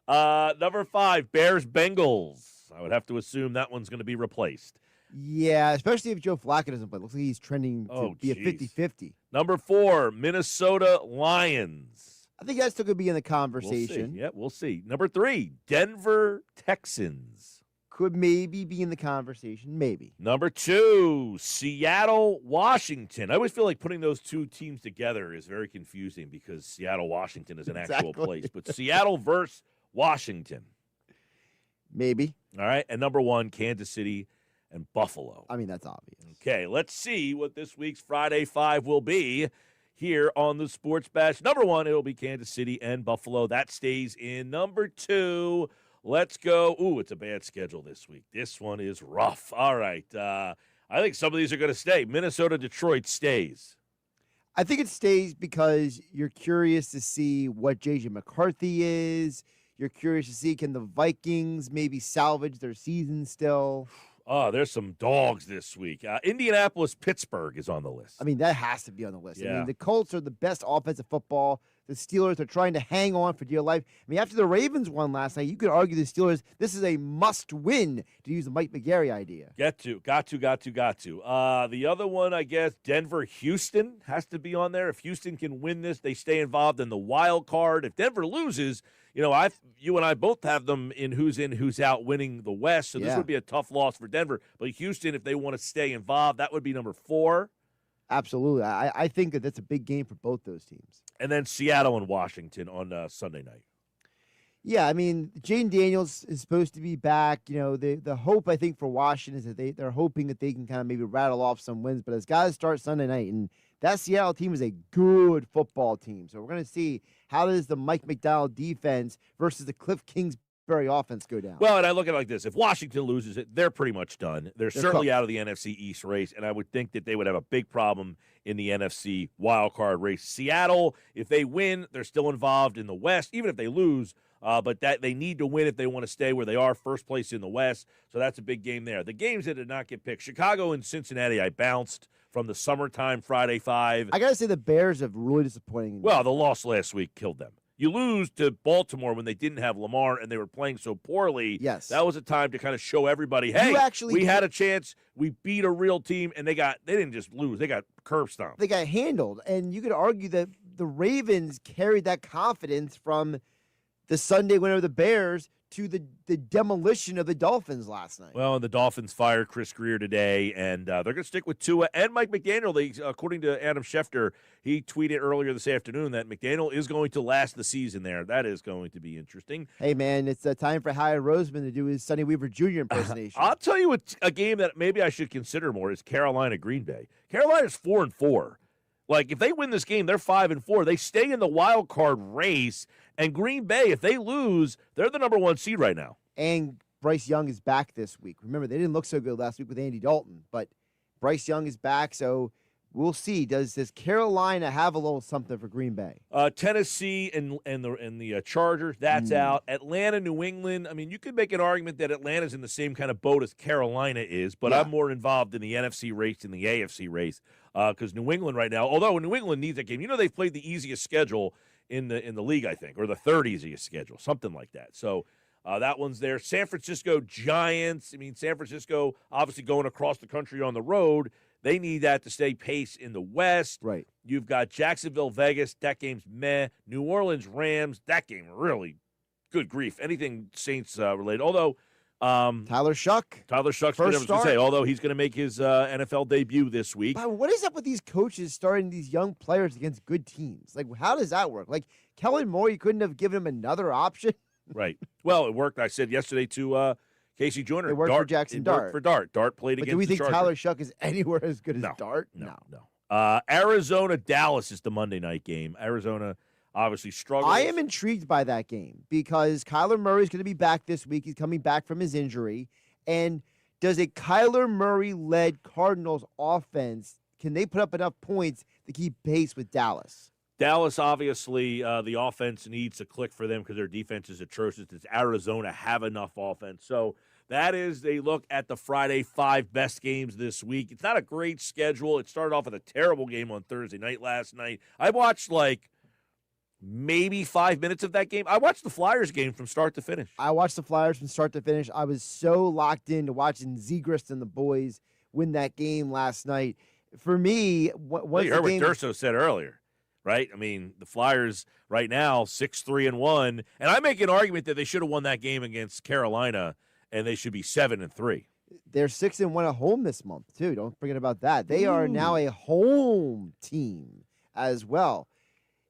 Number 5, Bears-Bengals. I would have to assume that one's going to be replaced. Yeah, especially if Joe Flacco doesn't play. Looks like he's trending to be a 50-50. Number 4, Minnesota-Lions. I think that still could be in the conversation. We'll see. Yeah, we'll see. Number 3, Denver-Texans. Could maybe be in the conversation. Maybe. Number 2, Seattle-Washington. I always feel like putting those two teams together is very confusing because Seattle-Washington is an actual place. But Seattle versus Washington. Maybe. All right. And number 1, Kansas City and Buffalo. I mean, that's obvious. Okay, let's see what this week's Friday 5 will be here on the Sports Bash. Number 1, it'll be Kansas City and Buffalo. That stays in. Number 2, let's go. Ooh, it's a bad schedule this week. This one is rough. All right. I think some of these are going to stay. Minnesota-Detroit stays. I think it stays because you're curious to see what J.J. McCarthy is. You're curious to see, can the Vikings maybe salvage their season still? Oh, there's some dogs this week. Indianapolis-Pittsburgh is on the list. I mean, that has to be on the list. Yeah. I mean, the Colts are the best offensive football. The Steelers are trying to hang on for dear life. I mean, after the Ravens won last night, you could argue the Steelers, this is a must-win, to use the Mike McGarry idea. Got to. The other one, I guess, Denver-Houston has to be on there. If Houston can win this, they stay involved in the wild card. If Denver loses, you and I both have them in, who's out winning the West, so this would be a tough loss for Denver. But Houston, if they want to stay involved, that would be number 4. Absolutely. I think that that's a big game for both those teams. And then Seattle and Washington on Sunday night. Yeah, I mean, Jaden Daniels is supposed to be back. You know, the hope, I think, for Washington is that they're hoping that they can kind of maybe rattle off some wins. But it's got to start Sunday night. And that Seattle team is a good football team. So we're going to see how does the Mike McDonald defense versus the Cliff Kings Berry offense go down. Well, and I look at it like this. If Washington loses it, they're pretty much done. They're certainly cooked. out of the NFC East race, and I would think that they would have a big problem in the NFC wildcard race. Seattle, if they win, they're still involved in the West, even if they lose, but that they need to win if they want to stay where they are, first place in the West. So that's a big game there. The games that did not get picked, Chicago and Cincinnati, I bounced from the summertime Friday 5. I got to say the Bears have really disappointing. Well, the loss last week killed them. You lose to Baltimore when they didn't have Lamar and they were playing so poorly. Yes. That was a time to kind of show everybody, hey, we had a chance. We beat a real team, and they didn't just lose. They got curb stomped. They got handled. And you could argue that the Ravens carried that confidence from the Sunday win over the Bears to the demolition of the Dolphins last night. Well, and the Dolphins fired Chris Greer today, and they're going to stick with Tua and Mike McDaniel. According to Adam Schefter, he tweeted earlier this afternoon that McDaniel is going to last the season there. That is going to be interesting. Hey, man, it's time for Howard Roseman to do his Sonny Weaver Jr. impersonation. I'll tell you a game that maybe I should consider more is Carolina-Green Bay. Carolina's 4-4. Like, if they win this game, they're 5-4. They stay in the wild card race. And Green Bay, if they lose, they're the number 1 seed right now. And Bryce Young is back this week. Remember, they didn't look so good last week with Andy Dalton, but Bryce Young is back, so we'll see. Does Carolina have a little something for Green Bay? Tennessee and the Chargers, that's out. Atlanta, New England. I mean, you could make an argument that Atlanta's in the same kind of boat as Carolina is, but I'm more involved in the NFC race than the AFC race because New England right now, although New England needs that game, they've played the easiest schedule in the league, I think, or the third easiest schedule, something like that. So that one's there. San Francisco Giants. I mean, San Francisco obviously going across the country on the road. They need that to stay pace in the West. Right. You've got Jacksonville, Vegas. That game's meh. New Orleans, Rams. That game really, good grief. Anything Saints related. Although Tyler Shuck. First start. Although he's going to make his NFL debut this week. But what is up with these coaches starting these young players against good teams? Like, how does that work? Like, Kellen Moore, you couldn't have given him another option? Right. Well, it worked. I said yesterday to Casey Joyner. It worked for Jackson Dart. It worked for Dart. Dart played against the Chargers. Do we think Chargers. Tyler Shuck is anywhere as good as Dart? No. Arizona, Dallas is the Monday night game. Arizona obviously struggles. I am intrigued by that game because Kyler Murray is going to be back this week. He's coming back from his injury. And does a Kyler Murray-led Cardinals offense, can they put up enough points to keep pace with Dallas? Dallas, obviously, the offense needs to click for them because their defense is atrocious. Does Arizona have enough offense? So that is a look at the Friday 5 best games this week. It's not a great schedule. It started off with a terrible game on Thursday night last night. I watched maybe 5 minutes of that game. I watched the Flyers game from start to finish. I watched the Flyers from start to finish. I was so locked into watching Zegras and the boys win that game last night. For me, you heard what Durso said earlier, right? I mean, the Flyers right now 6-3-1, and I make an argument that they should have won that game against Carolina, and they should be 7-3. They're 6-1 at home this month too. Don't forget about that. They are now a home team as well.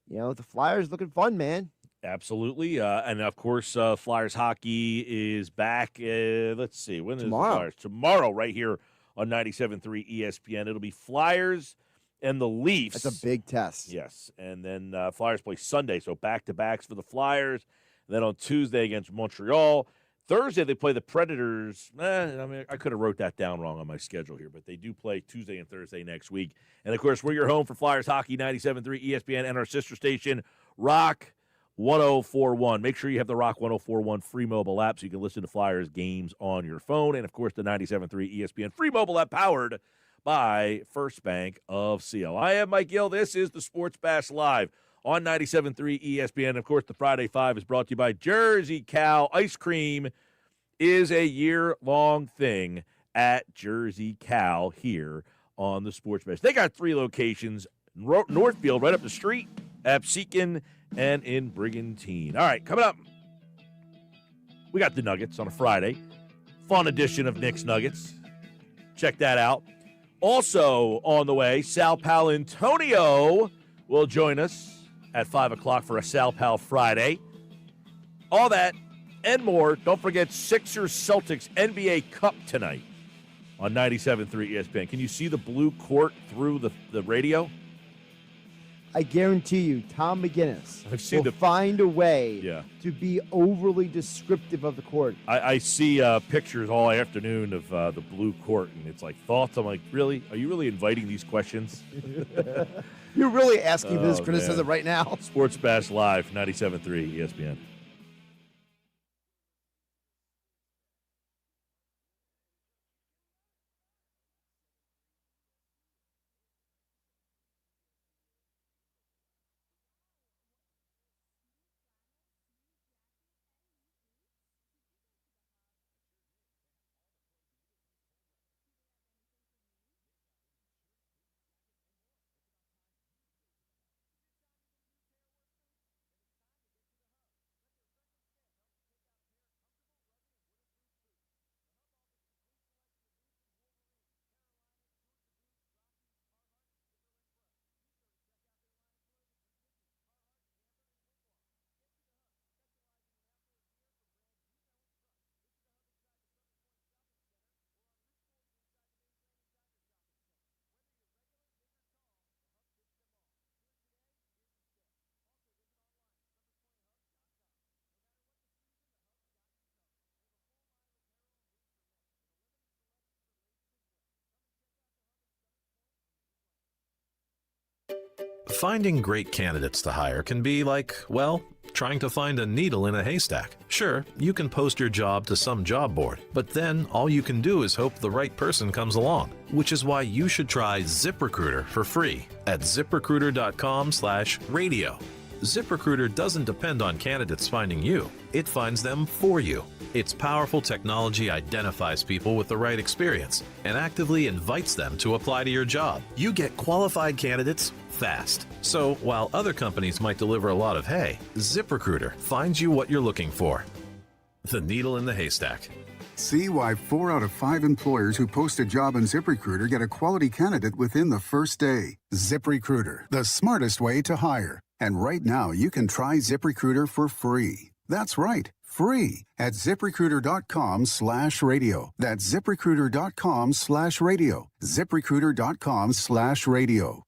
The Flyers looking fun, man. Absolutely. And, of course, Flyers hockey is back. Let's see. When Tomorrow. Is the Flyers? Tomorrow right here on 97.3 ESPN. It'll be Flyers and the Leafs. That's a big test. Yes. And then Flyers play Sunday, so back-to-backs for the Flyers. And then on Tuesday against Montreal. Thursday, they play the Predators. I could have wrote that down wrong on my schedule here, but they do play Tuesday and Thursday next week. And, of course, we're your home for Flyers Hockey, 97.3 ESPN, and our sister station, Rock 104.1. Make sure you have the Rock 104.1 free mobile app so you can listen to Flyers games on your phone. And, of course, the 97.3 ESPN free mobile app powered by First Bank of Seal. I am Mike Gill. This is the Sports Bash Live on 97.3 ESPN. Of course, the Friday 5 is brought to you by Jersey Cow. Ice cream is a year-long thing at Jersey Cow here on the Sports Bash. They got 3 locations, Northfield right up the street, Absecon, and in Brigantine. All right, coming up, we got the Nuggets on a Friday. Fun edition of Nick's Nuggets. Check that out. Also on the way, Sal Paolantonio will join us at 5 o'clock for a Sal Pal Friday. All that and more. Don't forget Sixers Celtics NBA Cup tonight on 97.3 ESPN. Can you see the blue court through the radio? I guarantee you, Tom McGinnis I've seen will find a way Yeah. to be overly descriptive of the court. I see pictures all afternoon of the blue court, and it's like thoughts. I'm like, really? Are you really inviting these questions? You're really asking for this Oh, criticism man. right now. Sports Bash Live, 97.3 ESPN. Finding great candidates to hire can be like, well, trying to find a needle in a haystack. Sure, you can post your job to some job board, but then all you can do is hope the right person comes along, which is why you should try ZipRecruiter for free at ziprecruiter.com/radio. ZipRecruiter doesn't depend on candidates finding you. It finds them for you. Its powerful technology identifies people with the right experience and actively invites them to apply to your job. You get qualified candidates fast. So while other companies might deliver a lot of hay, ZipRecruiter finds you what you're looking for. The needle in the haystack. See why 4 out of 5 employers who post a job on ZipRecruiter get a quality candidate within the first day. ZipRecruiter, the smartest way to hire. And right now, you can try ZipRecruiter for free. That's right, free at ZipRecruiter.com/radio. That's ZipRecruiter.com/radio. ZipRecruiter.com/radio.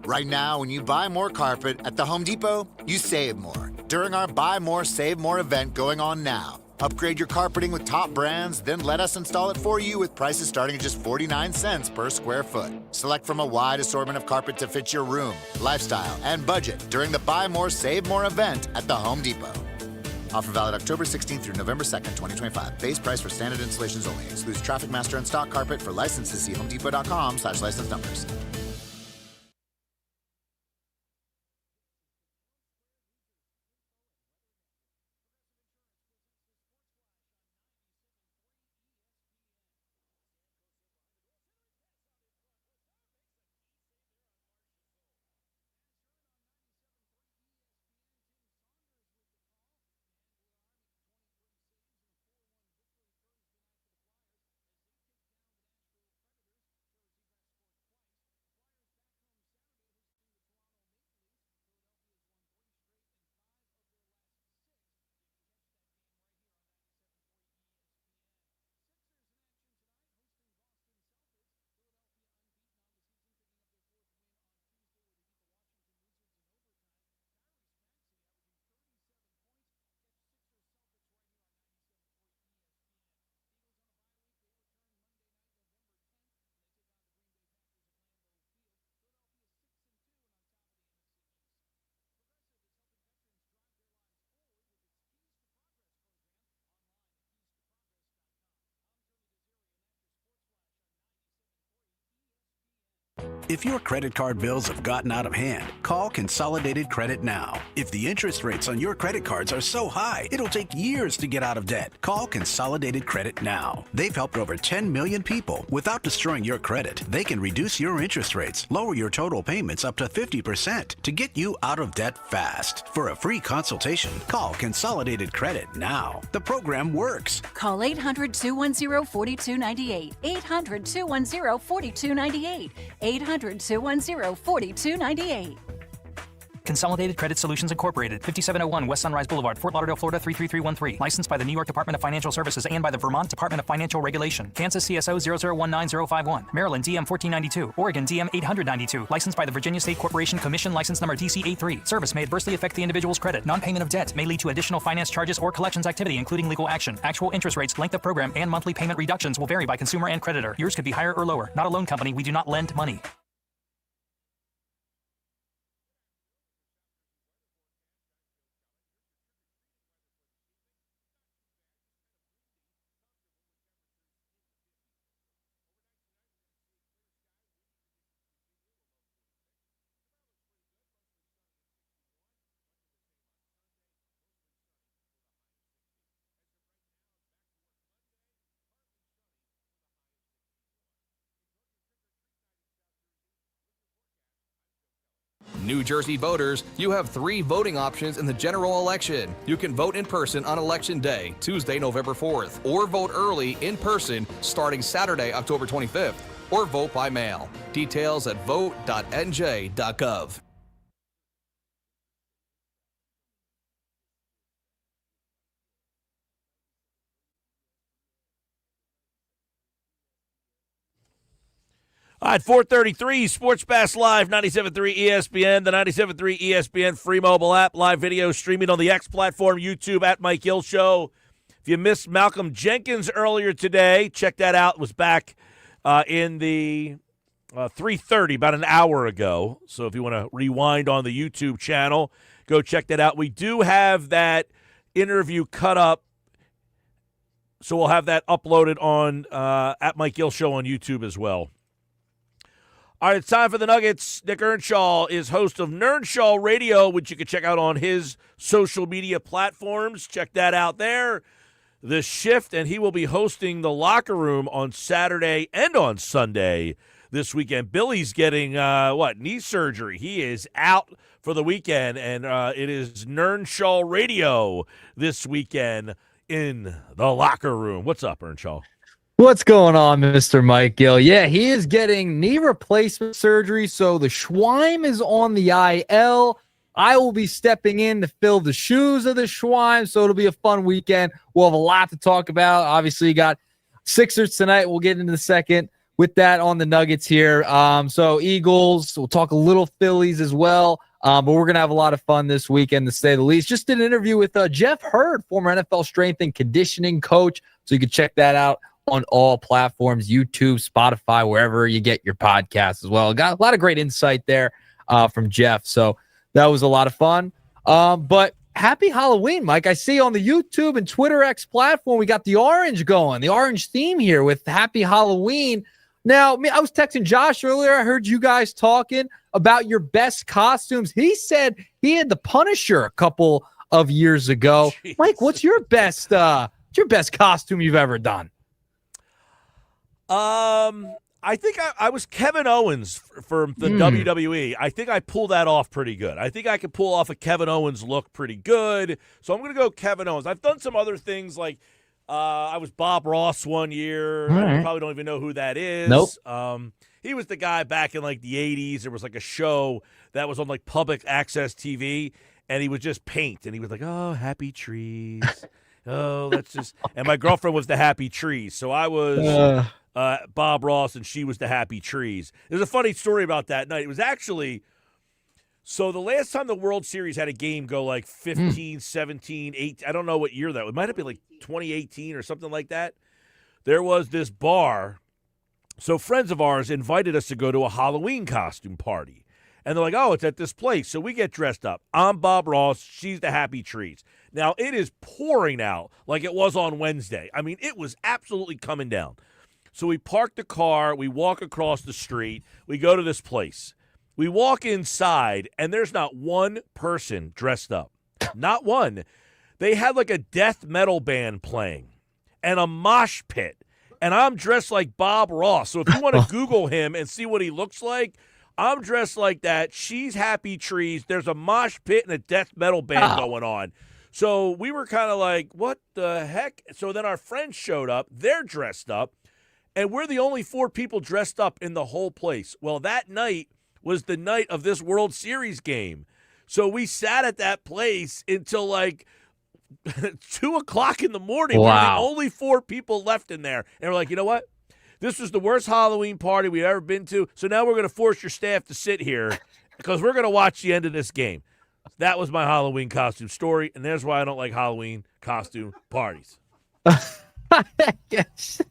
Right now, when you buy more carpet at the Home Depot, you save more during our Buy More, Save More event going on now. Upgrade your carpeting with top brands, then let us install it for you with prices starting at just 49 cents per square foot. Select from a wide assortment of carpet to fit your room, lifestyle, and budget during the Buy More, Save More event at the Home Depot. Offer valid October 16th through November 2nd, 2025. Base price for standard installations only. Excludes Traffic Master and stock carpet. For licenses, see homedepot.com/license numbers. If your credit card bills have gotten out of hand, call Consolidated Credit now. If the interest rates on your credit cards are so high, it'll take years to get out of debt. Call Consolidated Credit now. They've helped over 10 million people without destroying your credit. They can reduce your interest rates, lower your total payments up to 50% to get you out of debt fast. For a free consultation, call Consolidated Credit now. The program works. Call 800-210-4298. 800-210-4298. 800-210-4298. Consolidated Credit Solutions Incorporated, 5701 West Sunrise Boulevard, Fort Lauderdale, Florida 33313. Licensed by the New York Department of Financial Services and by the Vermont Department of Financial Regulation. Kansas CSO 0019051. Maryland DM 1492. Oregon DM 892. Licensed by the Virginia State Corporation Commission license number DC83. Service may adversely affect the individual's credit. Non-payment of debt may lead to additional finance charges or collections activity, including legal action. Actual interest rates, length of program, and monthly payment reductions will vary by consumer and creditor. Yours could be higher or lower. Not a loan company. We do not lend money. New Jersey voters, you have 3 voting options in the general election. You can vote in person on Election Day, Tuesday, November 4th, or vote early in person starting Saturday, October 25th, or vote by mail. Details at vote.nj.gov. All right, 433 Sports Bash Live, 97.3 ESPN, the 97.3 ESPN free mobile app, live video streaming on the X platform, YouTube at Mike Gill Show. If you missed Malcolm Jenkins earlier today, check that out. It was back in the 3:30, about an hour ago. So if you want to rewind on the YouTube channel, go check that out. We do have that interview cut up, so we'll have that uploaded on at Mike Gill Show on YouTube as well. All right, it's time for the Nuggets. Nick Earnshaw is host of Nernshaw Radio, which you can check out on his social media platforms. Check that out there. The Shift, and he will be hosting the Locker Room on Saturday and on Sunday this weekend. Billy's getting, knee surgery. He is out for the weekend, and it is Nernshaw Radio this weekend in the Locker Room. What's up, Earnshaw? What's going on, Mr. Mike Gill? Yeah, he is getting knee replacement surgery, so the Schweim is on the IL. I will be stepping in to fill the shoes of the Schweim, so it'll be a fun weekend. We'll have a lot to talk about. Obviously, you got Sixers tonight. We'll get into the second with that on the Nuggets here. So Eagles, we'll talk a little Phillies as well. But we're going to have a lot of fun this weekend, to say the least. Just did an interview with Jeff Hurd, former NFL strength and conditioning coach, so you can check that out on all platforms, YouTube, Spotify, wherever you get your podcasts as well. Got a lot of great insight there from Jeff. So that was a lot of fun. But happy Halloween, Mike. I see on the YouTube and Twitter X platform, we got the orange going, the orange theme here with Happy Halloween. Now, I was texting Josh earlier. I heard you guys talking about your best costumes. He said he had the Punisher a couple of years ago. Jeez. Mike, what's your best costume you've ever done? I think I was Kevin Owens for the WWE. I think I pulled that off pretty good. I think I could pull off a Kevin Owens look pretty good. So I'm going to go Kevin Owens. I've done some other things like I was Bob Ross one year. Right. You probably don't even know who that is. Nope. He was the guy back in like the 80s. There was like a show that was on like public access TV, and he would just paint. And he was like, oh, happy trees. Oh, that's just – and my girlfriend was the happy trees. So I was Bob Ross, and she was the happy trees. There's a funny story about that night. It was actually – so the last time the World Series had a game go like 15, 17, 18 – I don't know what year that was. It might have been like 2018 or something like that. There was this bar. So friends of ours invited us to go to a Halloween costume party. And they're like, oh, it's at this place. So we get dressed up. I'm Bob Ross. She's the happy trees. Now, it is pouring out like it was on Wednesday. I mean, it was absolutely coming down. So we park the car, we walk across the street, we go to this place. We walk inside, and there's not one person dressed up. Not one. They had like a death metal band playing and a mosh pit. And I'm dressed like Bob Ross. So if you want to Google him and see what he looks like, I'm dressed like that. She's Happy Trees. There's a mosh pit and a death metal band going on. So we were kind of like, what the heck? So then our friends showed up. They're dressed up. And we're the only 4 people dressed up in the whole place. Well, that night was the night of this World Series game. So we sat at that place until like 2 o'clock in the morning. Wow. We were the only 4 people left in there. And we're like, you know what? This was the worst Halloween party we've ever been to. So now we're going to force your staff to sit here because we're going to watch the end of this game. That was my Halloween costume story. And there's why I don't like Halloween costume parties. Yes.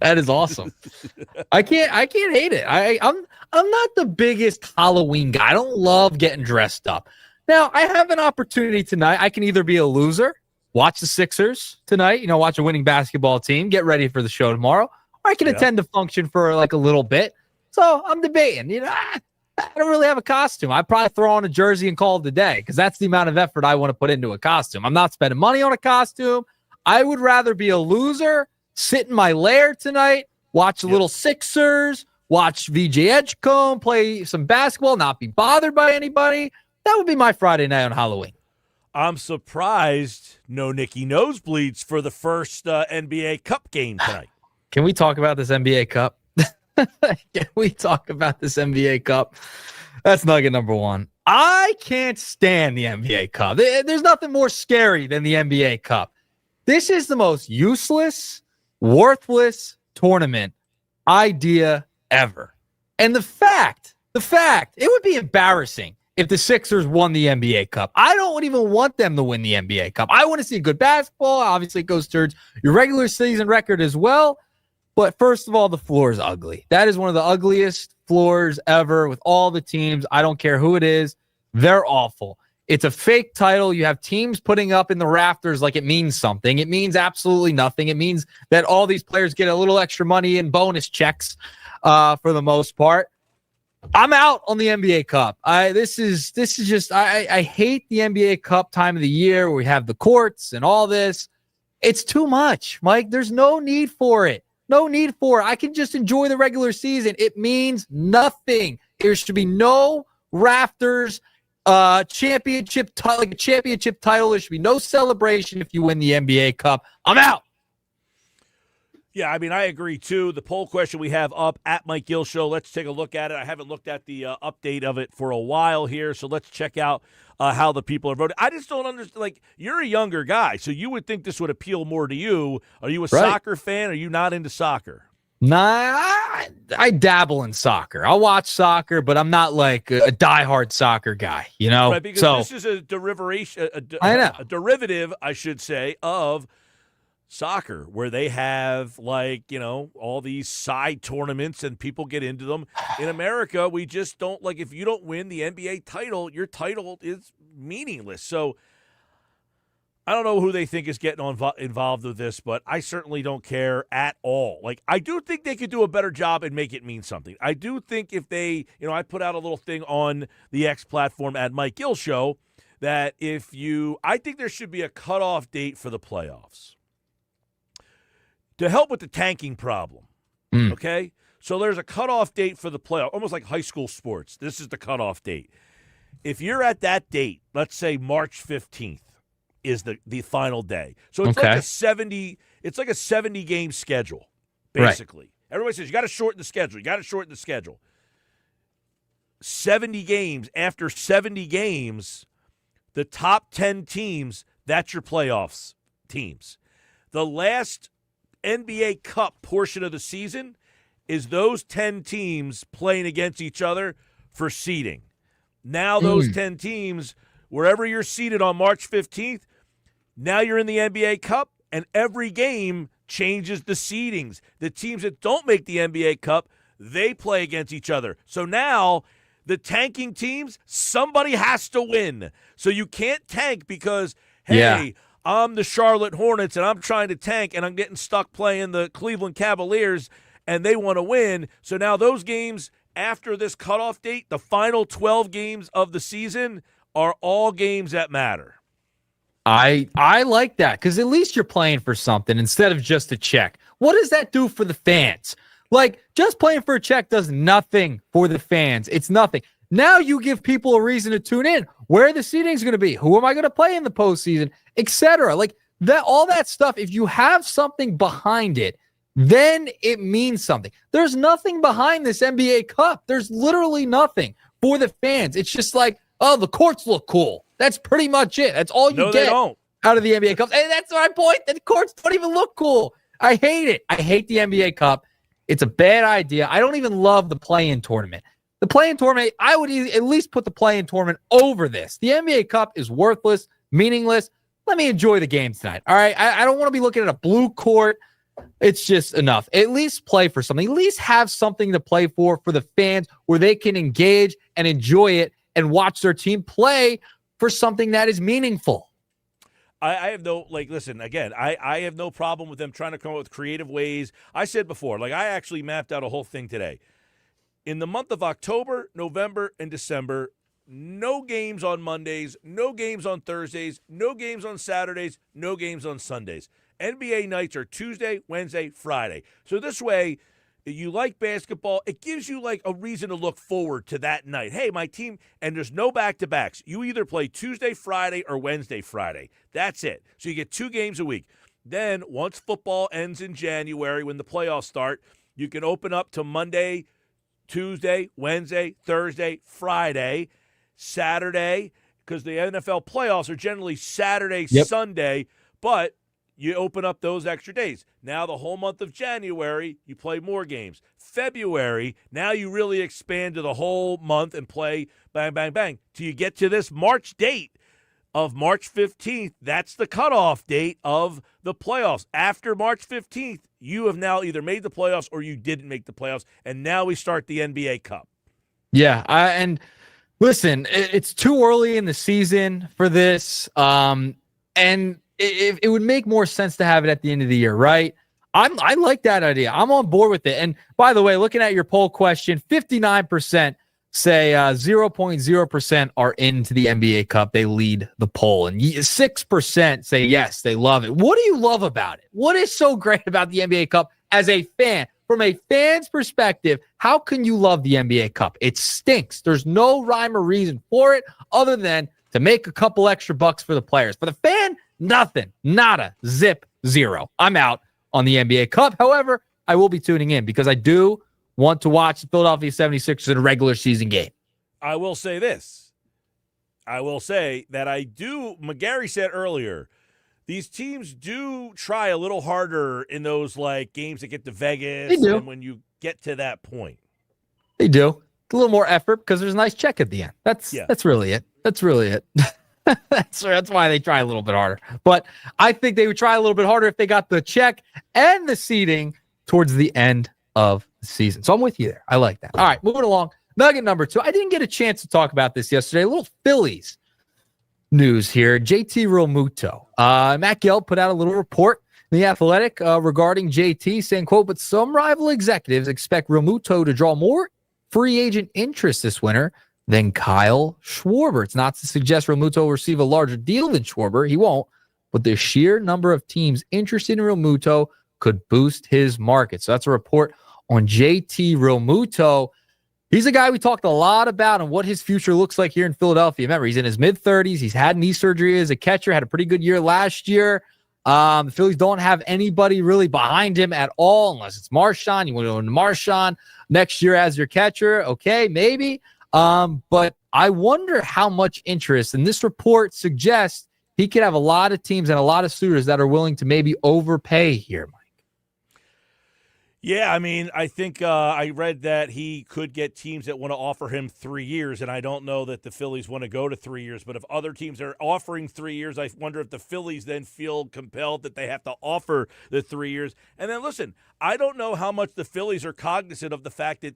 That is awesome. I can't hate it. I'm not the biggest Halloween guy. I don't love getting dressed up. Now, I have an opportunity tonight. I can either be a loser, watch the Sixers tonight, watch a winning basketball team, get ready for the show tomorrow, or I can attend the function for like a little bit. So I'm debating. I don't really have a costume. I'd probably throw on a jersey and call it a day because that's the amount of effort I want to put into a costume. I'm not spending money on a costume. I would rather be a loser, sit in my lair tonight, watch a little Sixers, watch VJ Edgecombe play some basketball, not be bothered by anybody. That would be my Friday night on Halloween. I'm surprised no Nicky Nosebleeds for the first NBA Cup game tonight. Can we talk about this NBA Cup? Can we talk about this NBA Cup? That's nugget number 1. I can't stand the NBA Cup. There's nothing more scary than the NBA Cup. This is the most useless, worthless tournament idea ever. And the fact, it would be embarrassing if the Sixers won the NBA Cup. I don't even want them to win the NBA Cup. I want to see good basketball. Obviously, it goes towards your regular season record as well. But first of all, the floor is ugly. That is one of the ugliest floors ever with all the teams. I don't care who it is. They're awful. It's a fake title. You have teams putting up in the rafters like it means something. It means absolutely nothing. It means that all these players get a little extra money in bonus checks for the most part. I'm out on the NBA Cup. This is just I hate the NBA Cup time of the year where we have the courts and all this. It's too much, Mike. There's no need for it. No need for it. I can just enjoy the regular season. It means nothing. There should be no rafters, championship title, like a championship title. There should be no celebration if you win the NBA Cup. I'm out. Yeah, I mean, I agree, too. The poll question we have up at Mike Gill Show, let's take a look at it. I haven't looked at the update of it for a while here, so let's check out how the people are voting. I just don't understand. Like, you're a younger guy, so you would think this would appeal more to you. Are you a soccer fan? Or are you not into soccer? Nah, I dabble in soccer. I'll watch soccer, but I'm not like a diehard soccer guy, Right, because this is a derivative, I should say, of soccer, where they have all these side tournaments and people get into them. In America, we just don't if you don't win the NBA title, your title is meaningless. So I don't know who they think is getting involved with this, but I certainly don't care at all. I do think they could do a better job and make it mean something. I do think if they, I put out a little thing on the X platform at Mike Gill Show that I think there should be a cutoff date for the playoffs to help with the tanking problem, okay? So there's a cutoff date for the playoff, almost like high school sports. This is the cutoff date. If you're at that date, let's say March 15th is the final day. So it's like a 70 game schedule, basically. Right. Everybody says you got to shorten the schedule. 70 games. After 70 games, the top 10 teams, that's your playoffs teams. The last NBA Cup portion of the season is those 10 teams playing against each other for seeding. Now those 10 teams, wherever you're seated on March 15th, now you're in the NBA Cup, and every game changes the seedings. The teams that don't make the NBA Cup, they play against each other. So now the tanking teams, somebody has to win. So you can't tank because, hey, I'm the Charlotte Hornets and I'm trying to tank and I'm getting stuck playing the Cleveland Cavaliers and they want to win. So now those games after this cutoff date, the final 12 games of the season are all games that matter. I like that because at least you're playing for something instead of just a check. What does that do for the fans? Like, just playing for a check does nothing for the fans. It's nothing. Now you give people a reason to tune in. Where the seating's going to be, who am I going to play in the postseason, etc. Like that, all that stuff. If you have something behind it, then it means something. There's nothing behind this NBA Cup. There's literally nothing for the fans. It's just like, oh, the courts look cool. That's pretty much it. That's all you get out of the NBA Cup. And that's my point. The courts don't even look cool. I hate it. I hate the NBA Cup. It's a bad idea. I don't even love the play-in tournament. The play-in tournament, I would at least put the play-in tournament over this. The NBA Cup is worthless, meaningless. Let me enjoy the game tonight. All right? I don't want to be looking at a blue court. It's just enough. At least play for something. At least have something to play for the fans where they can engage and enjoy it and watch their team play for something that is meaningful. I have no, listen, again, I have no problem with them trying to come up with creative ways. I said before, I actually mapped out a whole thing today. In the month of October, November, and December, no games on Mondays, no games on Thursdays, no games on Saturdays, no games on Sundays. NBA nights are Tuesday, Wednesday, Friday. So this way, you like basketball, it gives you a reason to look forward to that night. Hey, my team, and there's no back-to-backs. You either play Tuesday, Friday, or Wednesday, Friday. That's it. So you get 2 games a week. Then once football ends in January, when the playoffs start, you can open up to Monday, Tuesday, Wednesday, Thursday, Friday, Saturday, because the NFL playoffs are generally Saturday, Sunday, but you open up those extra days. Now the whole month of January, you play more games. February, now you really expand to the whole month and play bang, bang, bang. Till you get to this March date of March 15th. That's the cutoff date of the playoffs. After March 15th, you have now either made the playoffs or you didn't make the playoffs, and now we start the NBA Cup. Yeah, and listen, it's too early in the season for this, and it would make more sense to have it at the end of the year, right? I like that idea. I'm on board with it. And by the way, looking at your poll question, 59% say 0.0% are into the NBA Cup. They lead the poll. And 6% say yes, they love it. What do you love about it? What is so great about the NBA Cup as a fan? From a fan's perspective, how can you love the NBA Cup? It stinks. There's no rhyme or reason for it other than to make a couple extra bucks for the players. For the fan, nothing. Nada. Zip. Zero. I'm out on the NBA Cup. However, I will be tuning in because I do want to watch the Philadelphia 76ers in a regular season game. I will say this. I will say that McGarry said earlier, these teams do try a little harder in those games that get to Vegas and when you get to that point. They do. A little more effort because there's a nice check at the end. That's really it. That's really it. That's why they try a little bit harder. But I think they would try a little bit harder if they got the check and the seeding towards the end of the season. So I'm with you there. I like that. All right, moving along. Nugget number 2. I didn't get a chance to talk about this yesterday. A little Phillies news here. JT Realmuto. Matt Gill put out a little report in The Athletic regarding JT, saying, quote, but some rival executives expect Realmuto to draw more free agent interest this winter than Kyle Schwarber. It's not to suggest Realmuto will receive a larger deal than Schwarber. He won't. But the sheer number of teams interested in Realmuto could boost his market. So that's a report on JT Realmuto. He's a guy we talked a lot about and what his future looks like here in Philadelphia. Remember, he's in his mid-30s. He's had knee surgery as a catcher, had a pretty good year last year. The Phillies don't have anybody really behind him at all, unless it's Marshawn. You want to go into Marshawn next year as your catcher. Okay, maybe. But I wonder how much interest, and this report suggests he could have a lot of teams and a lot of suitors that are willing to maybe overpay here, Mike. Yeah, I mean, I think I read that he could get teams that want to offer him 3 years, and I don't know that the Phillies want to go to 3 years. But if other teams are offering 3 years, I wonder if the Phillies then feel compelled that they have to offer the 3 years. And then, listen, I don't know how much the Phillies are cognizant of the fact that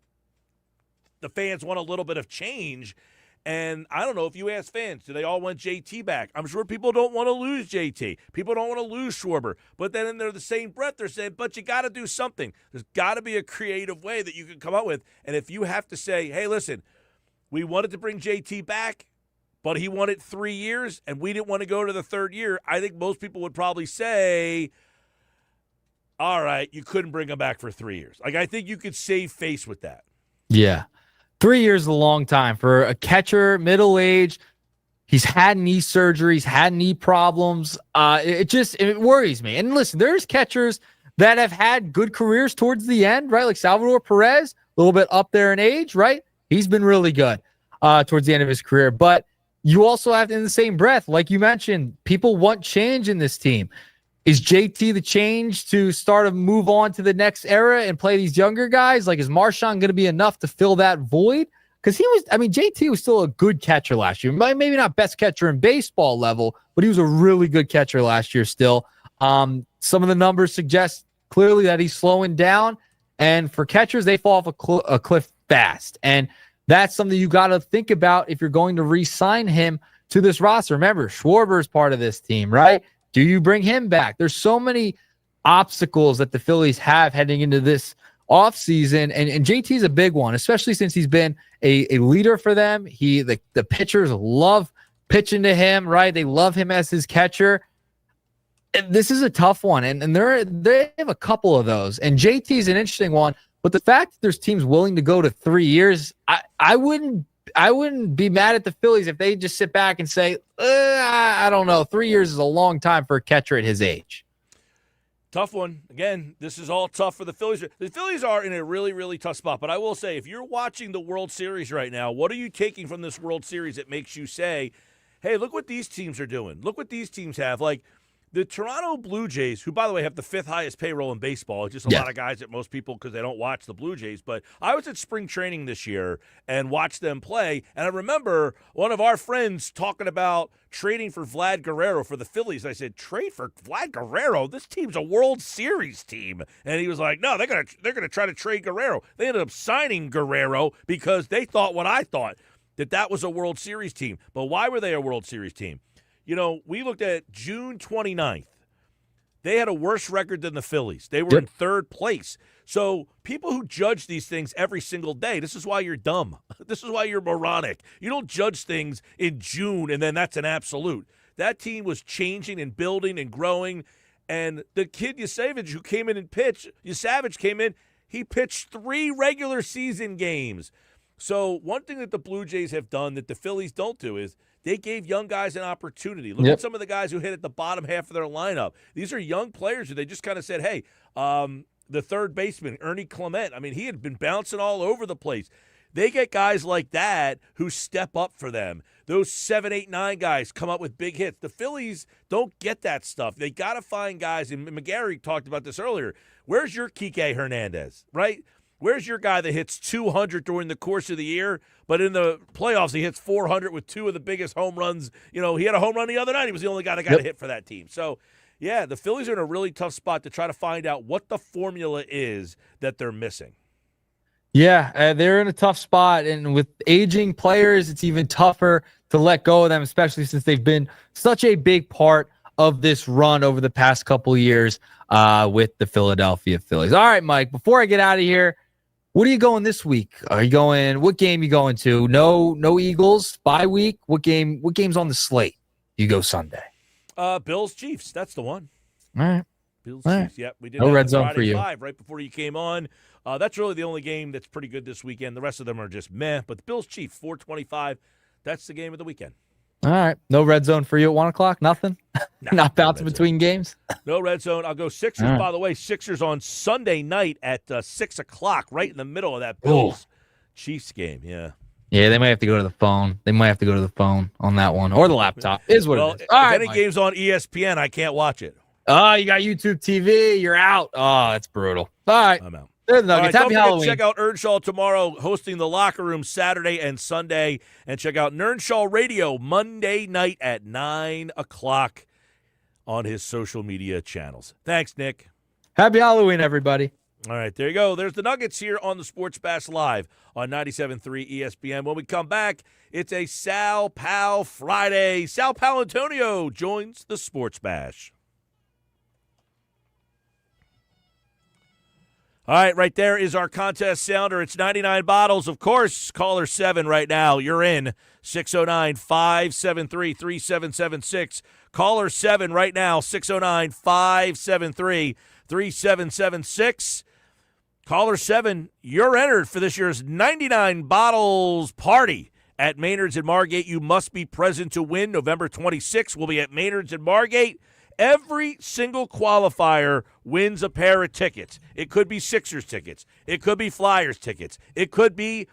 the fans want a little bit of change. And I don't know if you ask fans, do they all want JT back? I'm sure people don't want to lose JT. People don't want to lose Schwarber. But then in the same breath, they're saying, but you got to do something. There's got to be a creative way that you can come up with. And if you have to say, hey, listen, we wanted to bring JT back, but he wanted 3 years, and we didn't want to go to the third year, I think most people would probably say, all right, you couldn't bring him back for 3 years. Like, I think you could save face with that. Yeah. 3 years is a long time for a catcher, middle age. He's had knee surgeries, had knee problems. It worries me. And listen, there's catchers that have had good careers towards the end, right? Like Salvador Perez, a little bit up there in age, right? He's been really good towards the end of his career. But you also have to, in the same breath, like you mentioned, people want change in this team. Is JT the change to start to move on to the next era and play these younger guys? Like, is Marshawn going to be enough to fill that void? Because JT was still a good catcher last year. Maybe not best catcher in baseball level, but he was a really good catcher last year still. Some of the numbers suggest clearly that he's slowing down. And for catchers, they fall off a cliff fast. And that's something you got to think about if you're going to re-sign him to this roster. Remember, Schwarber is part of this team, right? Do you bring him back? There's so many obstacles that the Phillies have heading into this offseason, and JT's a big one, especially since he's been a leader for them. The pitchers love pitching to him, right? They love him as his catcher. And this is a tough one, and they have a couple of those. And JT's an interesting one, but the fact that there's teams willing to go to 3 years, I wouldn't be mad at the Phillies if they just sit back and say, I don't know, 3 years is a long time for a catcher at his age. Tough one. Again, this is all tough for the Phillies. The Phillies are in a really, really tough spot. But I will say, if you're watching the World Series right now, what are you taking from this World Series that makes you say, hey, look what these teams are doing. Look what these teams have. Like, the Toronto Blue Jays, who, by the way, have the 5th highest payroll in baseball. It's just a lot of guys that most people, because they don't watch the Blue Jays. But I was at spring training this year and watched them play. And I remember one of our friends talking about trading for Vlad Guerrero for the Phillies. I said, trade for Vlad Guerrero? This team's a World Series team. And he was like, no, they're gonna try to trade Guerrero. They ended up signing Guerrero because they thought what I thought, that was a World Series team. But why were they a World Series team? You know, we looked at June 29th. They had a worse record than the Phillies. They were in 3rd place. So people who judge these things every single day, this is why you're dumb. This is why you're moronic. You don't judge things in June and then that's an absolute. That team was changing and building and growing. And the kid Yusavage who came in and pitched, he pitched 3 regular season games. So one thing that the Blue Jays have done that the Phillies don't do is they gave young guys an opportunity. Look at some of the guys who hit at the bottom half of their lineup. These are young players who they just kind of said, hey, the third baseman, Ernie Clement, I mean, he had been bouncing all over the place. They get guys like that who step up for them. Those 7, 8, 9 guys come up with big hits. The Phillies don't get that stuff. They got to find guys, and McGarry talked about this earlier. Where's your Kike Hernandez, right? Where's your guy that hits 200 during the course of the year, but in the playoffs he hits 400 with 2 of the biggest home runs? You know, he had a home run the other night. He was the only guy that got a hit for that team. So, yeah, the Phillies are in a really tough spot to try to find out what the formula is that they're missing. Yeah, they're in a tough spot, and with aging players, it's even tougher to let go of them, especially since they've been such a big part of this run over the past couple of years with the Philadelphia Phillies. All right, Mike, before I get out of here, what are you going this week? What game you going to? No Eagles, bye week. What game's on the slate? You go Sunday. Bills Chiefs, that's the one. All right. Bills All Chiefs. right. Yep, we did No that red zone Friday for you. 5 right before you came on. That's really the only game that's pretty good this weekend. The rest of them are just meh. But the Bills Chiefs 425. That's the game of the weekend. All right. No red zone for you at 1 o'clock? Nothing? Not bouncing between games? No red zone. I'll go Sixers, All right. by the way. Sixers on Sunday night at 6 o'clock, right in the middle of that Bills Chiefs game. Yeah. Yeah, they might have to go to the phone. They might have to go to the phone on that one. Or the laptop. Is what it is. All right, if any Mike. game's on ESPN, I can't watch it. Oh, you got YouTube TV. You're out. Oh, that's brutal. All right. I'm out. There's All right, Nuggets. don't Happy forget Halloween. to check out Earnshaw tomorrow, hosting the Locker Room Saturday and Sunday. And check out Earnshaw Radio Monday night at 9 o'clock on his social media channels. Thanks, Nick. Happy Halloween, everybody. All right, there you go. There's the Nuggets here on the Sports Bash Live on 97.3 ESPN. When we come back, it's a Sal Pal Friday. Sal Paolantonio joins the Sports Bash. All right there is our contest sounder. It's 99 bottles. Of course, caller 7 right now. You're in. 609-573-3776. Caller 7 right now. 609-573-3776. Caller 7, you're entered for this year's 99 bottles party at Maynard's in Margate. You must be present to win. November 26th, we'll be at Maynard's in Margate. Every single qualifier wins a pair of tickets. It could be Sixers tickets. It could be Flyers tickets. It could be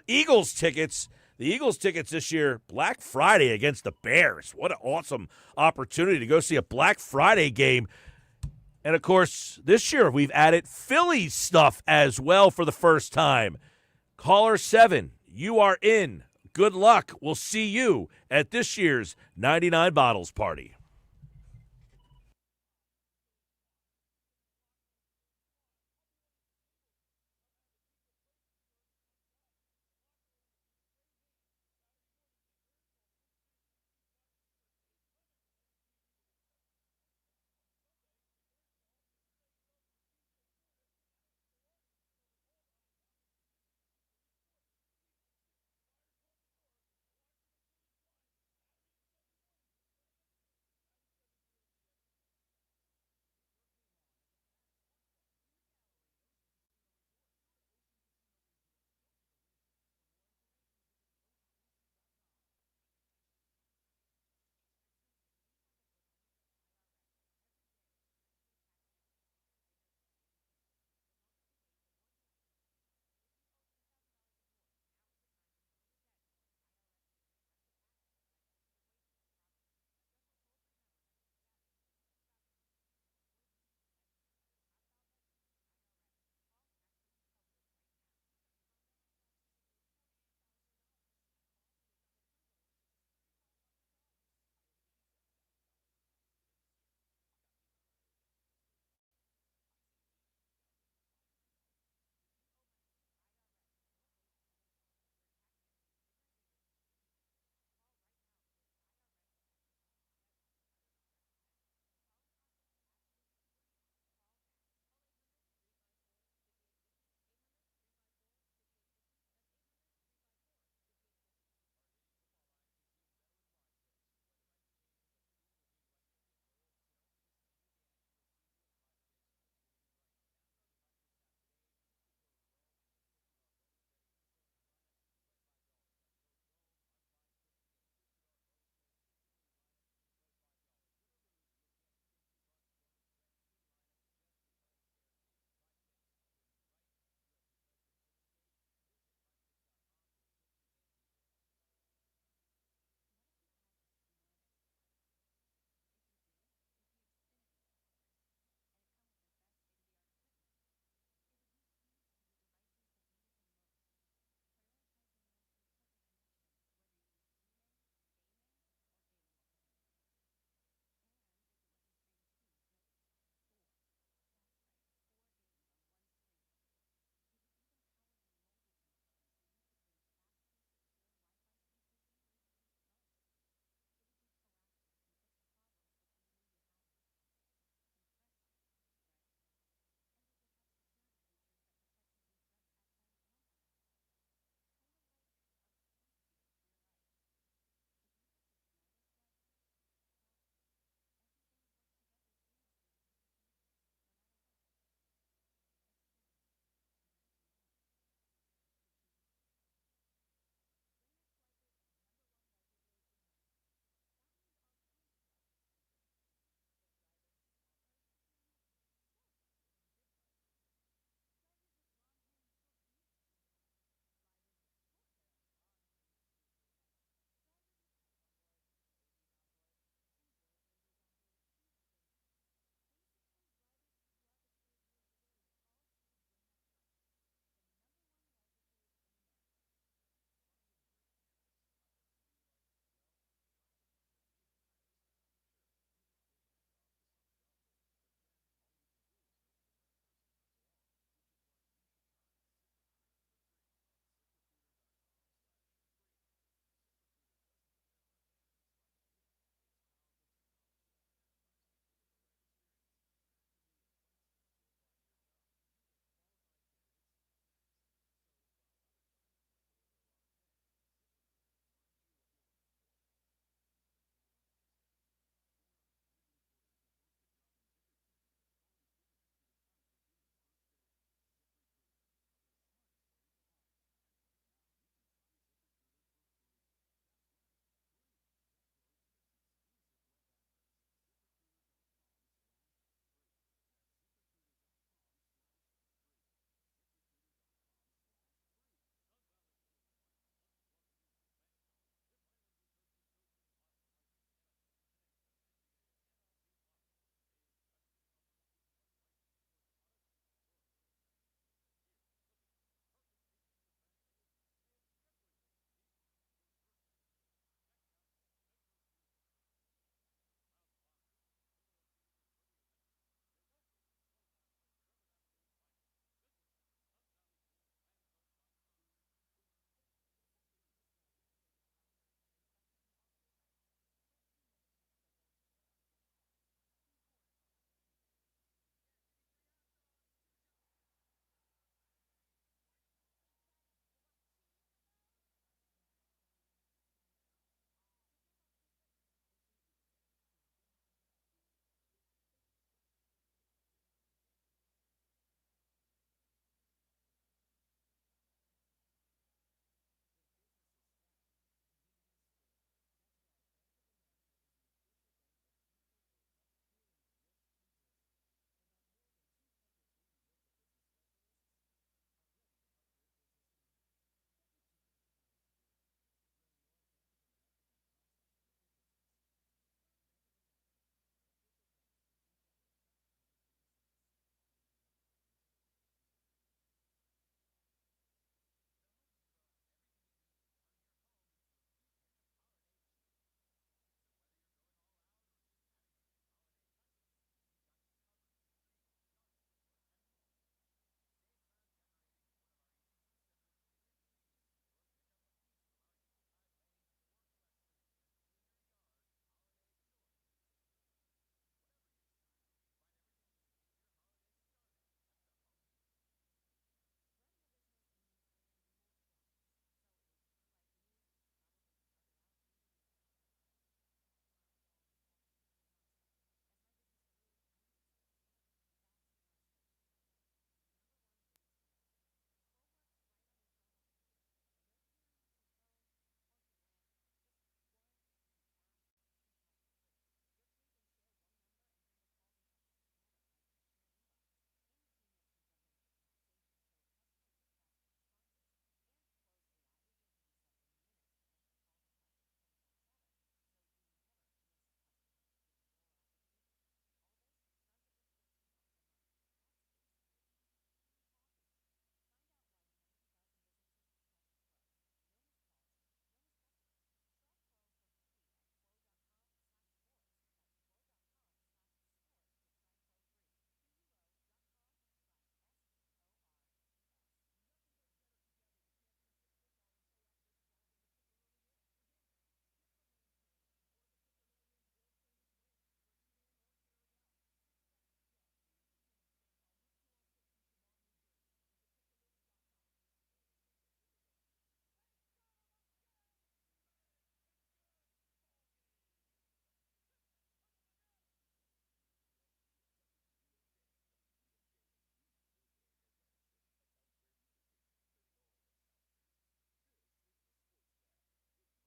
Eagles tickets. The Eagles tickets this year, Black Friday against the Bears. What an awesome opportunity to go see a Black Friday game. And, of course, this year we've added Phillies stuff as well for the first time. Caller 7, you are in. Good luck. We'll see you at this year's 99 bottles party.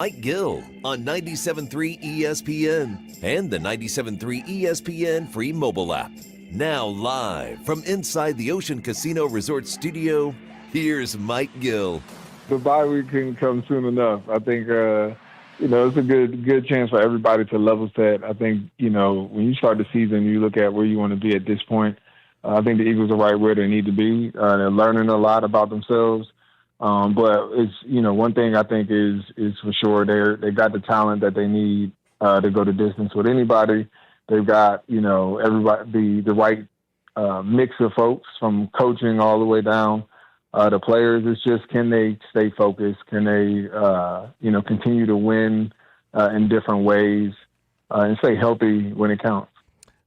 Mike Gill on 97.3 ESPN and the 97.3 ESPN free mobile app. Now live from inside the Ocean Casino Resort Studio, here's Mike Gill. The bye week can come soon enough. I think, it's a good chance for everybody to level set. I think, when you start the season, you look at where you want to be at this point. I think the Eagles are right where they need to be. They're learning a lot about themselves. But it's, one thing I think is for sure they got the talent that they need to go the distance with anybody. They've got, everybody, the right mix of folks from coaching all the way down to players. It's just, can they stay focused? Can they, continue to win in different ways and stay healthy when it counts?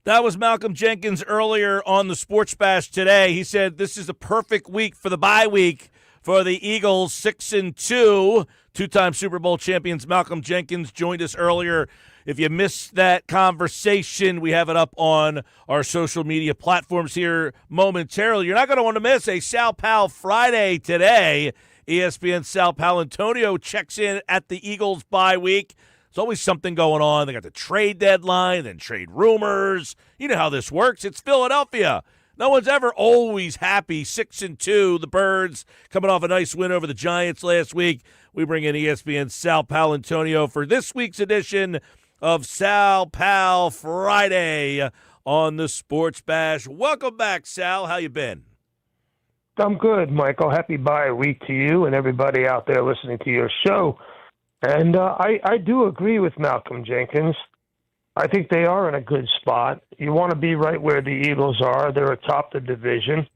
That was Malcolm Jenkins earlier on the Sports Bash today. He said this is a perfect week for the bye week for the Eagles, 6-2, two-time Super Bowl champions. Malcolm Jenkins joined us earlier. If you missed that conversation, we have it up on our social media platforms here momentarily. You're not going to want to miss a Sal Pal Friday today. ESPN Sal Paolantonio checks in at the Eagles bye week. There's always something going on. They got the trade deadline, then trade rumors. You know how this works. It's Philadelphia. No one's ever always happy. 6-2, the Birds coming off a nice win over the Giants last week. We bring in ESPN Sal Paolantonio for this week's edition of Sal Pal Friday on the Sports Bash. Welcome back, Sal. How you been? I'm good, Michael. Happy bye week to you and everybody out there listening to your show. And I do agree with Malcolm Jenkins. I think they are in a good spot. You want to be right where the Eagles are. They're atop the division.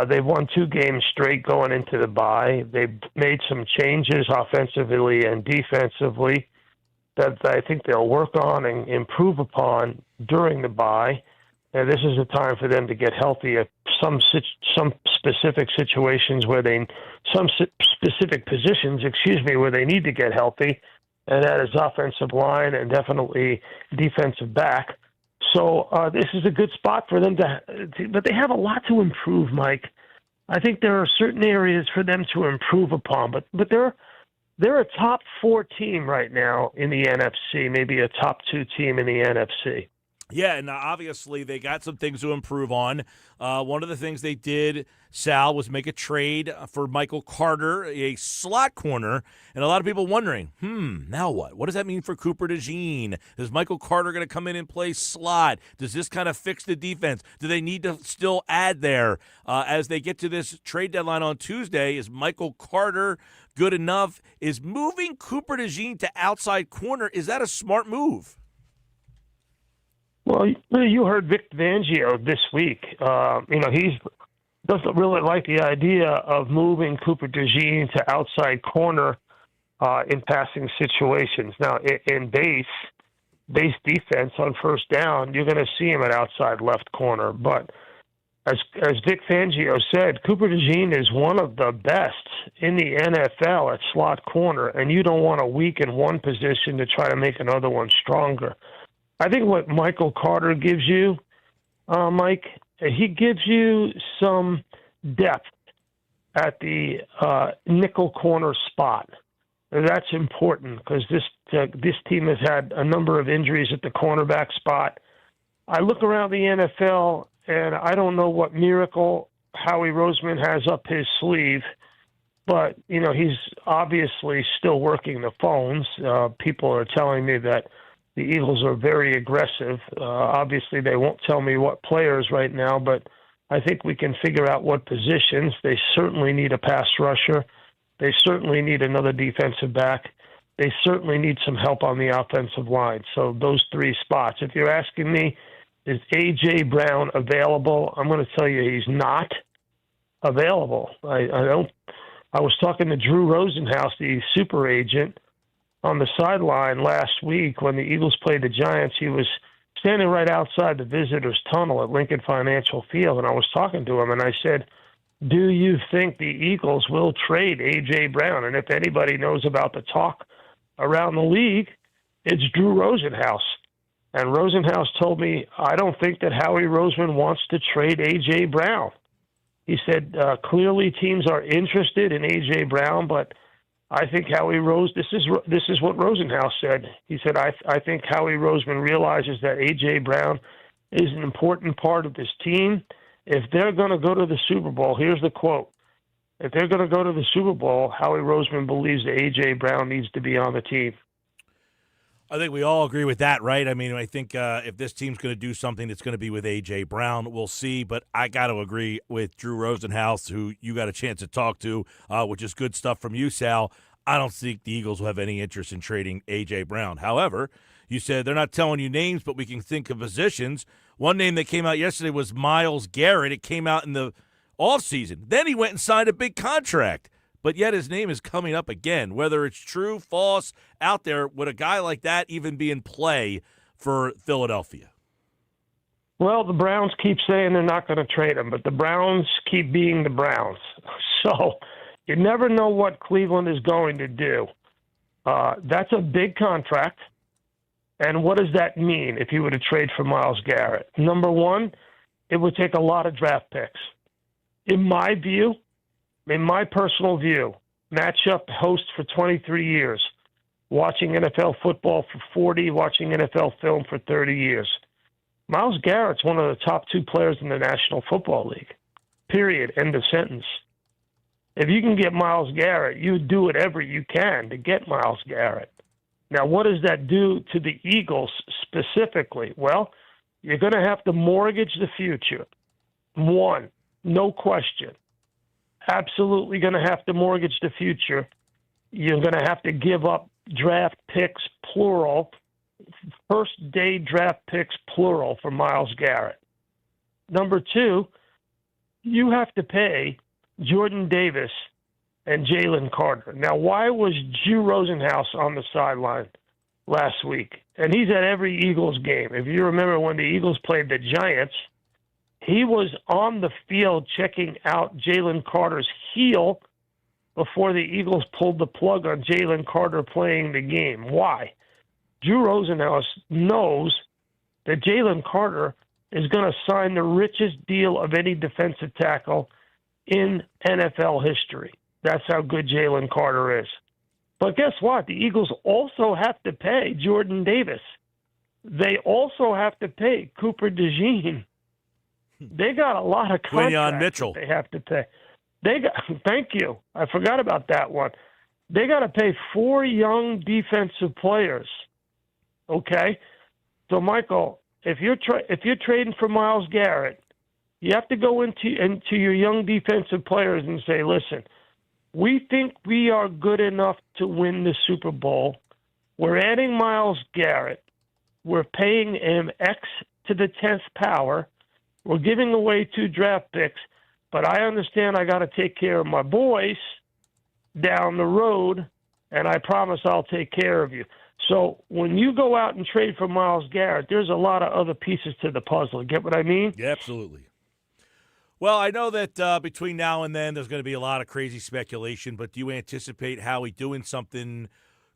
They've won 2 games straight going into the bye. They've made some changes offensively and defensively that I think they'll work on and improve upon during the bye. And this is a time for them to get healthy at some specific situations specific positions, where they need to get healthy. And that is offensive line and definitely defensive back. So this is a good spot for them but they have a lot to improve, Mike. I think there are certain areas for them to improve upon, but they're a top 4 team right now in the NFC, maybe a top 2 team in the NFC. Yeah, and obviously they got some things to improve on. One of the things they did, Sal, was make a trade for Michael Carter, a slot corner, and a lot of people wondering, now what? What does that mean for Cooper DeJean? Is Michael Carter going to come in and play slot? Does this kind of fix the defense? Do they need to still add there as they get to this trade deadline on Tuesday? Is Michael Carter good enough? Is moving Cooper DeJean to outside corner, is that a smart move? Well, you heard Vic Fangio this week. He doesn't really like the idea of moving Cooper DeJean to outside corner in passing situations. Now, in base defense on first down, you're going to see him at outside left corner. But as Vic Fangio said, Cooper DeJean is one of the best in the NFL at slot corner, and you don't want to weaken one position to try to make another one stronger. I think what Michael Carter gives you, Mike, he gives you some depth at the nickel corner spot. That's important because this team has had a number of injuries at the cornerback spot. I look around the NFL, and I don't know what miracle Howie Roseman has up his sleeve, but, he's obviously still working the phones. People are telling me that the Eagles are very aggressive. Obviously, they won't tell me what players right now, but I think we can figure out what positions. They certainly need a pass rusher. They certainly need another defensive back. They certainly need some help on the offensive line. So those 3 spots. If you're asking me, is A.J. Brown available? I'm going to tell you he's not available. I was talking to Drew Rosenhaus, the super agent, on the sideline last week when the Eagles played the Giants. He was standing right outside the visitors' tunnel at Lincoln Financial Field, and I was talking to him, and I said, do you think the Eagles will trade A.J. Brown? And if anybody knows about the talk around the league, it's Drew Rosenhaus. And Rosenhaus told me, I don't think that Howie Roseman wants to trade A.J. Brown. He said, clearly teams are interested in A.J. Brown, but I think Howie Rose. This is what Rosenhaus said. He said, I think Howie Roseman realizes that A.J. Brown is an important part of this team. If they're going to go to the Super Bowl, here's the quote. If they're going to go to the Super Bowl, Howie Roseman believes that A.J. Brown needs to be on the team. I think we all agree with that, right? I mean, I think if this team's going to do something, it's going to be with A.J. Brown. We'll see, but I got to agree with Drew Rosenhaus, who you got a chance to talk to, which is good stuff from you, Sal. I don't think the Eagles will have any interest in trading A.J. Brown. However, you said they're not telling you names, but we can think of positions. One name that came out yesterday was Myles Garrett. It came out in the offseason. Then he went and signed a big contract. But yet his name is coming up again. Whether it's true, false, out there, would a guy like that even be in play for Philadelphia? Well, the Browns keep saying they're not going to trade him, but the Browns keep being the Browns. So you never know what Cleveland is going to do. That's a big contract. And what does that mean if you were to trade for Myles Garrett? Number one, it would take a lot of draft picks. In my view, in my personal view, matchup host for 23 years, watching NFL football for 40, watching NFL film for 30 years. Myles Garrett's one of the top 2 players in the National Football League. Period. End of sentence. If you can get Myles Garrett, you do whatever you can to get Myles Garrett. Now, what does that do to the Eagles specifically? Well, you're going to have to mortgage the future. One, no question. Absolutely going to have to mortgage the future. You're going to have to give up draft picks, plural, first-day draft picks, plural, for Myles Garrett. Number two, you have to pay Jordan Davis and Jalen Carter. Now, why was Drew Rosenhaus on the sideline last week? And he's at every Eagles game. If you remember when the Eagles played the Giants, he was on the field checking out Jalen Carter's heel before the Eagles pulled the plug on Jalen Carter playing the game. Why? Drew Rosenhaus knows that Jalen Carter is going to sign the richest deal of any defensive tackle in NFL history. That's how good Jalen Carter is. But guess what? The Eagles also have to pay Jordan Davis. They also have to pay Cooper DeJean. They got a lot of contracts Mitchell. They have to pay. Thank you. I forgot about that one. They got to pay 4 young defensive players. Okay, so Michael, if you're trading for Myles Garrett, you have to go into your young defensive players and say, listen, we think we are good enough to win the Super Bowl. We're adding Myles Garrett. We're paying him X to the 10th power. We're giving away 2 draft picks, but I understand I got to take care of my boys down the road, and I promise I'll take care of you. So when you go out and trade for Myles Garrett, there's a lot of other pieces to the puzzle. Get what I mean? Yeah, absolutely. Well, I know that between now and then there's going to be a lot of crazy speculation, but do you anticipate Howie doing something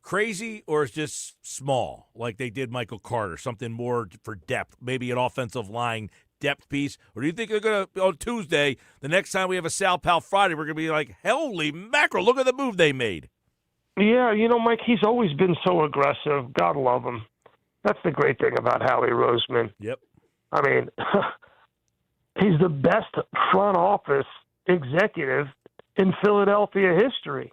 crazy or is just small, like they did Michael Carter, something more for depth, maybe an offensive line depth piece? Or do you think they're going to, on Tuesday, the next time we have a Sal Pal Friday, we're going to be like, holy mackerel, look at the move they made? Yeah, Mike, he's always been so aggressive. God love him. That's the great thing about Howie Roseman. Yep. I mean, he's the best front office executive in Philadelphia history.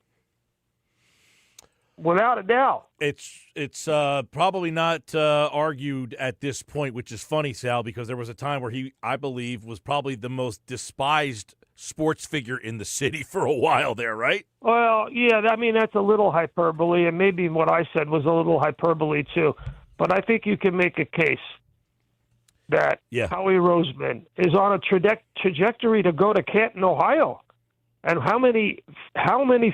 Without a doubt. It's probably not argued at this point, which is funny, Sal, because there was a time where he, I believe, was probably the most despised sports figure in the city for a while there, right? Well, yeah, I mean, that's a little hyperbole, and maybe what I said was a little hyperbole too. But I think you can make a case that Howie Roseman is on a trajectory to go to Canton, Ohio. And how many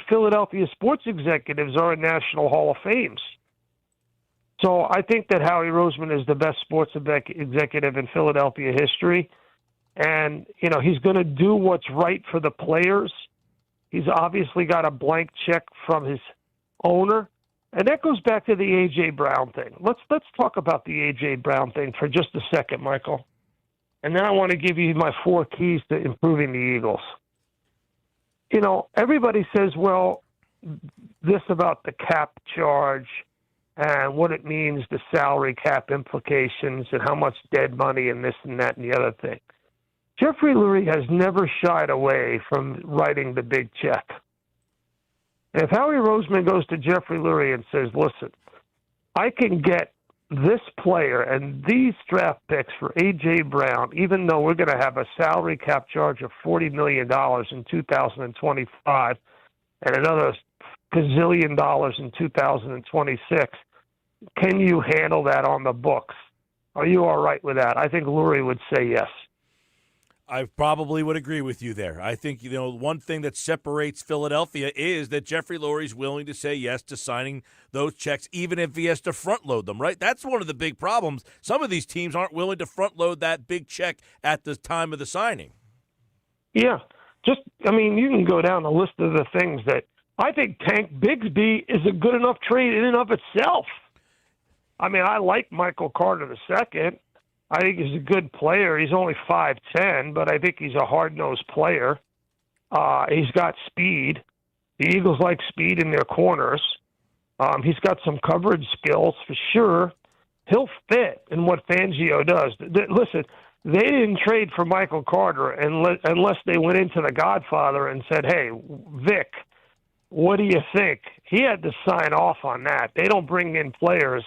Philadelphia sports executives are in National Hall of Fames? So I think that Howie Roseman is the best sports executive in Philadelphia history. And, he's going to do what's right for the players. He's obviously got a blank check from his owner. And that goes back to the A.J. Brown thing. Let's talk about the A.J. Brown thing for just a second, Michael. And then I want to give you my 4 keys to improving the Eagles. Everybody says, well, this about the cap charge and what it means, the salary cap implications, and how much dead money and this and that and the other thing. Jeffrey Lurie has never shied away from writing the big check. And if Howie Roseman goes to Jeffrey Lurie and says, listen, I can get this player and these draft picks for A.J. Brown, even though we're going to have a salary cap charge of $40 million in 2025 and another gazillion dollars in 2026, can you handle that on the books? Are you all right with that? I think Lurie would say yes. I probably would agree with you there. I think, one thing that separates Philadelphia is that Jeffrey Lurie's willing to say yes to signing those checks, even if he has to front load them, right? That's one of the big problems. Some of these teams aren't willing to front load that big check at the time of the signing. Yeah. You can go down the list of the things that I think Tank Bigsby is a good enough trade in and of itself. I like Michael Carter II. I think he's a good player. He's only 5'10", but I think he's a hard-nosed player. He's got speed. The Eagles like speed in their corners. He's got some coverage skills for sure. He'll fit in what Fangio does. Listen, they didn't trade for Michael Carter unless they went into the Godfather and said, hey, Vic, what do you think? He had to sign off on that. They don't bring in players,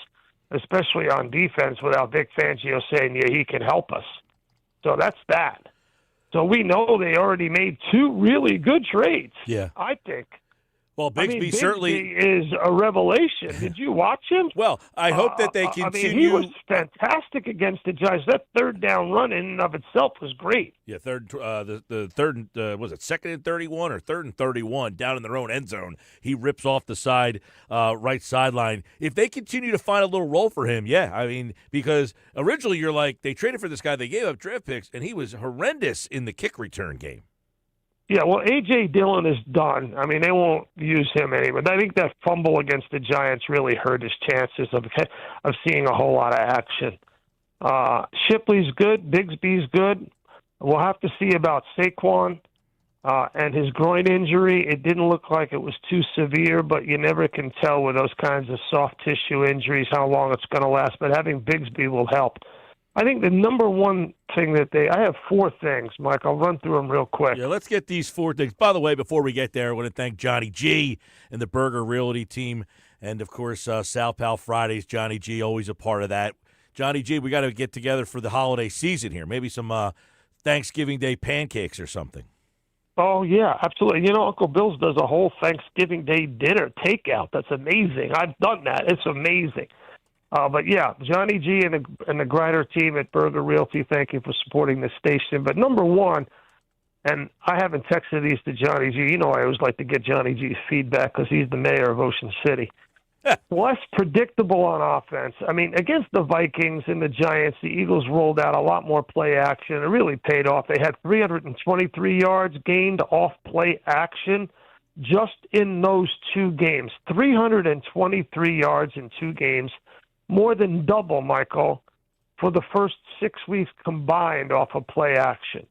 especially on defense, without Vic Fangio saying, yeah, he can help us. So that's that. So we know they already made two really good trades, I think. Well, Bigsby certainly is a revelation. Did you watch him? Well, I hope that they continue. He was fantastic against the Giants. That third down run in and of itself was great. Yeah, the third, was it second and 31 or third and 31 down in their own end zone? He rips off the side, right sideline. If they continue to find a little role for him, because originally you're like, they traded for this guy, they gave up draft picks, and he was horrendous in the kick return game. Yeah, well, A.J. Dillon is done. They won't use him anymore. I think that fumble against the Giants really hurt his chances of seeing a whole lot of action. Shipley's good. Bigsby's good. We'll have to see about Saquon and his groin injury. It didn't look like it was too severe, but you never can tell with those kinds of soft tissue injuries how long it's going to last. But having Bigsby will help. I think the number one thing I have four things, Mike. I'll run through them real quick. Yeah, let's get these four things. By the way, before we get there, I want to thank Johnny G and the Burger Realty team. And, of course, Sal Pal Fridays, Johnny G, always a part of that. Johnny G, we got to get together for the holiday season here. Maybe some Thanksgiving Day pancakes or something. Oh, yeah, absolutely. Uncle Bill's does a whole Thanksgiving Day dinner takeout. That's amazing. I've done that. It's amazing. But, yeah, Johnny G and the Grider team at Burger Realty, thank you for supporting this station. But number one, and I haven't texted these to Johnny G. I always like to get Johnny G's feedback because he's the mayor of Ocean City. Less predictable on offense. Against the Vikings and the Giants, the Eagles rolled out a lot more play action. It really paid off. They had 323 yards gained off play action just in those two games. 323 yards in two games. More than double, Michael, for the first 6 weeks combined off of play action.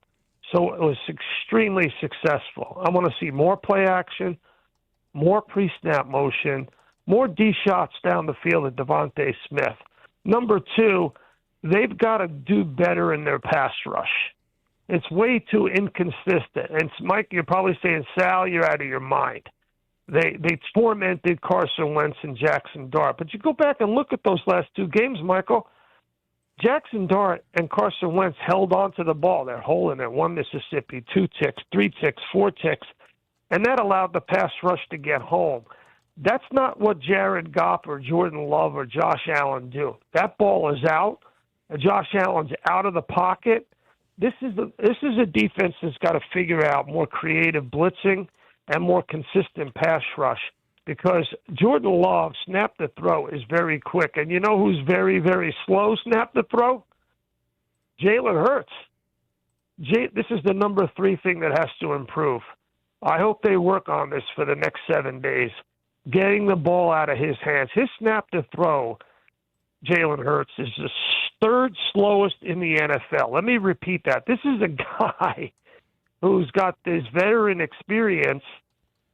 So it was extremely successful. I want to see more play action, more pre-snap motion, more D-shots down the field at Devontae Smith. Number two, they've got to do better in their pass rush. It's way too inconsistent. And, Mike, you're probably saying, Sal, you're out of your mind. They tormented Carson Wentz and Jackson Dart. But you go back and look at those last two games, Michael. Jackson Dart and Carson Wentz held on to the ball. They're holding it. 1 Mississippi, 2 ticks, 3 ticks, 4 ticks. And that allowed the pass rush to get home. That's not what Jared Goff or Jordan Love or Josh Allen do. That ball is out. Josh Allen's out of the pocket. This is a defense that's got to figure out more creative blitzing and more consistent pass rush, because Jordan Love, snap the throw, is very quick. And you know who's very, very slow snap the throw? Jalen Hurts. This is the number 3 thing that has to improve. I hope they work on this for the next 7 days, getting the ball out of his hands. His snap to throw, Jalen Hurts, is the 3rd slowest in the NFL. Let me repeat that. This is a guy who's got this veteran experience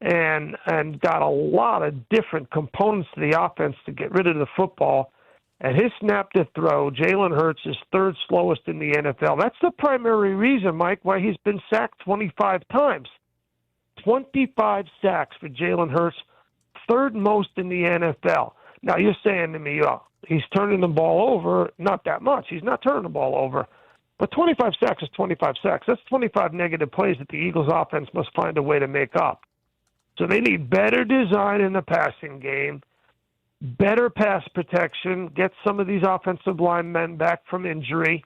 and got a lot of different components to the offense to get rid of the football. And his snap to throw, Jalen Hurts is third slowest in the NFL. That's the primary reason, Mike, why he's been sacked 25 times. 25 sacks for Jalen Hurts, third most in the NFL. Now, you're saying to me, oh, he's turning the ball over. Not that much. He's not turning the ball over. But 25 sacks is 25 sacks. That's 25 negative plays that the Eagles' offense must find a way to make up. So they need better design in the passing game, better pass protection, get some of these offensive linemen back from injury,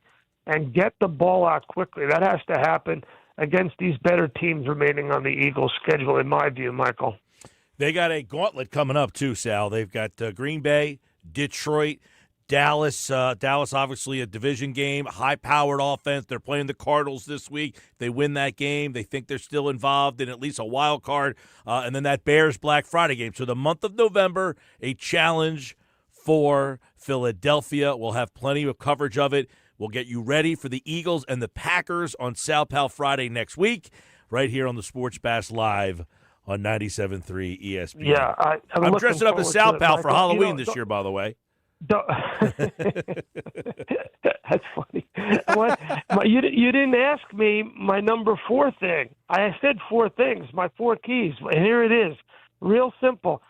and get the ball out quickly. That has to happen against these better teams remaining on the Eagles' schedule, in my view, Michael. They got a gauntlet coming up, too, Sal. They've got Green Bay, Detroit, Dallas. Dallas, obviously, a division game, high-powered offense. They're playing the Cardinals this week. They win that game. They think they're still involved in at least a wild card. And then that Bears-Black Friday game. So the month of November, a challenge for Philadelphia. We'll have plenty of coverage of it. We'll get you ready for the Eagles and the Packers on Sal Pal Friday next week, right here on the Sports Bash Live on 97.3 ESPN. Yeah, I'm dressing up as Sal Pal for Halloween this don't- year, by the way. That's funny. You didn't ask me my number 4 thing. I said 4 things, my 4 keys, and here it is. Real simple.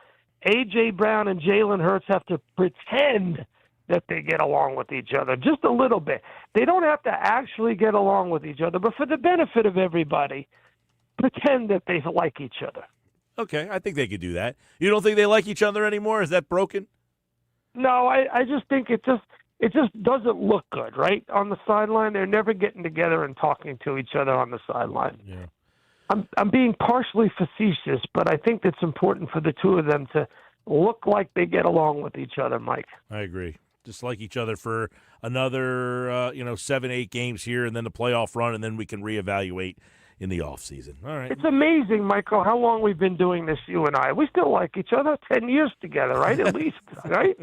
A.J. Brown and Jalen Hurts have to pretend that they get along with each other, just a little bit. They don't have to actually get along with each other, but for the benefit of everybody, pretend that they like each other. Okay, I think they could do that. You don't think they like each other anymore? Is that broken? No, I just think it just doesn't look good, right? On the sideline, they're never getting together and talking to each other on the sideline. Yeah. I'm being partially facetious, but I think it's important for the two of them to look like they get along with each other, Mike. I agree. Just like each other for another 7, 8 games here, and then the playoff run, and then we can reevaluate in the offseason. All right. It's amazing, Michael, how long we've been doing this, you and I. We still like each other 10 years together, right? At least, right?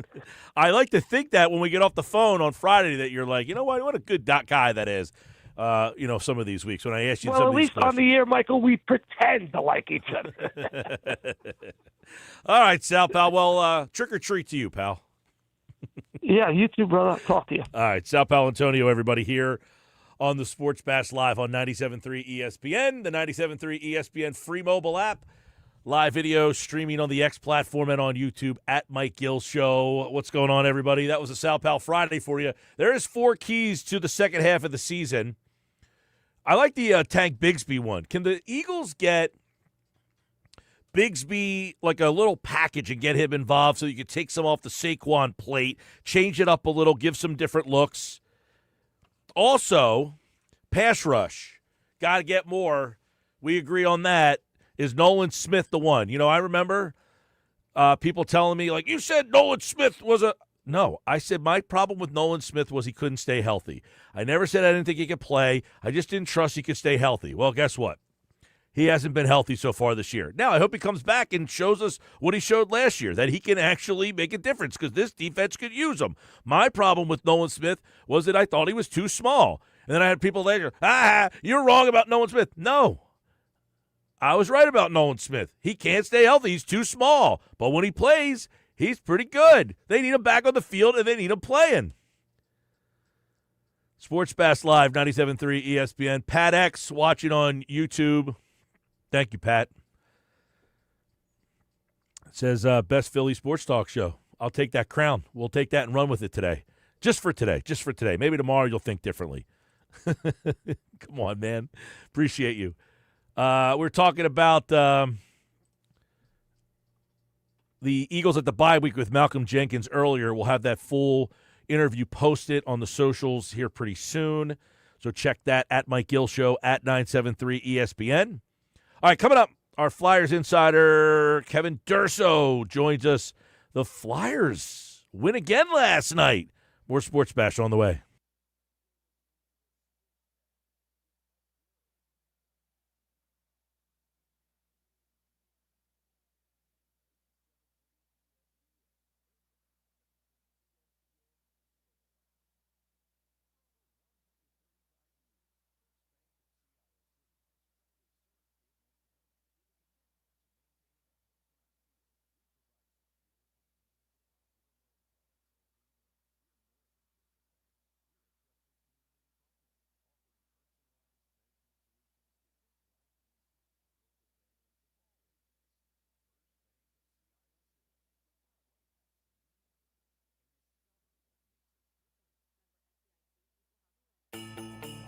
I like to think that when we get off the phone on Friday that you're like, you know what a good guy that is, some of these weeks when I ask you well, some at of these least on the air, Michael, we pretend to like each other. All right, Sal, pal. Well, trick or treat to you, pal. Yeah, you too, brother. Talk to you. All right, Sal Paolantonio, everybody, here on the Sports Bash Live on 97.3 ESPN, the 97.3 ESPN free mobile app, live video streaming on the X platform and on YouTube at Mike Gill Show. What's going on, everybody? That was a Sal Pal Friday for you. There is 4 keys to the second half of the season. I like the Tank Bigsby one. Can the Eagles get Bigsby like a little package and get him involved so you can take some off the Saquon plate, change it up a little, give some different looks? Also, pass rush. Got to get more. We agree on that. Is Nolan Smith the one? I remember people telling me, like, you said Nolan Smith was a... No, I said my problem with Nolan Smith was he couldn't stay healthy. I never said I didn't think he could play. I just didn't trust he could stay healthy. Well, guess what? He hasn't been healthy so far this year. Now, I hope he comes back and shows us what he showed last year, that he can actually make a difference because this defense could use him. My problem with Nolan Smith was that I thought he was too small. And then I had people later, you're wrong about Nolan Smith. No, I was right about Nolan Smith. He can't stay healthy. He's too small. But when he plays, he's pretty good. They need him back on the field, and they need him playing. Sports Bash Live, 97.3 ESPN. Pat X watching on YouTube. Thank you, Pat. It says, best Philly sports talk show. I'll take that crown. We'll take that and run with it today. Just for today. Maybe tomorrow you'll think differently. Come on, man. Appreciate you. We're talking about the Eagles at the bye week with Malcolm Jenkins earlier. We'll have that full interview posted on the socials here pretty soon. So check that at Mike Gill Show at 973 ESPN. All right, coming up, our Flyers insider Kevin Durso joins us. The Flyers win again last night. More Sports Bash on the way.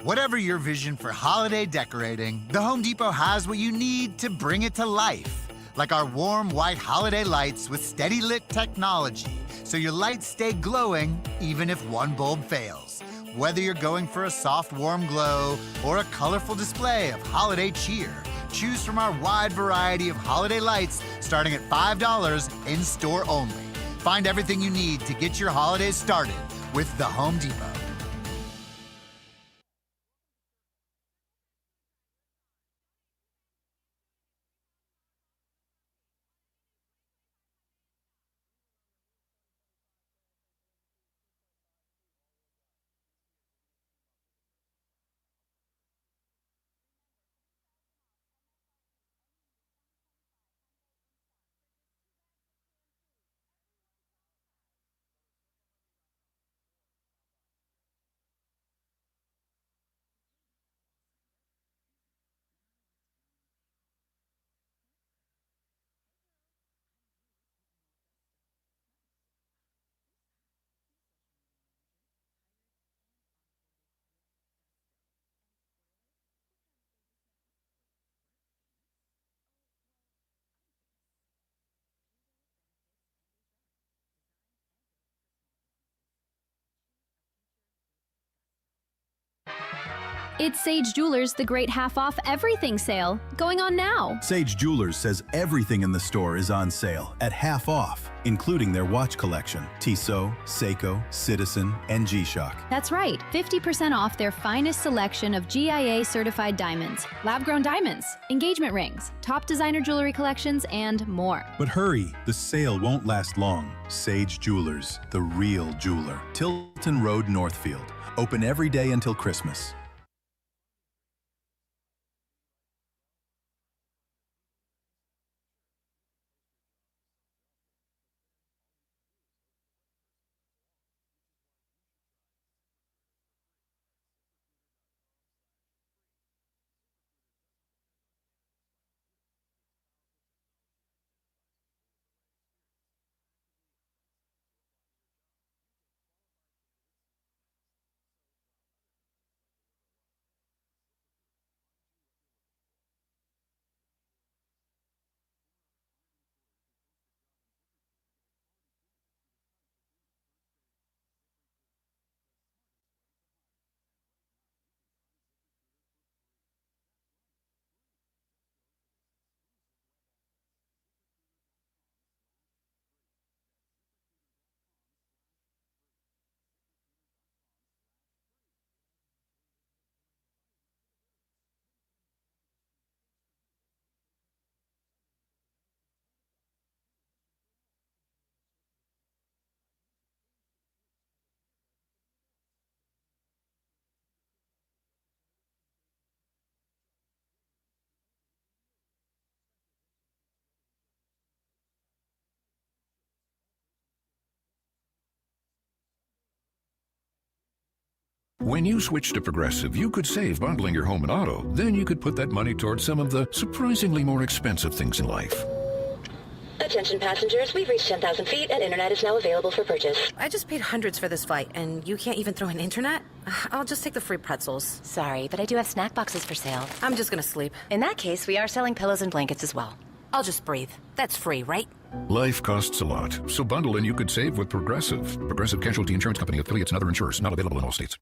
Whatever your vision for holiday decorating, the Home Depot has what you need to bring it to life. Like our warm white holiday lights with steady lit technology, so your lights stay glowing even if one bulb fails. Whether you're going for a soft, warm glow or a colorful display of holiday cheer, choose from our wide variety of holiday lights starting at $5 in store only. Find everything you need to get your holidays started with the Home Depot. It's Sage Jewelers' The Great Half Off Everything sale, going on now. Sage Jewelers says everything in the store is on sale at half off, including their watch collection, Tissot, Seiko, Citizen, and G-Shock. That's right, 50% off their finest selection of GIA-certified diamonds, lab-grown diamonds, engagement rings, top designer jewelry collections, and more. But hurry, the sale won't last long. Sage Jewelers, the real jeweler. Tilton Road, Northfield. Open every day until Christmas. When you switch to Progressive, you could save bundling your home and auto. Then you could put that money towards some of the surprisingly more expensive things in life. Attention passengers, we've reached 10,000 feet and internet is now available for purchase. I just paid hundreds for this flight, and you can't even throw in internet? I'll just take the free pretzels. Sorry, but I do have snack boxes for sale. I'm just gonna sleep. In that case, we are selling pillows and blankets as well. I'll just breathe. That's free, right? Life costs a lot, so bundle and you could save with Progressive. Progressive Casualty Insurance Company, affiliates, and other insurers. Not available in all states.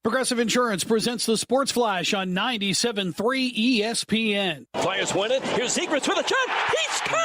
Progressive Insurance presents the Sports Flash on 97.3 ESPN. Players win it. Here's Zegras with a shot. He scores!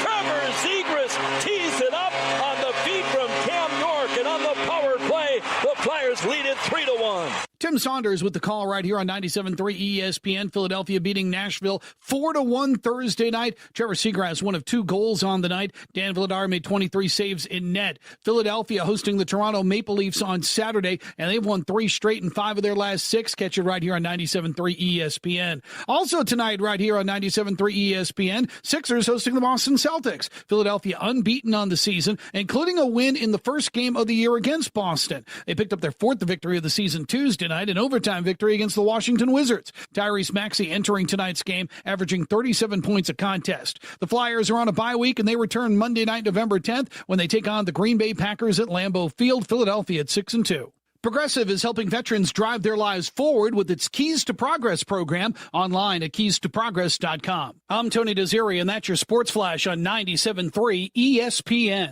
Trevor Zegras tees it up on the feed from Cam York, and on the power play, the Flyers lead it 3-1. Tim Saunders with the call right here on 97.3 ESPN. Philadelphia beating Nashville 4-1 Thursday night. Trevor Seagrass, one of 2 goals on the night. Dan Vladar made 23 saves in net. Philadelphia hosting the Toronto Maple Leafs on Saturday, and they've won 3 straight and 5 of their last 6. Catch it right here on 97.3 ESPN. Also tonight, right here on 97.3 ESPN, Sixers hosting the Boston Celtics. Philadelphia unbeaten on the season, including a win in the first game of the year against Boston. They picked up their 4th victory of the season Tuesday night, an overtime victory against the Washington Wizards. Tyrese Maxey entering tonight's game, averaging 37 points a contest. The Flyers are on a bye week, and they return Monday night, November 10th, when they take on the Green Bay Packers at Lambeau Field. Philadelphia at 6-2. Progressive is helping veterans drive their lives forward with its Keys to Progress program online at keystoprogress.com. I'm Tony Desiri, and that's your Sports Flash on 97.3 ESPN.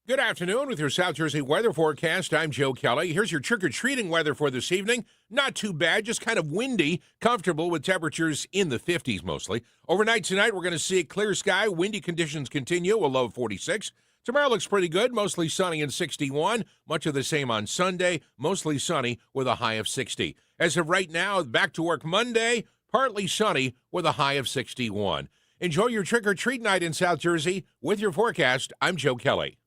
Good afternoon with your South Jersey weather forecast. I'm Joe Kelly. Here's your trick-or-treating weather for this evening. Not too bad, just kind of windy, comfortable with temperatures in the 50s mostly. Overnight tonight, we're going to see a clear sky. Windy conditions continue, a low of 46. Tomorrow looks pretty good, mostly sunny and 61. Much of the same on Sunday, mostly sunny with a high of 60. As of right now, back to work Monday, partly sunny with a high of 61. Enjoy your trick-or-treat night in South Jersey. With your forecast, I'm Joe Kelly.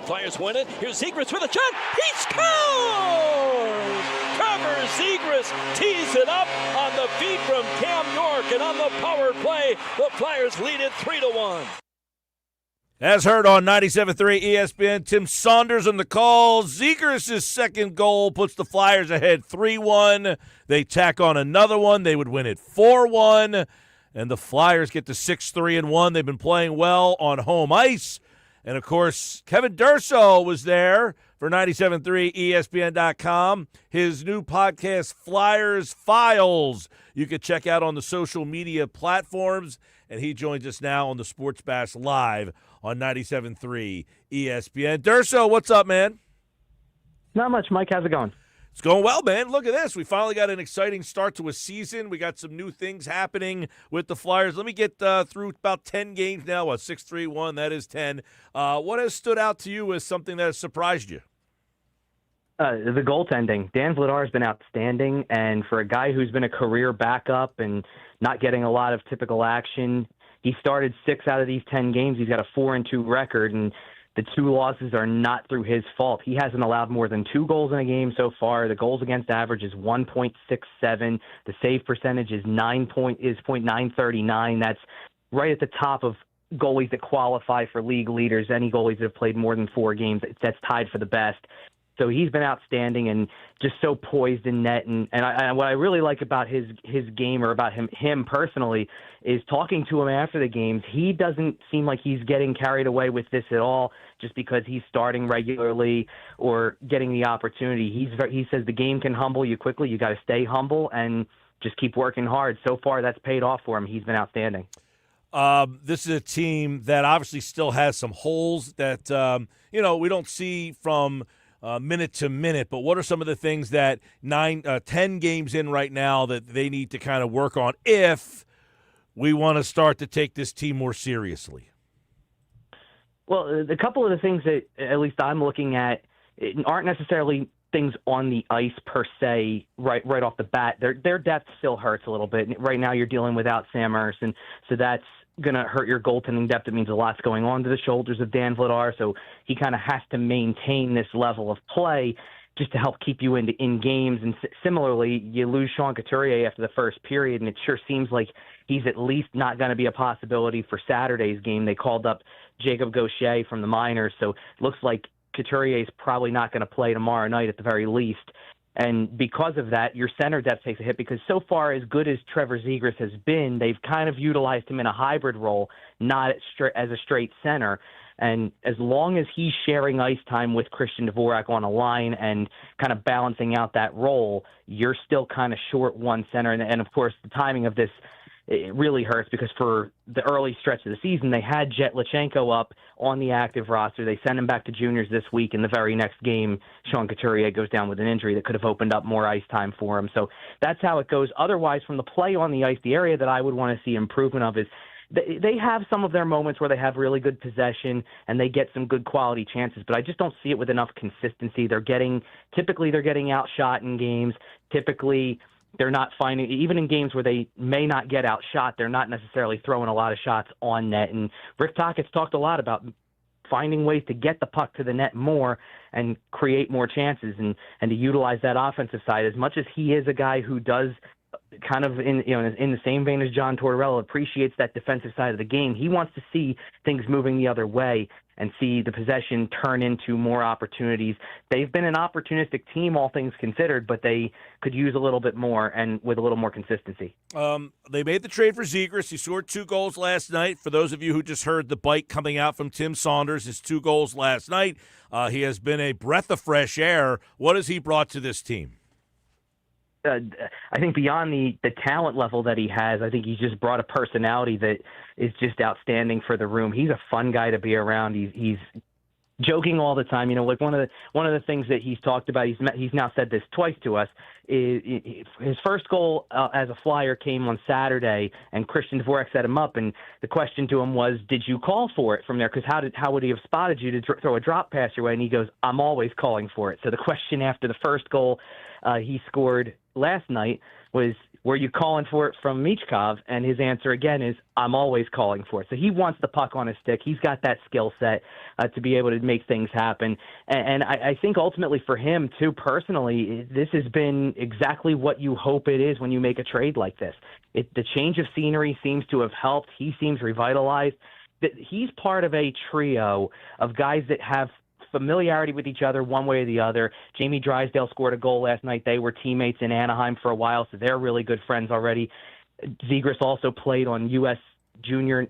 Flyers win it. Here's Zegras with a shot. He scores! Trevor Zegras tees it up on the feed from Cam York, and on the power play, the Flyers lead it 3-1. As heard on 97.3 ESPN, Tim Saunders on the call. Zegras' second goal puts the Flyers ahead 3-1. They tack on another one. They would win it 4-1. And the Flyers get to 6-3-1. They've been playing well on home ice. And, of course, Kevin Durso was there for 97.3 ESPN.com. His new podcast, Flyers Files, you can check out on the social media platforms. And he joins us now on the Sports Bash Live on 97.3 ESPN. Durso, what's up, man? Not much, Mike. How's it going? It's going well, man. Look at this. We finally got an exciting start to a season. We got some new things happening with the Flyers. Let me get through about 10 games now. 6-3-1, that is 10. What has stood out to you as something that has surprised you? The goaltending. Dan Vladar has been outstanding, and for a guy who's been a career backup and not getting a lot of typical action, he started 6 out of these 10 games. He's got a 4-2 record, and the 2 losses are not through his fault. He hasn't allowed more than 2 goals in a game so far. The goals against average is 1.67. The save percentage is 0.939. That's right at the top of goalies that qualify for league leaders. Any goalies that have played more than 4 games, that's tied for the best. So he's been outstanding and just so poised in net. And what I really like about his game, or about him personally, is talking to him after the games. He doesn't seem like he's getting carried away with this at all just because he's starting regularly or getting the opportunity. He says the game can humble you quickly. You got to stay humble and just keep working hard. So far, that's paid off for him. He's been outstanding. This is a team that obviously still has some holes that we don't see from minute to minute, but what are some of the things that 10 games in right now that they need to kind of work on if we want to start to take this team more seriously? Well, a couple of the things that at least I'm looking at aren't necessarily things on the ice per se right off the bat. Their depth still hurts a little bit. Right now you're dealing without Sam Emerson, so that's going to hurt your goaltending depth. It means a lot's going on to the shoulders of Dan Vladar, so he kind of has to maintain this level of play just to help keep you in games. And similarly, you lose Sean Couturier after the first period, and it sure seems like he's at least not going to be a possibility for Saturday's game. They called up Jacob Gaucher from the minors, so it looks like Couturier is probably not going to play tomorrow night at the very least. And because of that, your center depth takes a hit because so far, as good as Trevor Zegras has been, they've kind of utilized him in a hybrid role, not as a straight center. And as long as he's sharing ice time with Christian Dvorak on a line and kind of balancing out that role, you're still kind of short one center. And of course, the timing of this, it really hurts because for the early stretch of the season, they had Jet Lachenko up on the active roster. They sent him back to juniors this week. In the very next game, Sean Couturier goes down with an injury that could have opened up more ice time for him. So that's how it goes. Otherwise, from the play on the ice, the area that I would want to see improvement of is they have some of their moments where they have really good possession and they get some good quality chances, but I just don't see it with enough consistency. Typically they're getting outshot in games. Typically they're not finding, even in games where they may not get outshot, they're not necessarily throwing a lot of shots on net. And Rick Tockett's talked a lot about finding ways to get the puck to the net more and create more chances and to utilize that offensive side. As much as he is a guy who does kind of in the same vein as John Tortorella appreciates that defensive side of the game, he wants to see things moving the other way and see the possession turn into more opportunities. They've been an opportunistic team, all things considered, but they could use a little bit more and with a little more consistency. They made the trade for Zegras. He scored 2 goals last night. For those of you who just heard the bite coming out from Tim Saunders, his 2 goals last night. He has been a breath of fresh air. What has he brought to this team? I think beyond the talent level that he has, I think he's just brought a personality that is just outstanding for the room. He's a fun guy to be around. He's joking all the time. Like one of the things that he's talked about, he's now said this twice to us, is his first goal as a Flyer came on Saturday, and Christian Dvorak set him up, and the question to him was, did you call for it from there? Because how would he have spotted you to throw a drop pass your way? And he goes, I'm always calling for it. So the question after the first goal he scored last night was, were you calling for it from Michkov? And his answer again is, I'm always calling for it. So he wants the puck on his stick. He's got that skill set to be able to make things happen. And I think ultimately for him too, personally, this has been exactly what you hope it is when you make a trade like this. The change of scenery seems to have helped. He seems revitalized. He's part of a trio of guys that have familiarity with each other one way or the other. Jamie Drysdale scored a goal last night. They were teammates in Anaheim for a while, so they're really good friends already. Zegras also played on U.S.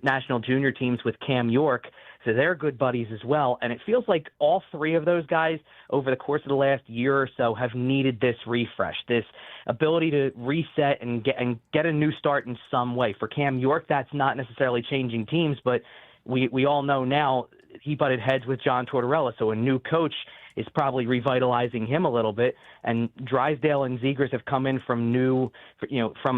national junior teams with Cam York, so they're good buddies as well. And it feels like all 3 of those guys over the course of the last year or so have needed this refresh, this ability to reset and get a new start in some way. For Cam York, that's not necessarily changing teams, but we all know now he butted heads with John Tortorella, so a new coach is probably revitalizing him a little bit. And Drysdale and Zegras have come in from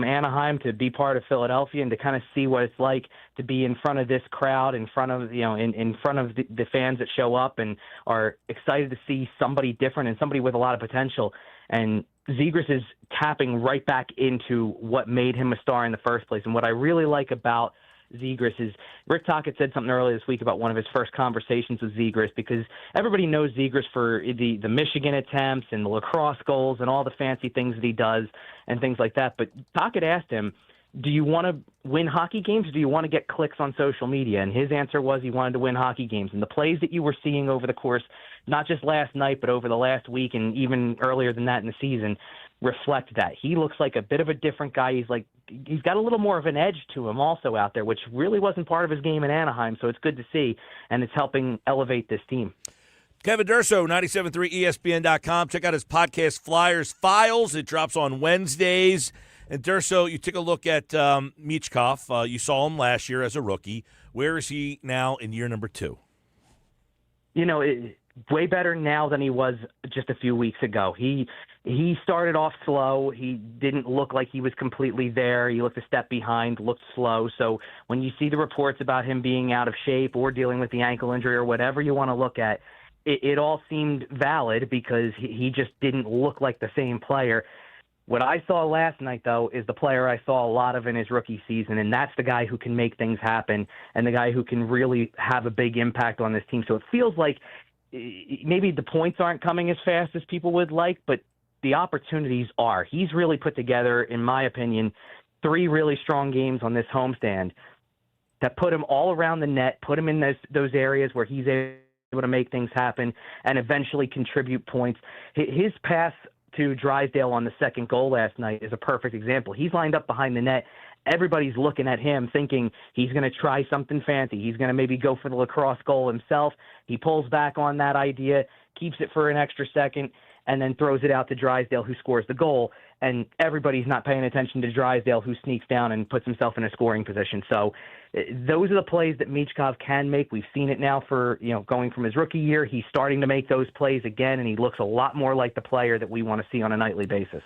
Anaheim to be part of Philadelphia and to kind of see what it's like to be in front of this crowd, in front of in front of the fans that show up and are excited to see somebody different and somebody with a lot of potential. And Zegras is tapping right back into what made him a star in the first place. And what I really like about Zegras is, Rick Tocchet said something earlier this week about one of his first conversations with Zegras, because everybody knows Zegras for the Michigan attempts and the lacrosse goals and all the fancy things that he does and things like that. But Tocchet asked him, do you want to win hockey games or do you want to get clicks on social media? And his answer was he wanted to win hockey games. And the plays that you were seeing over the course, not just last night, but over the last week and even earlier than that in the season, reflect that. He looks like a bit of a different guy. He's got a little more of an edge to him also out there, which really wasn't part of his game in Anaheim. So it's good to see, and it's helping elevate this team. Kevin Durso, 97.3 ESPN.com. Check out his podcast, Flyers Files. It drops on Wednesdays. And Durso, you took a look at Michkov. You saw him last year as a rookie. Where is he now in year number 2? Way better now than he was just a few weeks ago. He started off slow. He didn't look like he was completely there. He looked a step behind, looked slow. So when you see the reports about him being out of shape or dealing with the ankle injury or whatever you want to look at, it all seemed valid because he just didn't look like the same player. What I saw last night, though, is the player I saw a lot of in his rookie season, and that's the guy who can make things happen and the guy who can really have a big impact on this team. So it feels like maybe the points aren't coming as fast as people would like, but the opportunities are. He's really put together, in my opinion, 3 really strong games on this homestand that put him all around the net, put him in those areas where he's able to make things happen and eventually contribute points. His pass to Drysdale on the second goal last night is a perfect example. He's lined up behind the net. Everybody's looking at him thinking he's going to try something fancy. He's going to maybe go for the lacrosse goal himself. He pulls back on that idea, keeps it for an extra second, and then throws it out to Drysdale, who scores the goal. And everybody's not paying attention to Drysdale, who sneaks down and puts himself in a scoring position. So those are the plays that Michkov can make. We've seen it now for, going from his rookie year. He's starting to make those plays again, and he looks a lot more like the player that we want to see on a nightly basis.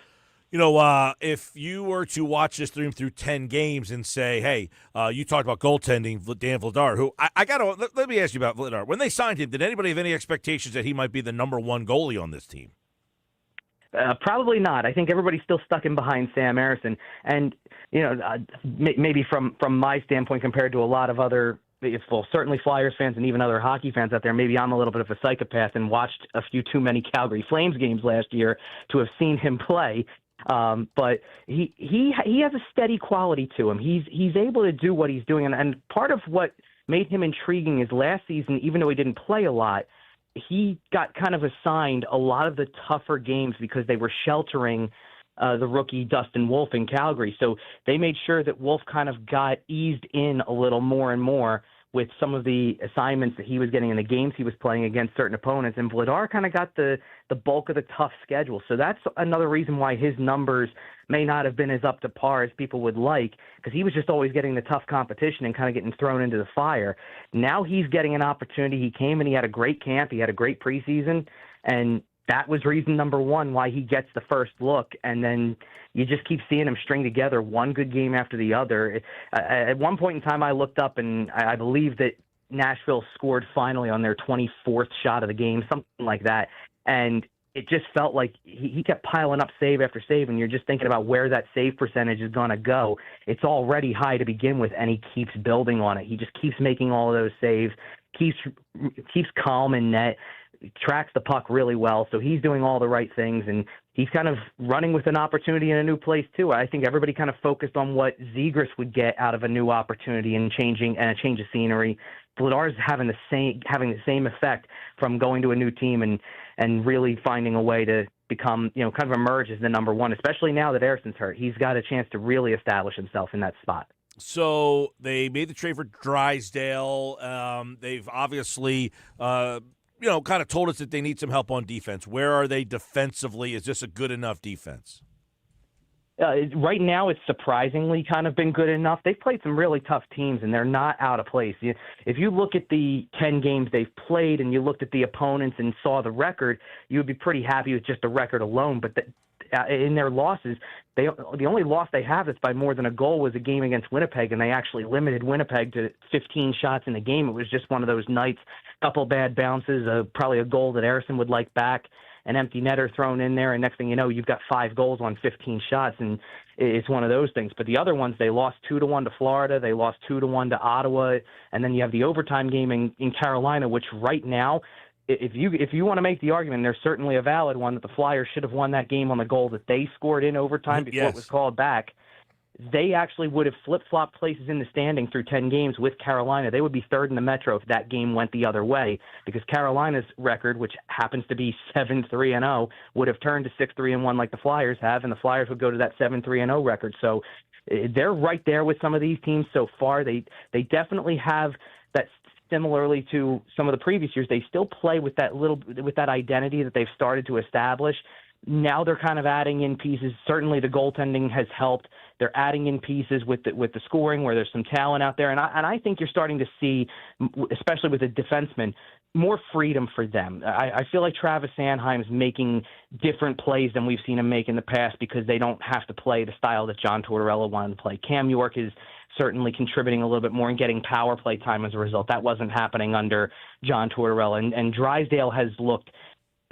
If you were to watch this through 10 games and say, hey, you talked about goaltending, Dan Vladar, who let me ask you about Vladar. When they signed him, did anybody have any expectations that he might be the number one goalie on this team? Probably not. I think everybody's still stuck in behind Sam Harrison. And, maybe from my standpoint compared to a lot of other, certainly Flyers fans and even other hockey fans out there, maybe I'm a little bit of a psychopath and watched a few too many Calgary Flames games last year to have seen him play. But he has a steady quality to him. He's able to do what he's doing. And part of what made him intriguing is last season, even though he didn't play a lot, he got kind of assigned a lot of the tougher games because they were sheltering the rookie Dustin Wolf in Calgary. So they made sure that Wolf kind of got eased in a little more and more with some of the assignments that he was getting in the games he was playing against certain opponents. And Vladar kind of got the bulk of the tough schedule. So that's another reason why his numbers may not have been as up to par as people would like, because he was just always getting the tough competition and kind of getting thrown into the fire. Now he's getting an opportunity. He came and he had a great camp. He had a great preseason. And that was reason number one why he gets the first look. And then you just keep seeing him string together one good game after the other. At one point in time, I looked up, and I believe that Nashville scored finally on their 24th shot of the game, something like that. And it just felt like he kept piling up save after save, and you're just thinking about where that save percentage is going to go. It's already high to begin with, and he keeps building on it. He just keeps making all of those saves, keeps calm in net, tracks the puck really well. So he's doing all the right things, and he's kind of running with an opportunity in a new place too. I think everybody kind of focused on what Zegras would get out of a new opportunity and a change of scenery. Vladar's having the same effect from going to a new team and really finding a way to become, kind of emerge as the number one, especially now that Harrison's hurt. He's got a chance to really establish himself in that spot. So they made the trade for Drysdale. They've obviously kind of told us that they need some help on defense. Where are they defensively? Is this a good enough defense? Right now, it's surprisingly kind of been good enough. They've played some really tough teams, and they're not out of place. If you look at the 10 games they've played and you looked at the opponents and saw the record, you would be pretty happy with just the record alone. But in their losses, the only loss they have that's by more than a goal was a game against Winnipeg, and they actually limited Winnipeg to 15 shots in the game. It was just one of those nights, couple bad bounces, probably a goal that Harrison would like back, an empty netter thrown in there, and next thing you know, you've got 5 goals on 15 shots, and it's one of those things. But the other ones, they lost 2-1 to Florida, they lost 2-1 to Ottawa, and then you have the overtime game in Carolina, which right now, if you want to make the argument, there's certainly a valid one that the Flyers should have won that game on the goal that they scored in overtime before it was called back. They actually would have flip-flopped places in the standing through 10 games with Carolina. They would be third in the Metro if that game went the other way, because Carolina's record, which happens to be 7-3-0, would have turned to 6-3-1 like the Flyers have, and the Flyers would go to that 7-3-0 record. So they're right there with some of these teams so far. They definitely have that. Similarly to some of the previous years, they still play with that identity that they've started to establish. Now they're kind of adding in pieces. Certainly the goaltending has helped. They're adding in pieces with the scoring where there's some talent out there. And I think you're starting to see, especially with the defensemen, more freedom for them. I feel like Travis Sanheim's making different plays than we've seen him make in the past because they don't have to play the style that John Tortorella wanted to play. Cam York is certainly contributing a little bit more and getting power play time as a result. That wasn't happening under John Tortorella. And Drysdale has looked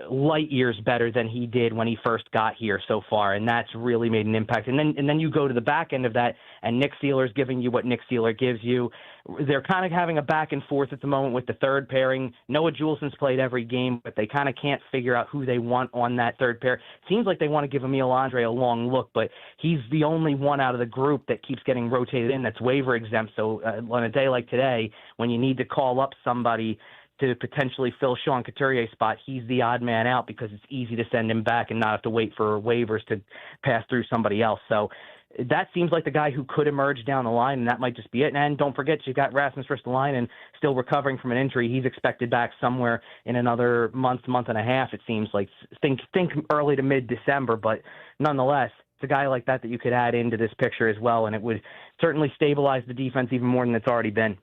light years better than he did when he first got here so far, and that's really made an impact. And then you go to the back end of that, and Nick Seeler's giving you what Nick Seeler gives you. They're kind of having a back and forth at the moment with the third pairing. Noah Juulsen's played every game, but they kind of can't figure out who they want on that third pair. Seems like they want to give Emil Andre a long look, but he's the only one out of the group that keeps getting rotated in that's waiver exempt. So on a day like today, when you need to call up somebody to potentially fill Sean Couturier's spot, he's the odd man out because it's easy to send him back and not have to wait for waivers to pass through somebody else. So that seems like the guy who could emerge down the line, and that might just be it. And don't forget, you've got Rasmus Ristolainen still recovering from an injury. He's expected back somewhere in another month and a half, it seems like. Think early to mid-December, but nonetheless, it's a guy like that you could add into this picture as well, and it would certainly stabilize the defense even more than it's already been.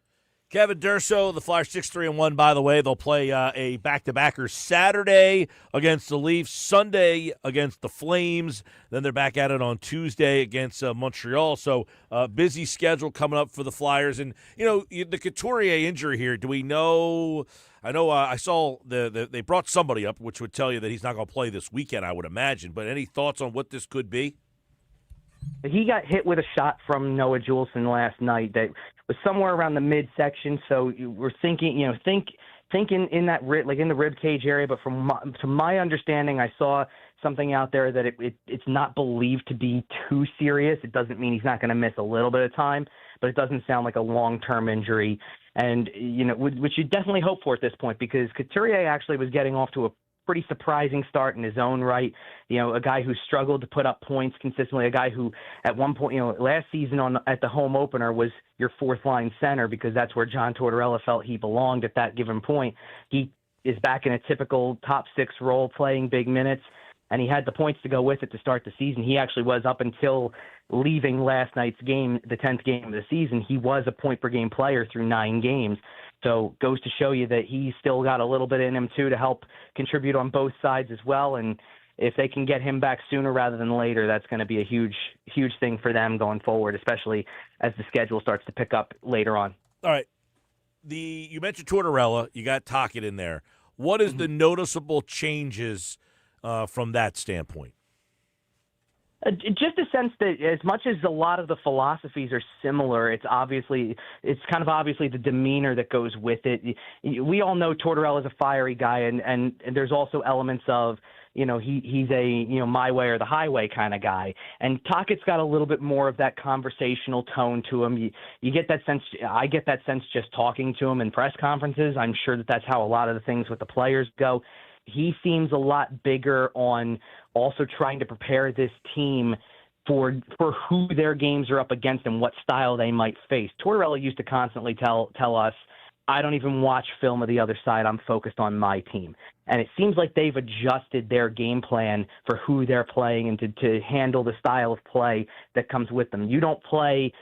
Kevin Durso, the Flyers 6-3-1, by the way. They'll play a back-to-backer Saturday against the Leafs, Sunday against the Flames. Then they're back at it on Tuesday against Montreal. So busy schedule coming up for the Flyers. And, the Couturier injury here, do we know – I saw they brought somebody up, which would tell you that he's not going to play this weekend, I would imagine. But any thoughts on what this could be? He got hit with a shot from Noah Juleson last night that was somewhere around the midsection. So we're thinking, thinking in that in the rib cage area. But to my understanding, I saw something out there that it's not believed to be too serious. It doesn't mean he's not going to miss a little bit of time, but it doesn't sound like a long-term injury. And which you definitely hope for at this point, because Couturier actually was getting off to a pretty surprising start in his own right. A guy who struggled to put up points consistently, a guy who at one point, last season at the home opener was your fourth line center because that's where John Tortorella felt he belonged at that given point. He is back in a typical top six role, playing big minutes, and he had the points to go with it to start the season. He actually was, up until leaving last night's game, the 10th game of the season, he was a point-per-game player through 9 games. So goes to show you that he's still got a little bit in him, too, to help contribute on both sides as well. And if they can get him back sooner rather than later, that's going to be a huge, huge thing for them going forward, especially as the schedule starts to pick up later on. All right. You mentioned Tortorella. You got Tocchet in there. What is the noticeable changes from that standpoint? Just a sense that as much as a lot of the philosophies are similar, it's kind of obviously the demeanor that goes with it. We all know Tortorella is a fiery guy, and there's also elements of, he's a, my way or the highway kind of guy. And Tocchet's got a little bit more of that conversational tone to him. You get that sense. I get that sense just talking to him in press conferences. I'm sure that's how a lot of the things with the players go. He seems a lot bigger on also trying to prepare this team for who their games are up against and what style they might face. Tortorella used to constantly tell us, I don't even watch film of the other side. I'm focused on my team. And it seems like they've adjusted their game plan for who they're playing and to handle the style of play that comes with them. You don't play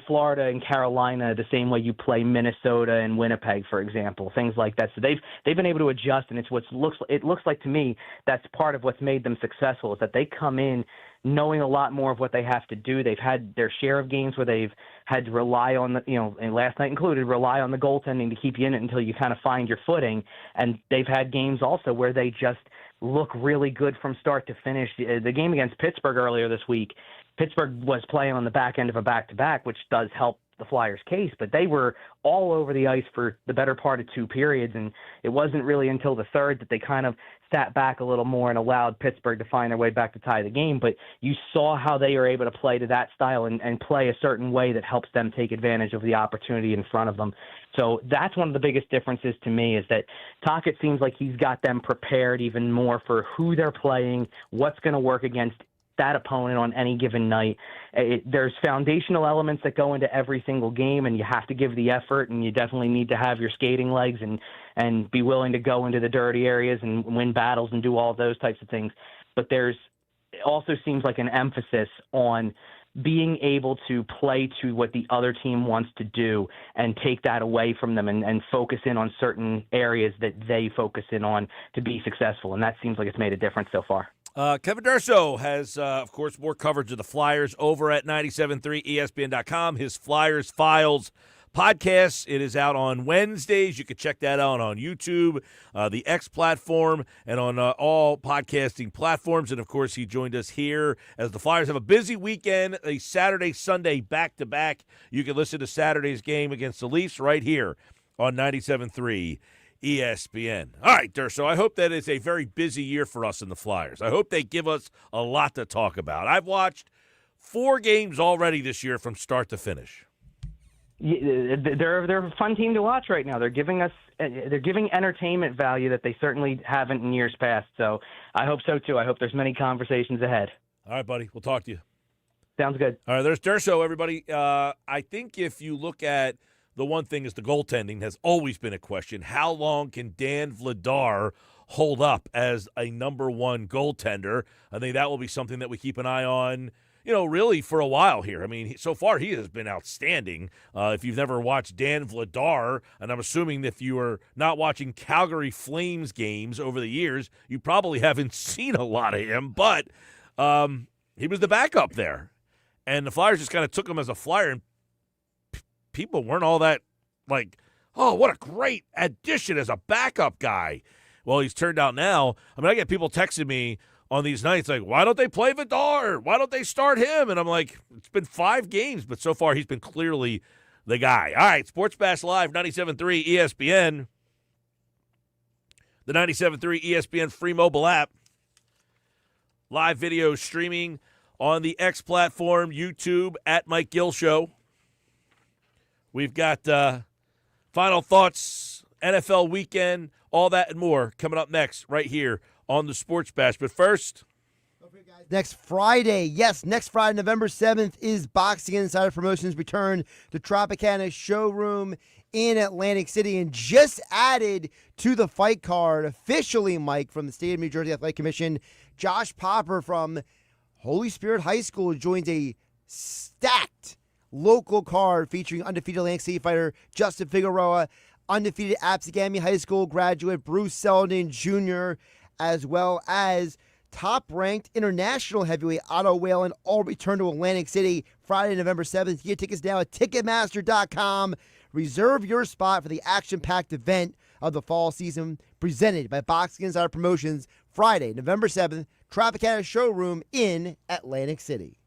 Florida and Carolina the same way you play Minnesota and Winnipeg, for example, things like that. So they've been able to adjust, and it looks like to me that's part of what's made them successful, is that they come in knowing a lot more of what they have to do. They've had their share of games where they've had to rely on and last night included, rely on the goaltending to keep you in it until you kind of find your footing. And they've had games also where they just look really good from start to finish. The game against Pittsburgh earlier this week, Pittsburgh was playing on the back end of a back-to-back, which does help the Flyers' case, but they were all over the ice for the better part of 2 periods, and it wasn't really until the third that they kind of sat back a little more and allowed Pittsburgh to find their way back to tie the game. But you saw how they are able to play to that style and play a certain way that helps them take advantage of the opportunity in front of them. So that's one of the biggest differences to me, is that Tocchet seems like he's got them prepared even more for who they're playing, what's going to work against that opponent on any given night. There's foundational elements that go into every single game, and you have to give the effort, and you definitely need to have your skating legs and be willing to go into the dirty areas and win battles and do all those types of things. But there's also seems like an emphasis on being able to play to what the other team wants to do and take that away from them and focus in on certain areas that they focus in on to be successful. And that seems like it's made a difference so far. Kevin Durso has, of course, more coverage of the Flyers over at 97.3 ESPN.com. His Flyers Files podcast, it is out on Wednesdays. You can check that out on YouTube, the X platform, and on all podcasting platforms. And, of course, he joined us here as the Flyers have a busy weekend, a Saturday, Sunday back-to-back. You can listen to Saturday's game against the Leafs right here on 97.3 ESPN. All right, Durso, I hope that is a very busy year for us in the Flyers. I hope they give us a lot to talk about. I've watched 4 games already this year from start to finish. They're a fun team to watch right now. They're giving entertainment value that they certainly haven't in years past. So I hope so too. I hope there's many conversations ahead. All right, buddy. We'll talk to you. Sounds good. All right, there's Durso, everybody. I think if you look at the one thing is the goaltending has always been a question. How long can Dan Vladar hold up as a number one goaltender? I think that will be something that we keep an eye on, really for a while here. I mean, so far he has been outstanding. If you've never watched Dan Vladar, and I'm assuming if you are not watching Calgary Flames games over the years, you probably haven't seen a lot of him, but he was the backup there. And the Flyers just kind of took him as a flyer, and people weren't all that like, oh, what a great addition as a backup guy. Well, he's turned out now. I mean, I get people texting me on these nights like, why don't they play Vladar? Why don't they start him? And I'm like, it's been 5 games, but so far he's been clearly the guy. All right, Sports Bash Live, 97.3 ESPN. The 97.3 ESPN free mobile app. Live video streaming on the X platform, YouTube, at Mike Gill Show. We've got final thoughts, NFL weekend, all that and more coming up next right here on the Sports Bash. But first, next Friday, next Friday, November 7th, is Boxing Insider Promotions return to Tropicana Showroom in Atlantic City, and just added to the fight card officially, Mike, from the State of New Jersey Athletic Commission, Josh Popper from Holy Spirit High School joins a stacked local card featuring undefeated Atlantic City fighter Justin Figueroa, undefeated Absegami High School graduate Bruce Selden Jr., as well as top-ranked international heavyweight Otto Whalen, all return to Atlantic City Friday, November 7th. Get tickets now at Ticketmaster.com. Reserve your spot for the action-packed event of the fall season presented by Boxing Insider Promotions Friday, November 7th, Tropicana Showroom in Atlantic City.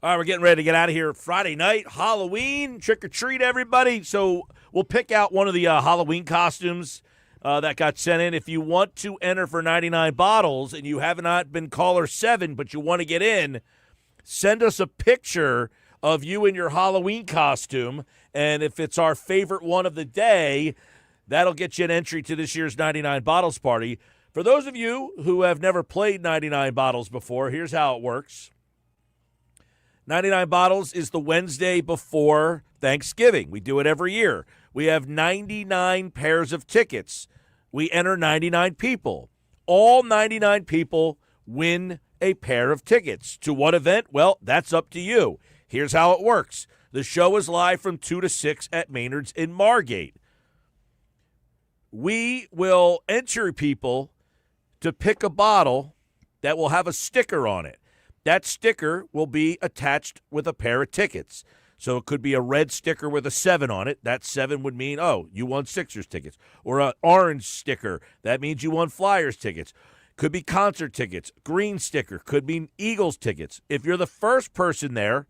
All right, we're getting ready to get out of here. Friday night, Halloween, trick or treat, everybody. So we'll pick out one of the Halloween costumes that got sent in. If you want to enter for 99 bottles and you have not been caller 7, but you want to get in, send us a picture of you in your Halloween costume. And if it's our favorite one of the day, that'll get you an entry to this year's 99 bottles party. For those of you who have never played 99 bottles before, here's how it works. 99 bottles is the Wednesday before Thanksgiving. We do it every year. We have 99 pairs of tickets. We enter 99 people. All 99 people win a pair of tickets. To what event? Well, that's up to you. Here's how it works. The show is live from 2 to 6 at Maynard's in Margate. We will enter people to pick a bottle that will have a sticker on it. That sticker will be attached with a pair of tickets. So it could be a red sticker with a 7 on it. That 7 would mean, oh, you won Sixers tickets. Or an orange sticker. That means you won Flyers tickets. Could be concert tickets. Green sticker could mean Eagles tickets. If you're the first person there,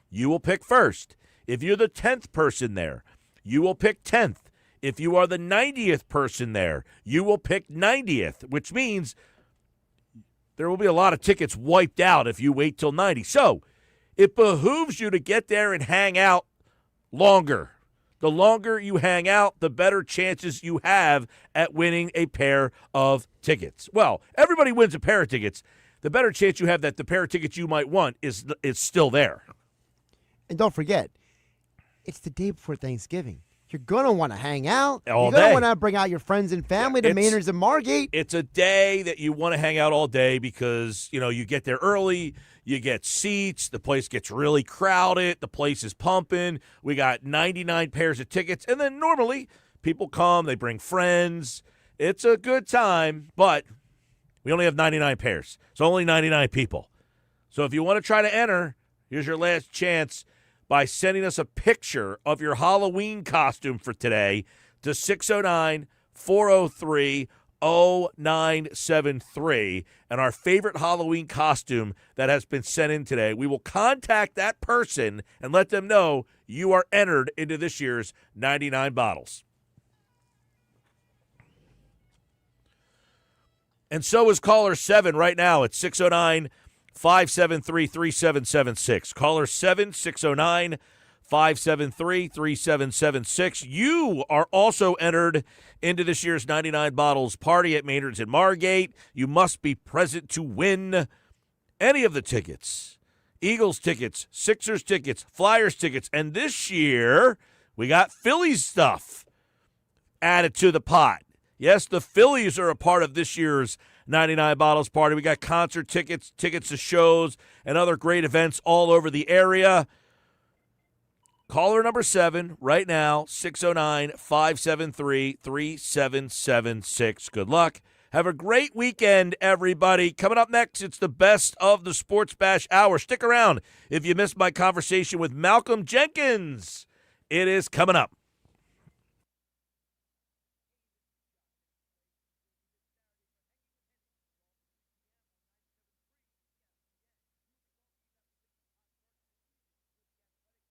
you will pick first. If you're the 10th person there, you will pick 10th. If you are the 90th person there, you will pick 90th, which means there will be a lot of tickets wiped out if you wait till 90. So it behooves you to get there and hang out longer. The longer you hang out, the better chances you have at winning a pair of tickets. Well, everybody wins a pair of tickets. The better chance you have that the pair of tickets you might want is still there. And don't forget, it's the day before Thanksgiving. You're going to want to hang out. All You're going day. to want to bring out your friends and family to Maynard's and Margate. It's a day that you want to hang out all day because, you get there early, you get seats, the place gets really crowded, the place is pumping. We got 99 pairs of tickets, and then normally people come, they bring friends. It's a good time, but we only have 99 pairs, so only 99 people. So if you want to try to enter, here's your last chance by sending us a picture of your Halloween costume for today to 609-403-0973. And our favorite Halloween costume that has been sent in today, we will contact that person and let them know you are entered into this year's 99 bottles. And so is caller 7 right now at 609-573-3776. Caller 7-609-573-3776. You are also entered into this year's 99 Bottles party at Maynard's in Margate. You must be present to win any of the tickets. Eagles tickets, Sixers tickets, Flyers tickets, and this year we got Phillies stuff added to the pot. Yes, the Phillies are a part of this year's 99 Bottles party. We got concert tickets, tickets to shows, and other great events all over the area. Caller number 7 right now, 609-573-3776. Good luck. Have a great weekend, everybody. Coming up next, it's the best of the Sports Bash Hour. Stick around if you missed my conversation with Malcolm Jenkins. It is coming up.